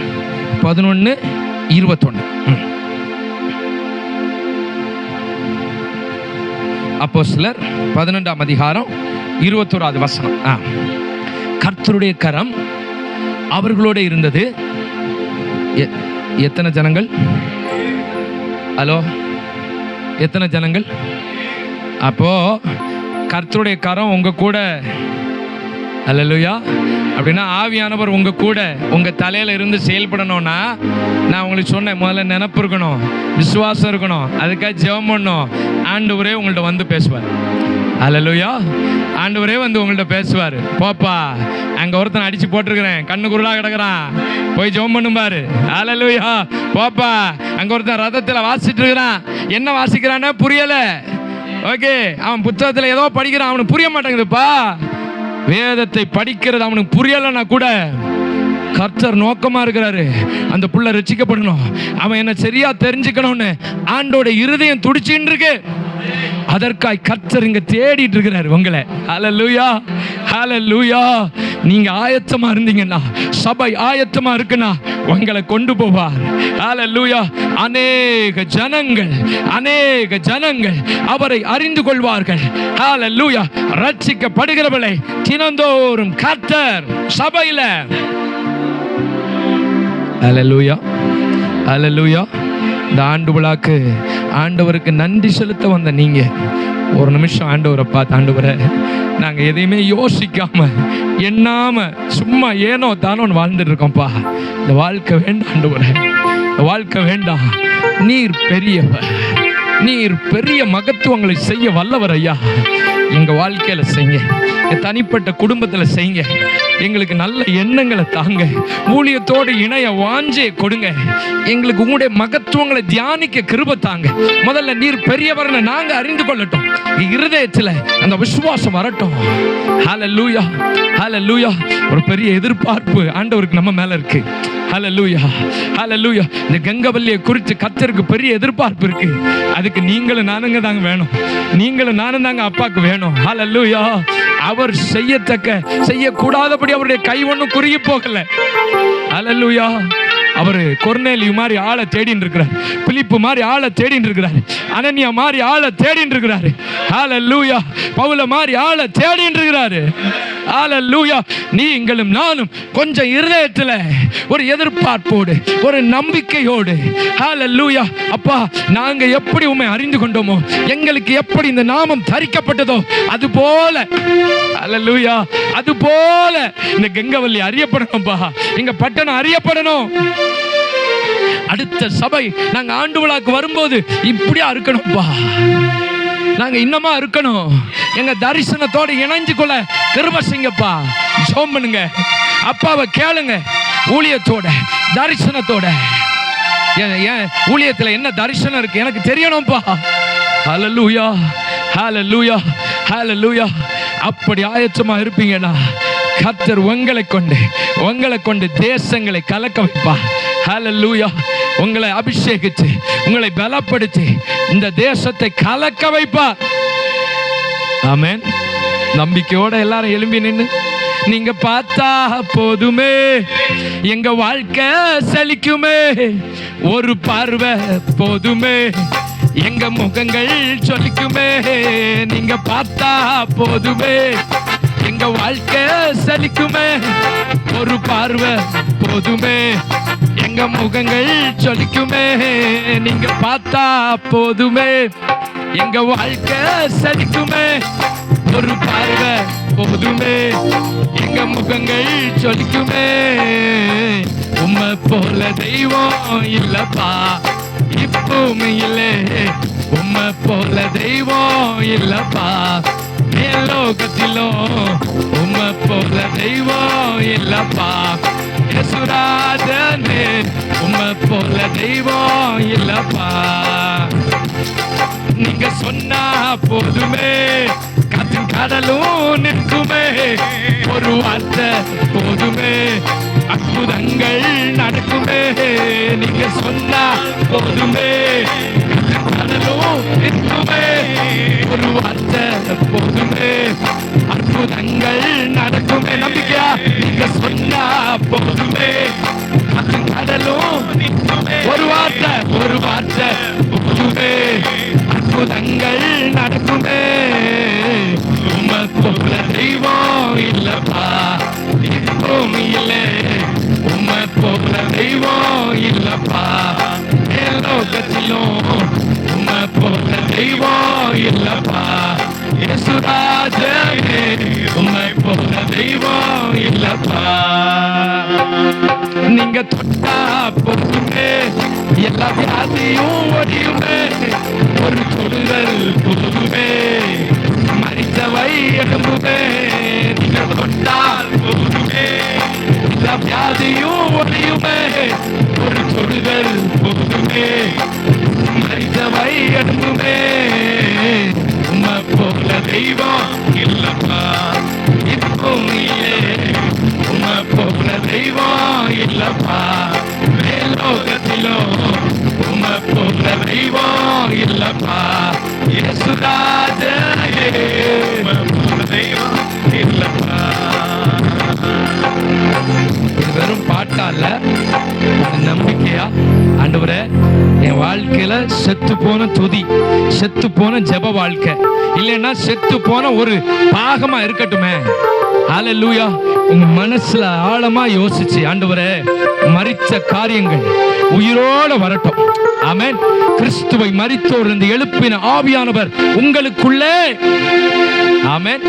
11:21. அப்போஸ்தலர் 12ஆம் அதிகாரம் 21வது வசனம். கர்த்தருடைய கரம் அவர்களோட இருந்தது. எத்தனை ஜனங்கள்? ஹலோ, எத்தனை ஜனங்கள்? அப்போ கர்த்தருடைய கரம் உங்க கூட. ஹல்லேலூயா. அப்படின்னா ஆவியானவர் உங்க கூட, உங்க தலையில இருந்து செயல்படணும்னா, நான் உங்களுக்கு சொன்னேன், முதல்ல நினைப்பு இருக்கணும், விசுவாசம் இருக்கணும், அதுக்காக ஜெபம் பண்ணணும். ஆண்டவரே உங்கள்ட்ட வந்து பேசுவார். ஹல்லேலூயா. ஆண்டவரே வந்து உங்கள்ட்ட பேசுவார். போப்பா, அங்க ஒருத்தன் அடிச்சு போட்டிருக்கிறேன், கண்ணு குருடா கிடக்குறான், போய் ஜெபம் பண்ணும் பாரு. ஹல்லேலூயா. போப்பா, அங்க ஒருத்தன் ரதத்துல வாசிட்டு இருக்கிறான், என்ன வாசிக்கிறான்னு புரியல. ஓகே, அவன் புத்தகத்துல ஏதோ படிக்கிறான், அவனுக்கு புரிய மாட்டேங்குதுப்பா. வேதத்தை படிக்கிறது அவனுக்கு புரியலன்னா கூட கர்த்தர் நோக்கமா இருக்கிறாரு, அந்த புள்ள ரட்சிக்கப்படணும், அவன் என்ன சரியா தெரிஞ்சுக்கணும்னு ஆண்டோட இருதயம் துடிச்சுட்டு இருக்கு. அதற்காய் கர்த்தர் இங்க தேடிட்டு இருக்கிறாரு உங்களை. ஹல்லேலூயா, ஹல்லேலூயா. நீங்க ஆயத்தமா இருந்தீங்கன்னா, சபை ஆயத்தமா இருக்குன்னா உங்களை கொண்டு போவார். ஹல்லேலூயா. அநேக ஜனங்கள் அவரை அறிந்து கொள்வார்கள். ஹல்லேலூயா. ரட்சிக்கப்படுகிறவளை தினந்தோறும் கர்த்தர் சபையில. ஹல்லேலூயா, ஹல்லேலூயா. இந்த ஆண்டு விழாக்கு ஆண்டவருக்கு நன்றி செலுத்த வந்த நீங்க ஒரு நிமிஷம் ஆண்டவரை பார்த்து, ஆண்டவரை நாங்கள் எதையுமே யோசிக்காம எண்ணாம சும்மா ஏனோ தானோன்னு வாழ்ந்துட்டு இருக்கோம்ப்பா. இந்த வாழ்க்கை வேண்டாம் ஆண்டவரை, இந்த வாழ்க்கை வேண்டாம். நீர் பெரியவர், நீர் பெரிய மகத்துவங்களை செய்ய வல்லவர் ஐயா. எங்க வாழ்க்கையில செய்யுங்க, தனிப்பட்ட குடும்பத்துல செய்யுங்க. எங்களுக்கு நல்ல எண்ணங்களை தாங்க, ஊழியத்தோடு இணைய வாஞ்சே கொடுங்க. எங்களுக்கு உங்களுடைய மகத்துவங்களை தியானிக்க கிருபை தாங்க. முதல்ல நீர் பெரியவர்னு நாங்க அறிந்து கொள்ளட்டும், இருதயத்துல அந்த விசுவாசம் வரட்டும். ஹல்லேலூயா, ஹல்லேலூயா. ஒரு பெரிய எதிர்பார்ப்பு ஆண்டவருக்கு நம்ம மேல இருக்கு. ஹல்லேலூயா, ஹல்லேலூயா. இந்த கங்கவல்லியை குறித்து கர்த்தருக்கு பெரிய எதிர்பார்ப்பு இருக்கு. அதுக்கு நீங்களும் நானுங்க தாங்க வேணும், நீங்களும் நானும் தாங்க அப்பாவுக்கு வேணும். ஹல்லேலூயா. அவர் செய்யக்கூடாதபடி அவருடைய கை ஒன்றும் குறுகி போகல. ஹல்லேலூயா. அவர் கொர்நேலியு மாதிரி ஆளை தேடின்னு இருக்கிறார், பிலிப்பு மாதிரி ஆளை தேடின்னு இருக்கிறார், அனனியா மாதிரி ஆளை தேடின்னு இருக்கிறாரு. ஹல்லேலூயா. பவுல மாதிரி ஆளை தேடின்னு இருக்கிறாரு. ஹல்லேலூயா. நீங்களும் நானும் கொஞ்சம் இருதயத்தில் ஒரு எதிர்பார்ப்போடு, ஒரு நம்பிக்கையோடு, ஹல்லேலூயா, அப்பா நாங்க எப்படி உம்மை அறிந்து கொண்டோமோ, எங்களுக்கு எப்படி இந்த நாமம் தரிக்கப்பட்டதோ அது போல, ஹல்லேலூயா, அது போல இந்த கங்கவல்லி அறியப்படணும்பா. எங்க பட்டணம் அறியப்படணும். அடுத்த சபை நாங்க ஆண்டு விழாக்கு வரும்போது இப்படியா இருக்கணும்பா. நாங்க இன்னமா இருக்கணும். எங்க தரிசனத்தோட இணைஞ்சு கொள்ள கிருபை செய்யுங்கப்பா. ஜெபம் பண்ணுங்க, அப்பாவை கேளுங்க. ஊழியத்தோட தரிசனத்தோட, ஏன் ஊழியத்துல என்ன தரிசனம் இருக்கு எனக்கு தெரியணும்பா. ஹல்லேலூயா, ஹல்லேலூயா, ஹல்லேலூயா. அப்படி ஆயத்தமா இருப்பீங்கன்னா கர்த்தர் உங்களை கொண்டு தேசங்களை கலக்க வைப்பா. ஹல்லேலூயா. உங்களை அபிஷேகிச்சு, உங்களை பலப்படுத்தி இந்த தேசத்தை கலக்க வைப்பா. ஆமென். நம்பிக்கையோட எல்லாரும் எழும்பி நின்று, நீங்க பார்த்தா போதுமே எங்க வாழ்க்கை செழிக்குமே, ஒரு பார்வை போதுமே எங்க முகங்கள் சொல்லிக்குமே. நீங்க பார்த்தா போதுமே எங்க வாழ்க்கை செழிக்குமே, ஒரு பார்வை போதுமே எங்க முகங்கள் சொல்லிக்குமே. நீங்க பார்த்தா போதுமே எங்க வாழ்க்கை செழிக்குமே, ஒரு பார்வை போதுமே எங்க முகங்கள் சொல்லிக்குமே. உம்மை போல தெய்வம் இல்லப்பா இப்பவுமே இல்லை, உம்மை போல தெய்வம் இல்லப்பா மேலோகத்திலும், உம்மை போல தெய்வம் இல்லப்பா யேசுராஜனே, உம்மை போல தெய்வம் இல்லப்பா. நீங்க சொன்னா போதுமே காற்றின் கடலும் நிற்குமே, ஒரு வார்த்தை போதுமே அற்புதங்கள் நடக்குமே. நீங்க சொன்னா போதுமே காற்றின் கடலும் நிற்குமே, ஒரு வார்த்தை போதுமே அற்புதங்கள் நடக்குமே. நம்பிக்கையா? நீங்க சொன்னா போதுமே காற்றின் கடலும் நிற்குமே, ஒரு வார்த்தை போதுமே அற்புதங்கள் நடக்குமே. உம்மை போல தெய்வம் இல்லப்பா இப்பவும் இல்லை, உம்மை போல தெய்வம் இல்லப்பா மேலோகத்திலும், உம்மை போல தெய்வம் இல்லப்பா யேசுராஜனே, உம்மை போல தெய்வம் இல்லப்பா. நீங்க தொட்டா போதுமே எல்லா வியாதியும் ஒடியுமே, ஒரு தொடுதல் போதுமே மரித்தவை எழும்புமே. நீங்க தொட்டால் போதுமே எல்லா வியாதியும் ஒடியுமே, ஒரு தொடுதல் போதுமே மரித்தவை எழும்புமே. உம்மை போல தெய்வம் இல்லப்பா இப்பவும் இல்லை, உம்மை போல தெய்வம் இல்லப்பா மேலோகத்திலும், உம்மை போல தெய்வம் இல்லப்பா யேசுராஜனே, உம்மை போல தெய்வம் இல்லப்பா. வெறும் பாட்டா இல்ல, நம்பிக்கையா? ஆண்டவரே என் வாழ்க்கையில செத்து போன துதி, செத்து போன ஜெப வாழ்க்கை இல்லைன்னா செத்து போன ஒரு பாகமா இருக்கட்டுமே. ஹல்லேலூயா. உங்க மனசுல ஆழமா யோசிச்சு, ஆண்டவரே மரித்த காரியங்கள் உயிரோட வரட்டும். ஆமென். கிறிஸ்துவை மரித்தோர் என்று எழுப்பின ஆவியானவர் உங்களுக்குள்ளே. ஆமென்.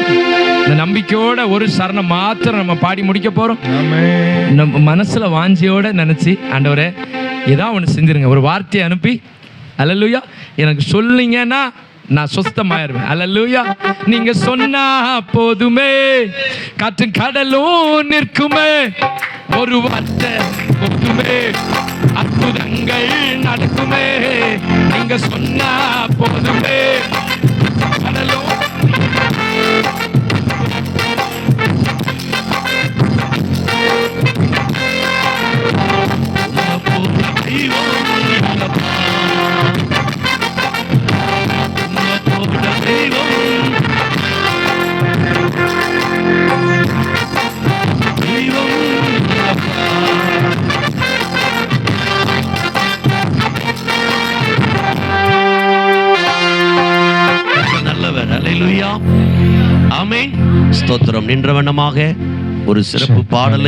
இந்த நம்பிக்கையோட ஒரு சரணம் மாத்திரம் நம்ம பாடி முடிக்க போறோம். நம்ம மனசுல வாஞ்சியோட நினைச்சு, ஆண்டவரே ஏதாவது ஒன்று செஞ்சிருங்க, ஒரு வார்த்தையை அனுப்பி அல்லேலூயா எனக்கு சொல்லிங்கன்னா நான் சுத்தமாயிருவேன். அல்லேலூயா. நீங்க சொன்னா போதுமே, காற்றும் கடலும் நிற்குமே, ஒரு வார்த்தை போதுமே, அற்புதங்கள் நடக்குமே. நீங்க சொன்னா போதுமே, கடலும் நல்லவர். அல்லேலூயா. ஆமென். ஸ்தோத்திரம். நின்ற வண்ணமாக ஒரு சிறப்பு பாடலை